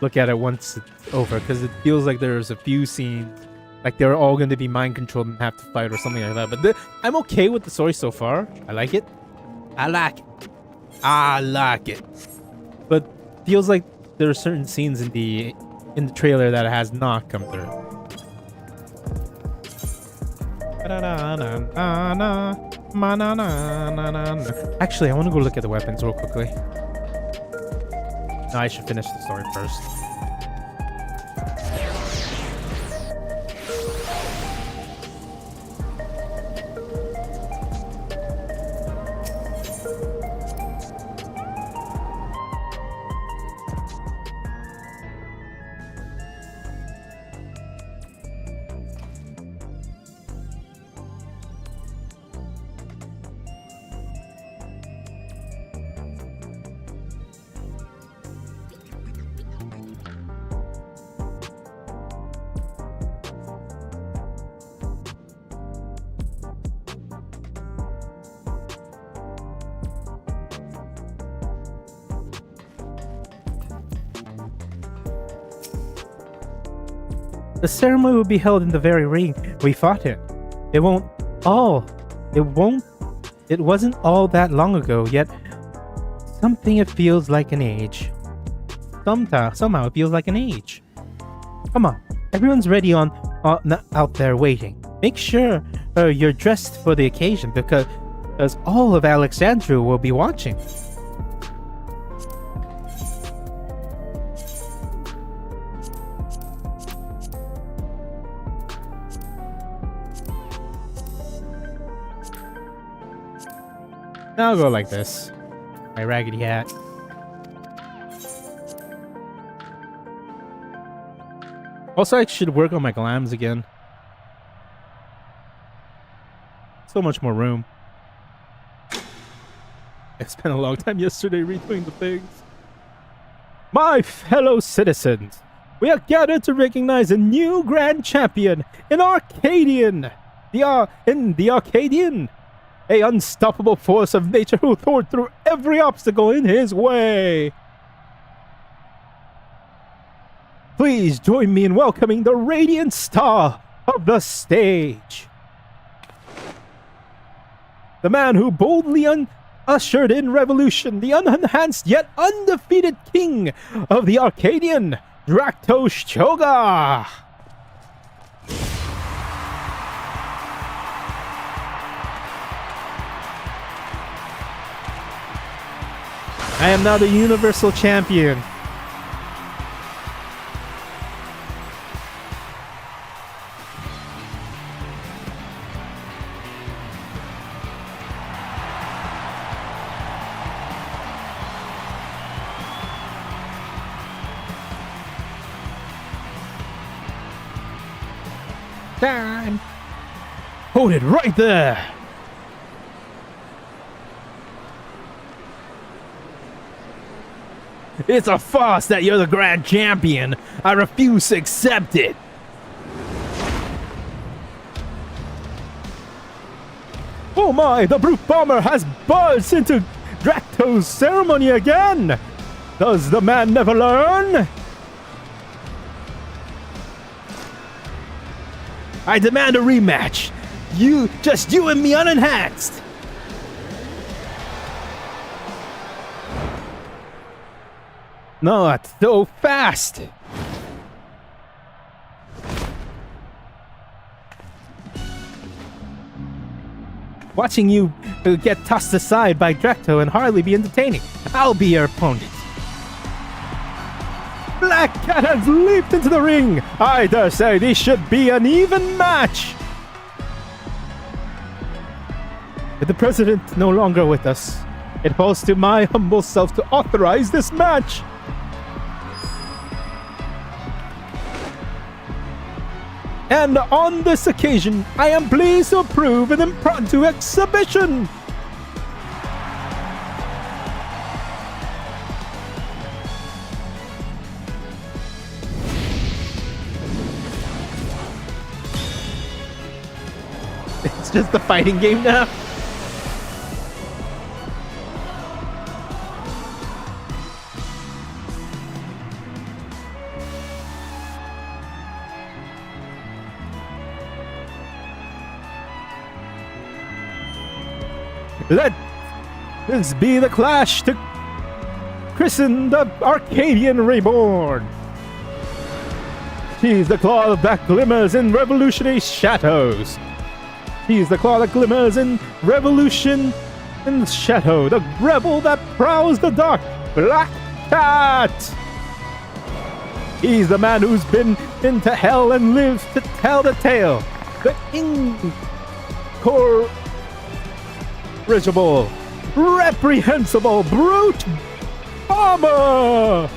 look at it once it's over, because it feels like there's a few scenes like they're all going to be mind controlled and have to fight or something like that. But I'm okay with the story so far. I like it. But feels like there are certain scenes in the trailer that has not come through. Actually, I want to go look at the weapons real quickly. No, I should finish the story first. The ceremony will be held in the very ring we fought in. It wasn't all that long ago, yet it feels like an age. Somehow it feels like an age. Come on, everyone's ready out there waiting. Make sure you're dressed for the occasion because all of Alexandria will be watching. Now I'll go like this. My raggedy hat. Also, I should work on my glams again. So much more room. I spent a long time yesterday redoing the things. My fellow citizens, we are gathered to recognize a new grand champion in Arcadion. In the Arcadion. A unstoppable force of nature who tore through every obstacle in his way. Please join me in welcoming the radiant star of the stage. The man who boldly ushered in revolution, the unenhanced yet undefeated king of the Arcadion, Drac'to Tsohg. I am now the Universal Champion. Time. Hold it right there. It's a farce that you're the grand champion. I refuse to accept it. Oh my, the brute bomber has buzzed into Drac'to's ceremony again. Does the man never learn? I demand a rematch. You and me unenhanced. Not so fast! Watching you get tossed aside by Drac'to and hardly be entertaining. I'll be your opponent. Black Cat has leaped into the ring! I dare say this should be an even match! With the president no longer with us, it falls to my humble self to authorize this match! And on this occasion, I am pleased to approve an impromptu exhibition! It's just a fighting game now. Let this be the clash to christened the Arcadian Reborn. She's the claw that glimmers in revolutionary shadows. She's the claw that glimmers in revolution and shadow. The rebel that prowls the dark. Black Cat. He's the man who's been into hell and lives to tell the tale. The incorrigible, reprehensible, brute bomber!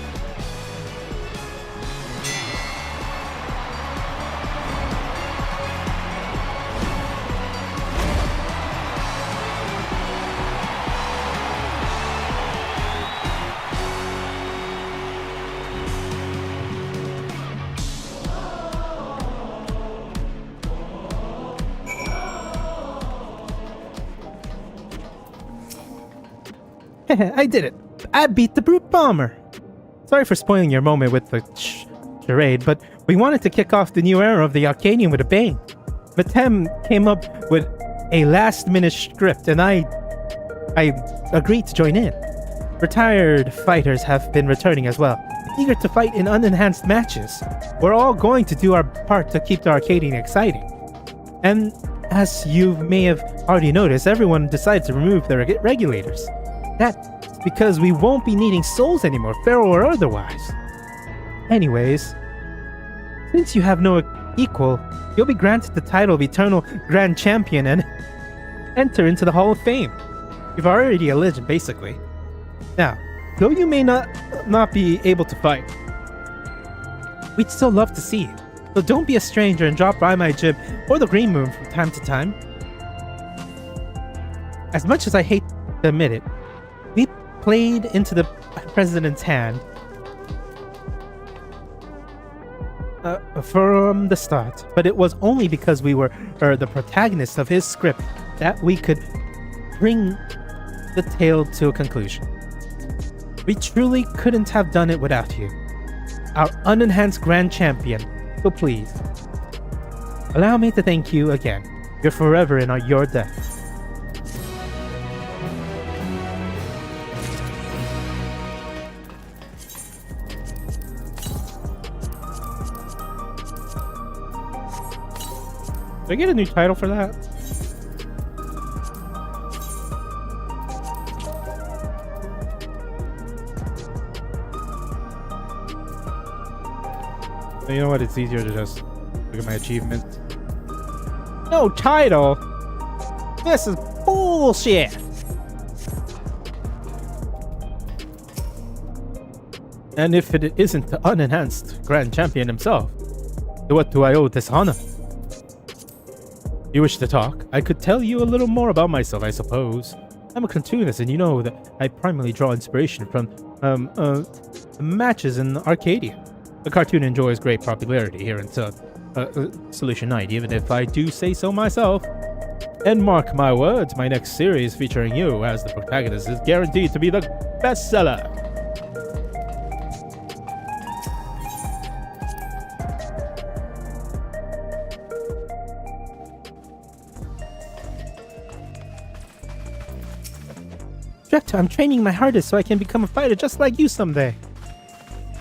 I did it. I beat the brute bomber. Sorry for spoiling your moment with the charade, but we wanted to kick off the new era of the Arcadian with a bang. Matem came up with a last-minute script, and I agreed to join in. Retired fighters have been returning as well, eager to fight in unenhanced matches. We're all going to do our part to keep the Arcadian exciting. And as you may have already noticed, everyone decided to remove their regulators. That's because we won't be needing souls anymore, feral or otherwise. Anyways, since you have no equal, you'll be granted the title of Eternal Grand Champion and enter into the Hall of Fame. You've already a legend, basically. Now, though you may not be able to fight, we'd still love to see you. So don't be a stranger and drop by my gym or the Green Room from time to time. As much as I hate to admit it, we played into the president's hand from the start, but it was only because we were the protagonists of his script that we could bring the tale to a conclusion. We truly couldn't have done it without you, our unenhanced Grand Champion. So please, allow me to thank you again. You're forever in your debt. Did I get a new title for that? You know what? It's easier to just look at my achievements. No title? This is bullshit! And if it isn't the unenhanced Grand Champion himself, to what do I owe this honor? You wish to talk? I could tell you a little more about myself, I suppose. I'm a cartoonist, and you know that I primarily draw inspiration from matches in Arcadia. The cartoon enjoys great popularity here in Solution 9, even if I do say so myself. And mark my words, my next series featuring you as the protagonist is guaranteed to be the bestseller. Drac'to, I'm training my hardest so I can become a fighter just like you someday.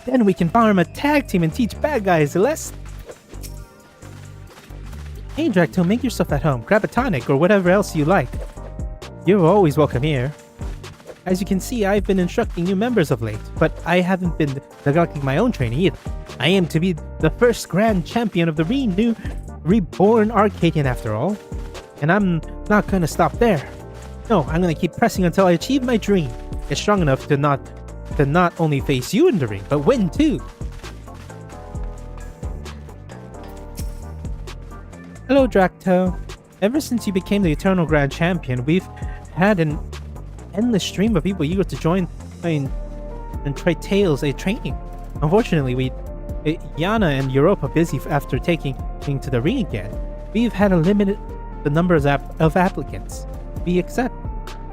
Then we can form a tag team and teach bad guys a lesson. Hey Drac'to, make yourself at home. Grab a tonic or whatever else you like. You're always welcome here. As you can see, I've been instructing new members of late, but I haven't been neglecting my own training either. I am to be the first Grand Champion of the reborn Arcadian after all. And I'm not gonna stop there. No, I'm gonna keep pressing until I achieve my dream. Get strong enough to not only face you in the ring, but win too. Hello, Drac'to. Ever since you became the Eternal Grand Champion, we've had an endless stream of people eager to join and try Tails a training. Unfortunately, Yana and Europa busy after taking to the ring again. We've had a limited numbers of applicants. We accept.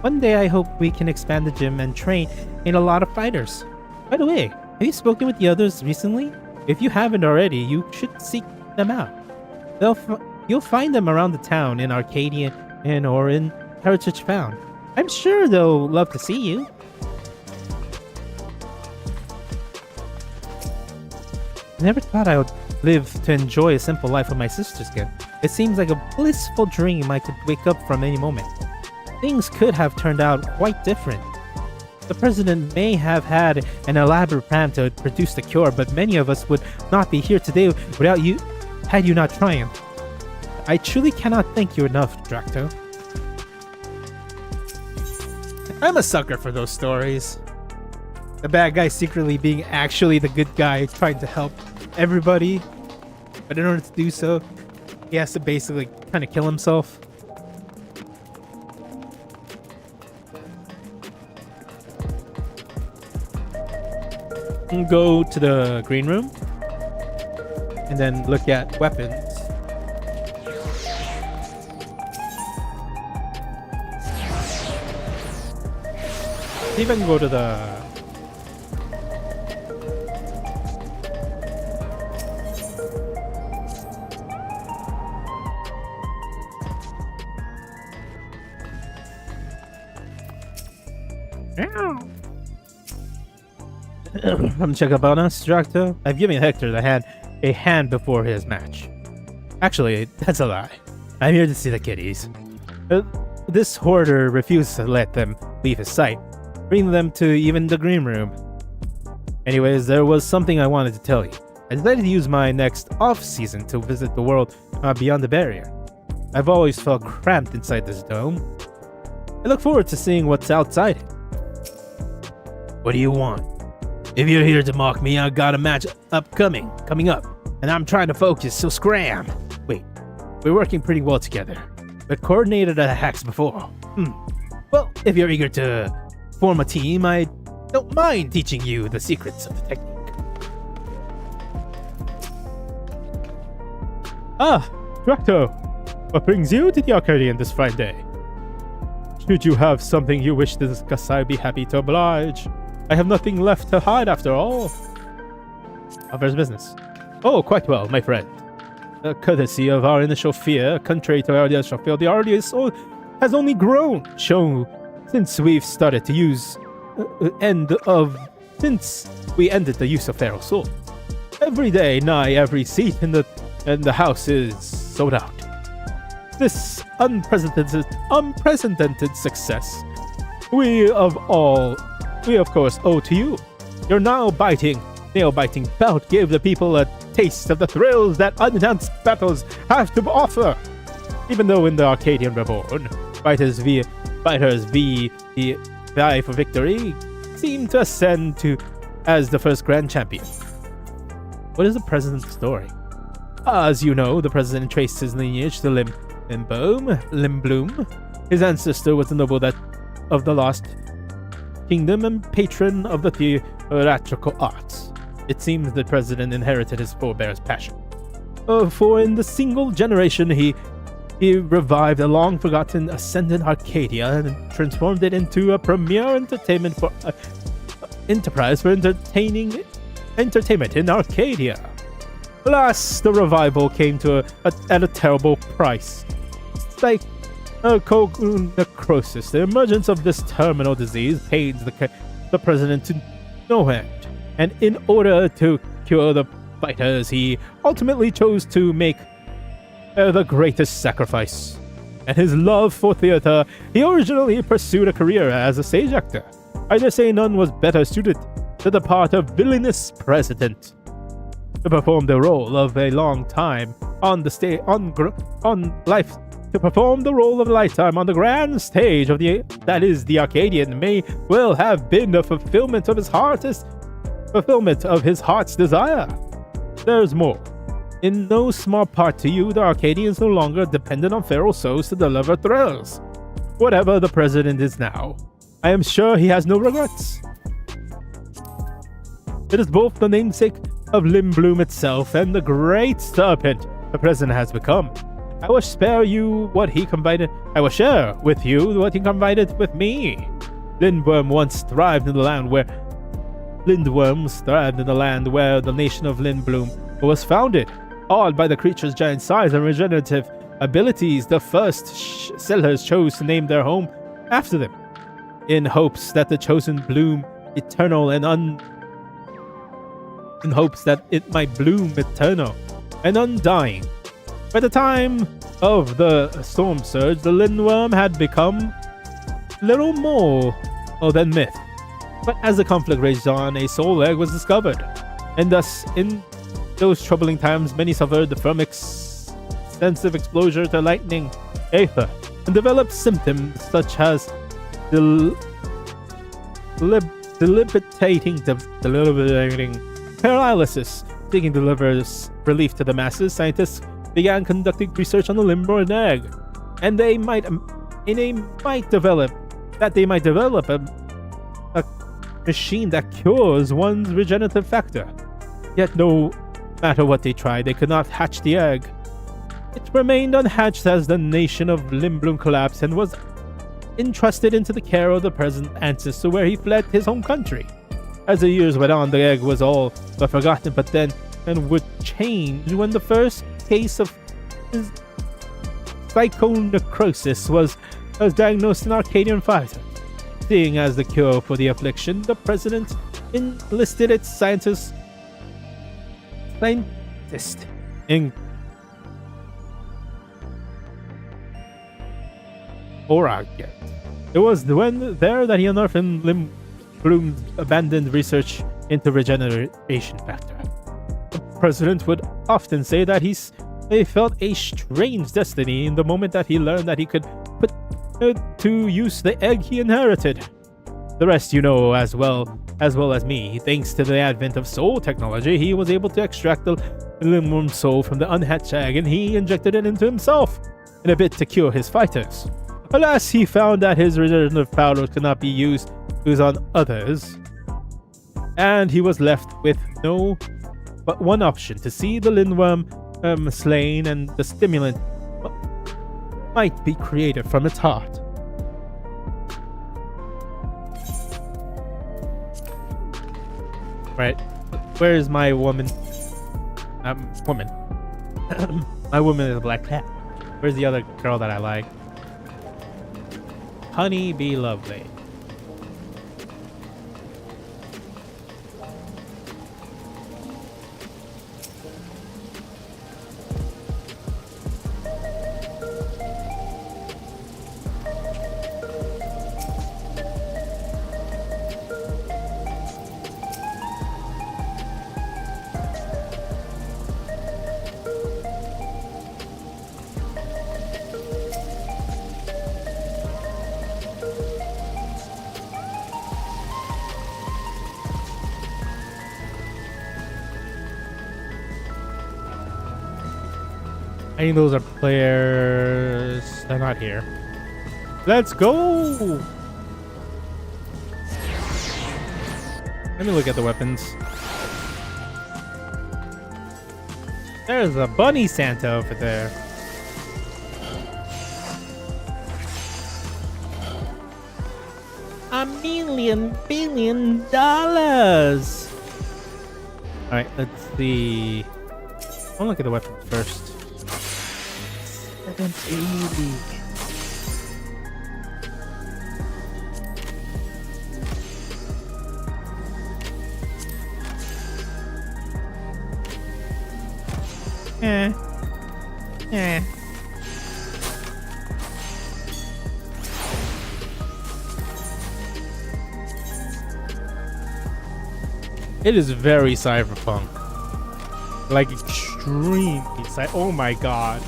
One day I hope we can expand the gym and train in a lot of fighters. By the way, have you spoken with the others recently? If you haven't already, you should seek them out. You'll find them around the town in Arcadian or in Heritage Found. I'm sure they'll love to see you. I never thought I would live to enjoy a simple life with my sisters again. It seems like a blissful dream I could wake up from any moment. Things could have turned out quite different. The president may have had an elaborate plan to produce the cure, but many of us would not be here today without you, had you not triumphed. I truly cannot thank you enough, Drac'to. I'm a sucker for those stories. The bad guy secretly being actually the good guy trying to help everybody, but in order to do so, he has to basically kind of kill himself. Go to the green room and then look at weapons. Even go to the come check up on us, Drac'to. I've given Hector a hand before his match. Actually, that's a lie. I'm here to see the kiddies. This hoarder refused to let them leave his sight, bringing them to even the green room. Anyways, there was something I wanted to tell you. I decided to use my next off-season to visit the world beyond the barrier. I've always felt cramped inside this dome. I look forward to seeing what's outside it. What do you want? If you're here to mock me, I got a match coming up, and I'm trying to focus, so scram! Wait, we're working pretty well together, but coordinated attacks before. Well, if you're eager to form a team, I don't mind teaching you the secrets of the technique. Ah, Drac'to, what brings you to the Arcadion this fine day? Should you have something you wish to discuss, I'd be happy to oblige. I have nothing left to hide after all. Affairs business. Oh, quite well, my friend. Courtesy of our initial fear, contrary to our initial fear, the audience has only grown, since we've started to use since we ended the use of feral swords. Every day, nigh every seat in the house is sold out. This unprecedented success, we of course owe to you. Your nail-biting bout gave the people a taste of the thrills that unannounced battles have to offer. Even though in the Arcadion Reborn, fighters vie for victory seem to ascend as the first grand champion. What is the president's story? As you know, the president traced his lineage to Limbloom. His ancestor was a noble of the Lost Kingdom and patron of the theatrical arts. It seems the president inherited his forebear's passion. For in the single generation he revived a long-forgotten ascendant Arcadia and transformed it into a premier entertainment enterprise for entertainment in Arcadia. Alas, the revival came at a terrible price. Like necrosis, the emergence of this terminal disease pains the president to no end, and in order to cure the fighters, he ultimately chose to make the greatest sacrifice. And his love for theater, he originally pursued a career as a stage actor. I dare say none was better suited to the part of villainous president. To perform the role of a lifetime on the grand stage of the Arcadion may well have been the fulfillment of his heart's desire. There's more. In no small part to you, the Arcadians no longer dependent on feral souls to deliver thrills. Whatever the president is now, I am sure he has no regrets. It is both the namesake of Limbloom itself and the great serpent the president has become. I will share with you what he confided with me. Lindworms thrived in the land where the nation of Limbloom was founded. Awed by the creature's giant size and regenerative abilities, the first settlers chose to name their home after them, in hopes that the chosen bloom eternal and in hopes that it might bloom eternal and undying. By the time of the storm surge, the lindworm had become little more than myth. But as the conflict raged on, a soul egg was discovered, and thus in those troubling times many suffered from extensive exposure to lightning, aether, and developed symptoms such as debilitating paralysis. Seeking to deliver relief to the masses, scientists began conducting research on the limborn egg, and they might develop a machine that cures one's regenerative factor. Yet no matter what they tried, they could not hatch the egg. It remained unhatched as the nation of Limblum collapsed and was entrusted into the care of the present ancestor, where he fled his home country. As the years went on, the egg was all but forgotten, but then and would change when the first case of psychonecrosis was diagnosed in Arcadion AAC. Seeing as the cure for the affliction, the president enlisted its scientist in Oregon. It was there that he unearthed Limblum's abandoned research into regeneration factor. The president would often say that he felt a strange destiny in the moment that he learned that he could put to use the egg he inherited. The rest you know as well as me. Thanks to the advent of soul technology, he was able to extract the Limblum soul from the unhatched egg, and he injected it into himself in a bid to cure his fighters. Alas, he found that his regenerative power could not be used on others, and he was left with no but one option: to see the lindworm slain, and the stimulant might be created from its heart. Right, where's my woman? Woman. My woman is a black cat. Where's the other girl that I like? Honey be lovely. I think those are players. They're not here. Let's go! Let me look at the weapons. There's a bunny Santa over there. $1 billion. Alright, let's see. I'll look at the weapons first. 780. It is very cyberpunk. Like extremely oh my god.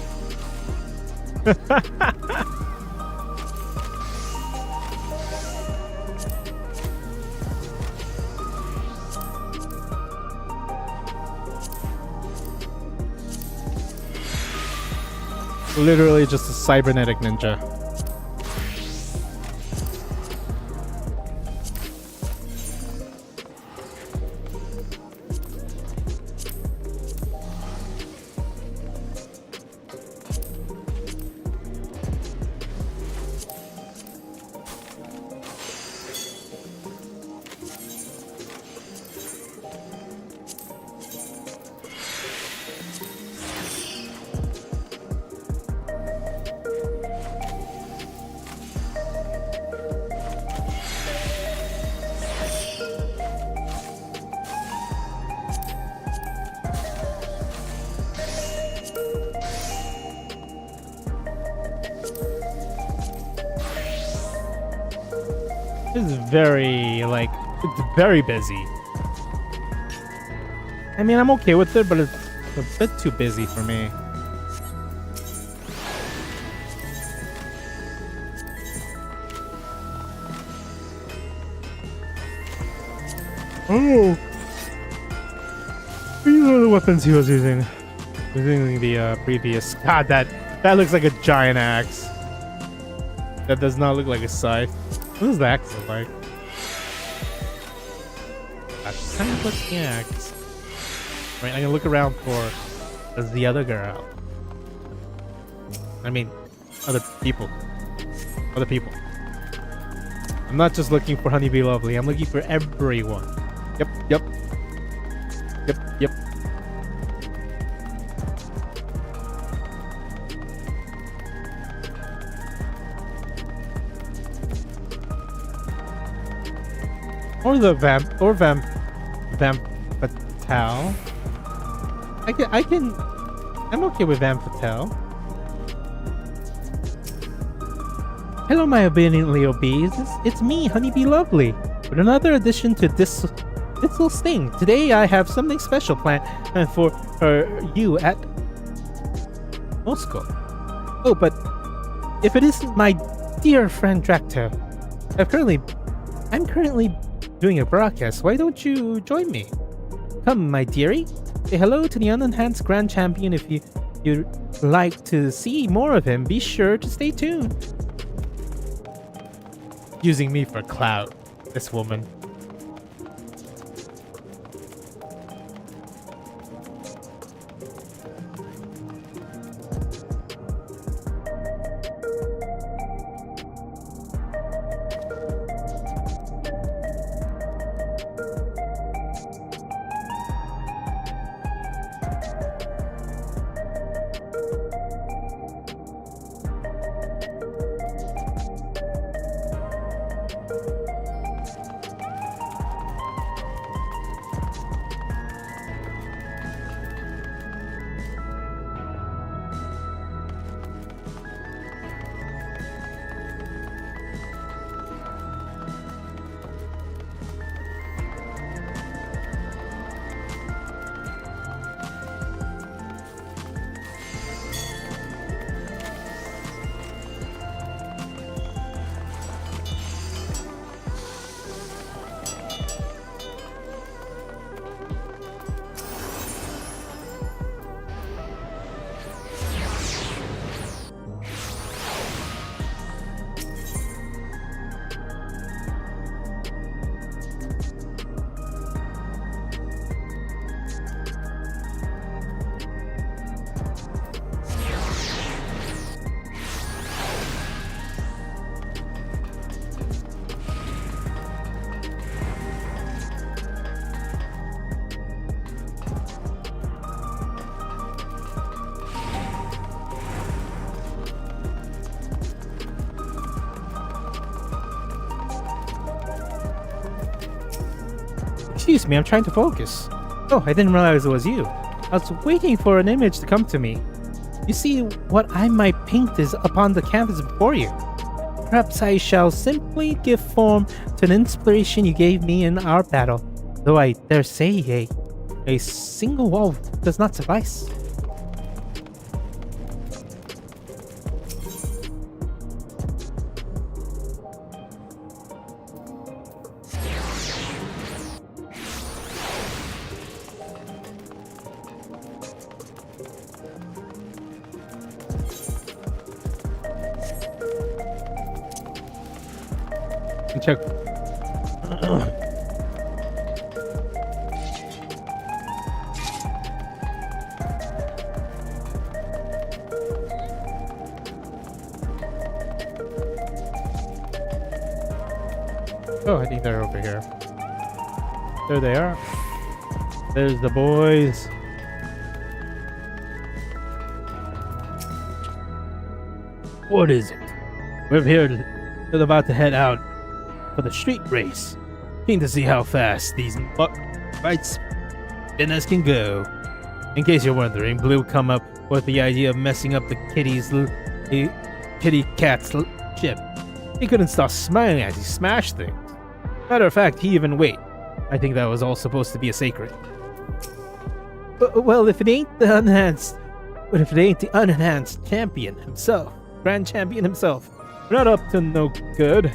Literally just a cybernetic ninja. This is very, like, it's very busy. I mean, I'm okay with it, but it's a bit too busy for me. Oh! These are the weapons he was using. Using the previous. God, that looks like a giant axe. That does not look like a scythe. What does the axe look like? A scythe looking axe. Right, I can look around for the other girl. I mean, other people. Other people. I'm not just looking for Honeybee Lovely. I'm looking for everyone. Yep, yep. Yep, yep. Or the vamp fatale. I'm okay with vamp fatale. Hello, my obediently obees. It's me, Honeybee Lovely, with another addition to this little sting. Today I have something special planned for you at Moscow. Oh, but if it isn't my dear friend Drac'to, I'm currently doing a broadcast. Why don't you join me? Come, my dearie. Say hello to the unenhanced Grand Champion. If you'd like to see more of him, be sure to stay tuned. Using me for clout, this woman. Excuse me, I'm trying to focus. Oh, I didn't realize it was you. I was waiting for an image to come to me. You see, what I might paint is upon the canvas before you. Perhaps I shall simply give form to an inspiration you gave me in our battle, though I dare say a single wall does not suffice. Check. Oh, I think they're over here. There they are. There's the boys. What is it? We're here. We're about to head out for the street race. Keen to see how fast these fight spinners can go. In case you're wondering, Blue come up with the idea of messing up the kitty cat's ship. He couldn't stop smiling as he smashed things. Matter of fact, he even wait. I think that was all supposed to be a secret. Well, if it ain't the unenhanced champion himself, grand champion himself, we're not up to no good.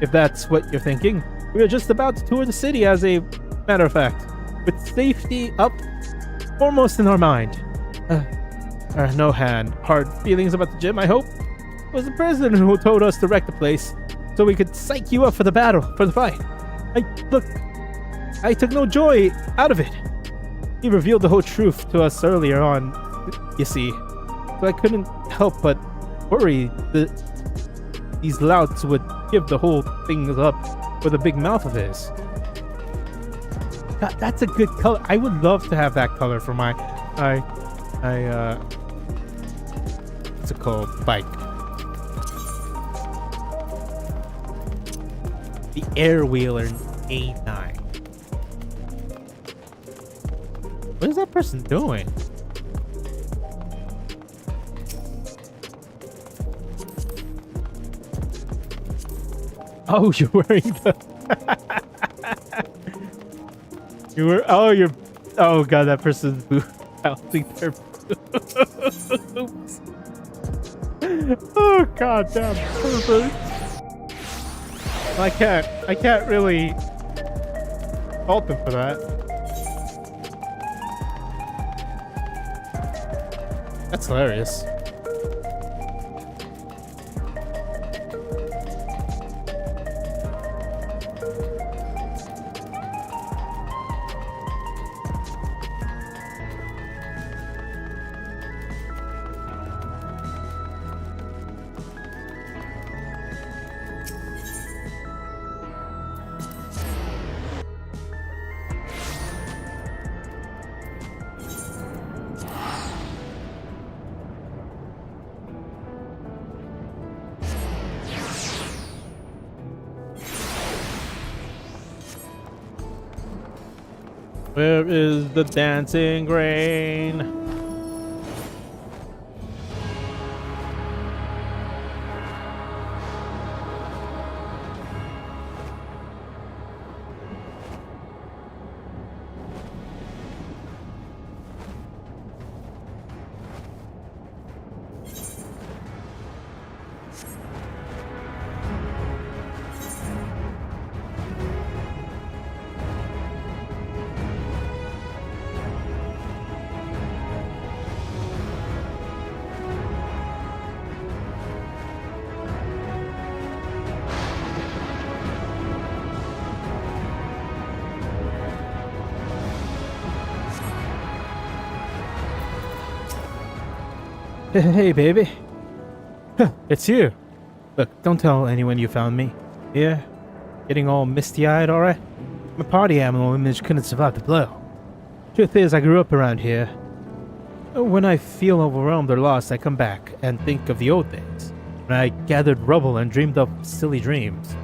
If that's what you're thinking, we are just about to tour the city as a matter of fact, with safety up foremost in our mind. No hard feelings about the gym, I hope. It was the president who told us to wreck the place so we could psych you up for the battle, for the fight. I took no joy out of it. He revealed the whole truth to us earlier on, you see. So I couldn't help but worry that these louts would give the whole thing up with a big mouth of his. That's a good color. I would love to have that color for my what's it called? Bike. The Airwheeler A9. What is that person doing? Oh, you're wearing the... Oh god, that person's boobs. I don't think they're boobs. Oh god damn, perfect. I can't really fault them for that. That's hilarious. Where is the dancing grain? Hey, baby. It's you. Look, don't tell anyone you found me. Yeah? Getting all misty-eyed, alright? My party animal image couldn't survive the blow. Truth is, I grew up around here. When I feel overwhelmed or lost, I come back and think of the old days. When I gathered rubble and dreamed up silly dreams.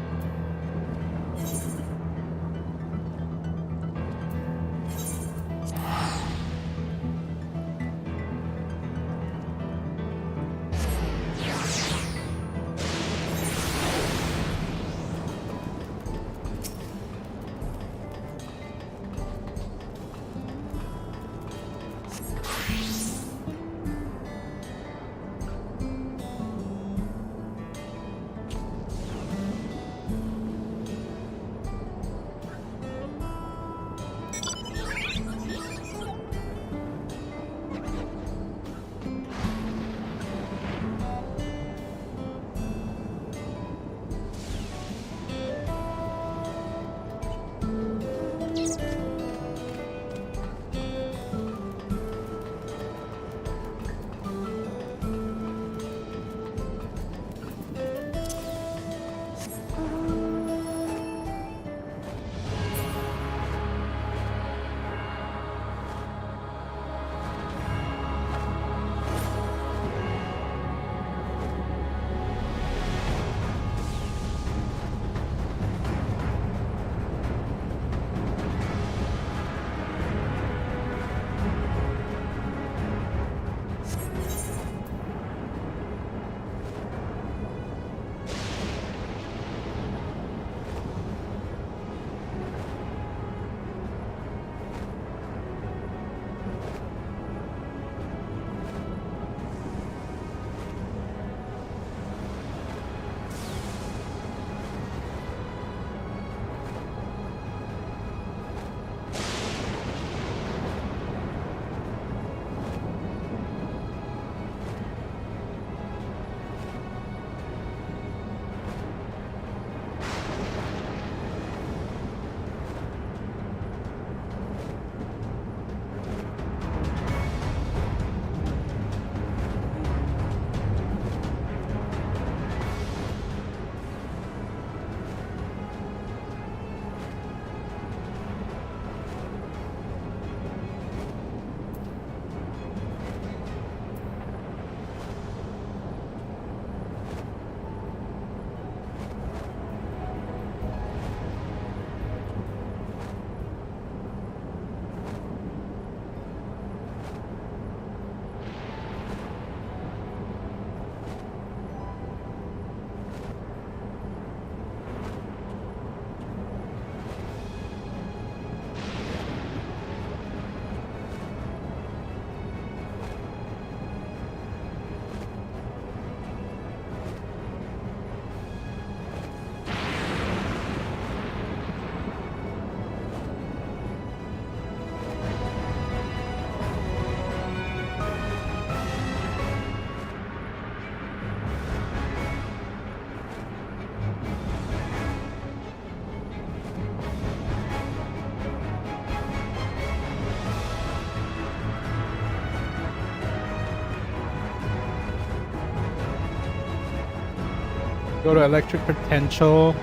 Go to electric potential.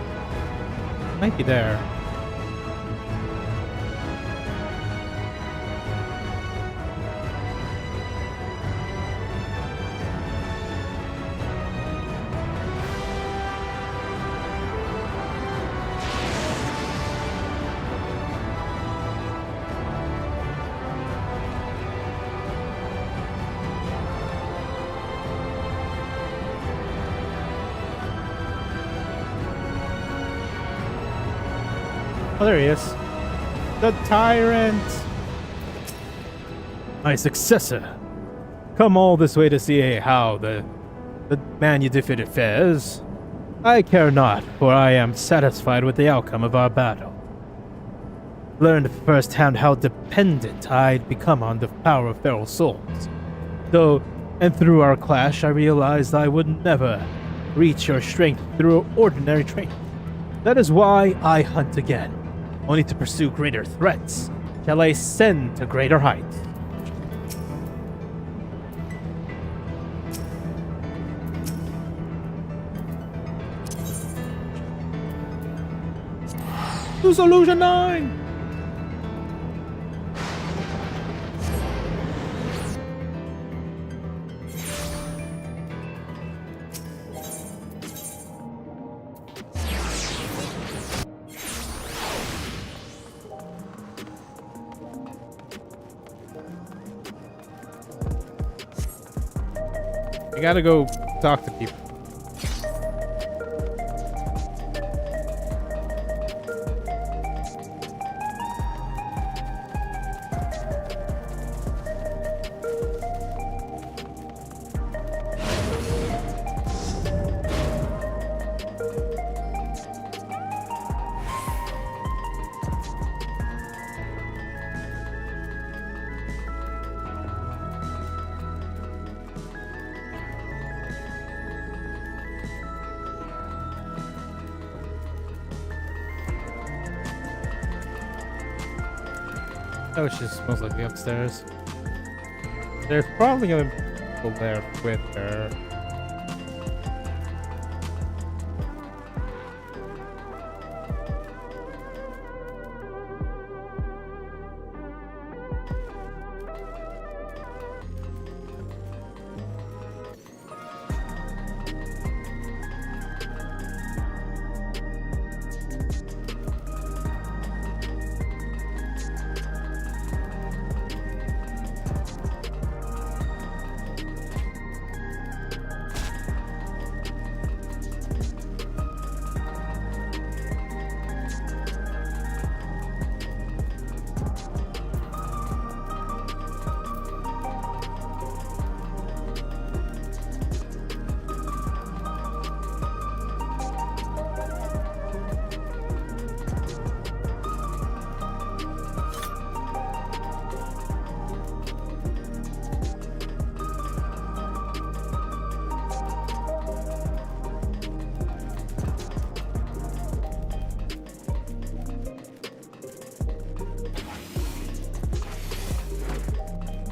Might be there. Oh, there he is. The tyrant! My successor. Come all this way to see how the man you defeated fares. I care not, for I am satisfied with the outcome of our battle. Learned firsthand how dependent I'd become on the power of feral souls. Though, and through our clash, I realized I would never reach your strength through ordinary training. That is why I hunt again. Only to pursue greater threats shall I ascend to greater heights. To Solution 9! I gotta go talk to people. Oh, she's most likely upstairs. There's probably gonna be people there with her.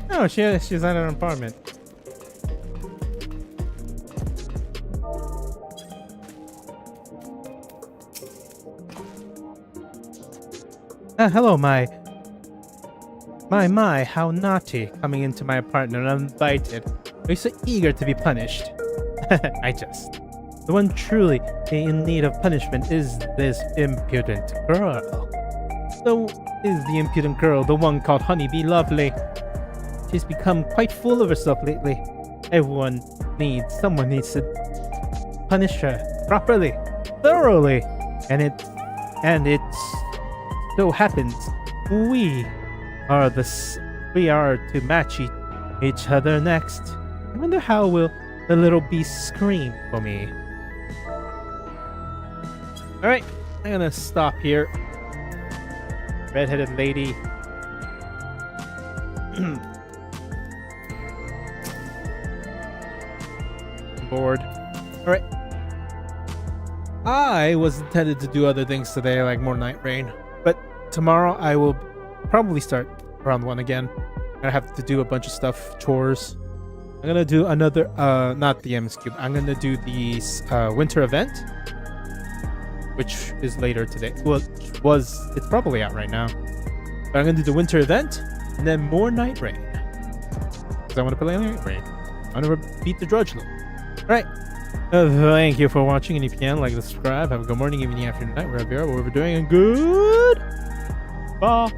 No, she's at an apartment. Hello, my, how naughty, coming into my apartment uninvited. Are you so eager to be punished? I just. The one truly in need of punishment is this impudent girl. The impudent girl, the one called Honeybee Lovely. She's become quite full of herself lately. Someone needs to punish her properly, thoroughly. And it so happens we are to match each other next. I wonder how will the little beast scream for me. Alright, I'm gonna stop here. Red-headed lady. Bored. Alright. I was intended to do other things today, like more night rain. But tomorrow I will probably start round 1 again. I have to do a bunch of stuff, chores. I'm gonna do another, not the MS Cube. I'm gonna do the winter event, which is later today. Well, it's probably out right now. But I'm gonna do the winter event and then more night raid. Because I want to play night raid. I want to beat the Drudge Loop. Alright. Thank you for watching, and if you can, like and subscribe. Have a good morning, evening, afternoon, night, wherever you are, whatever we're doing, and good. Bye.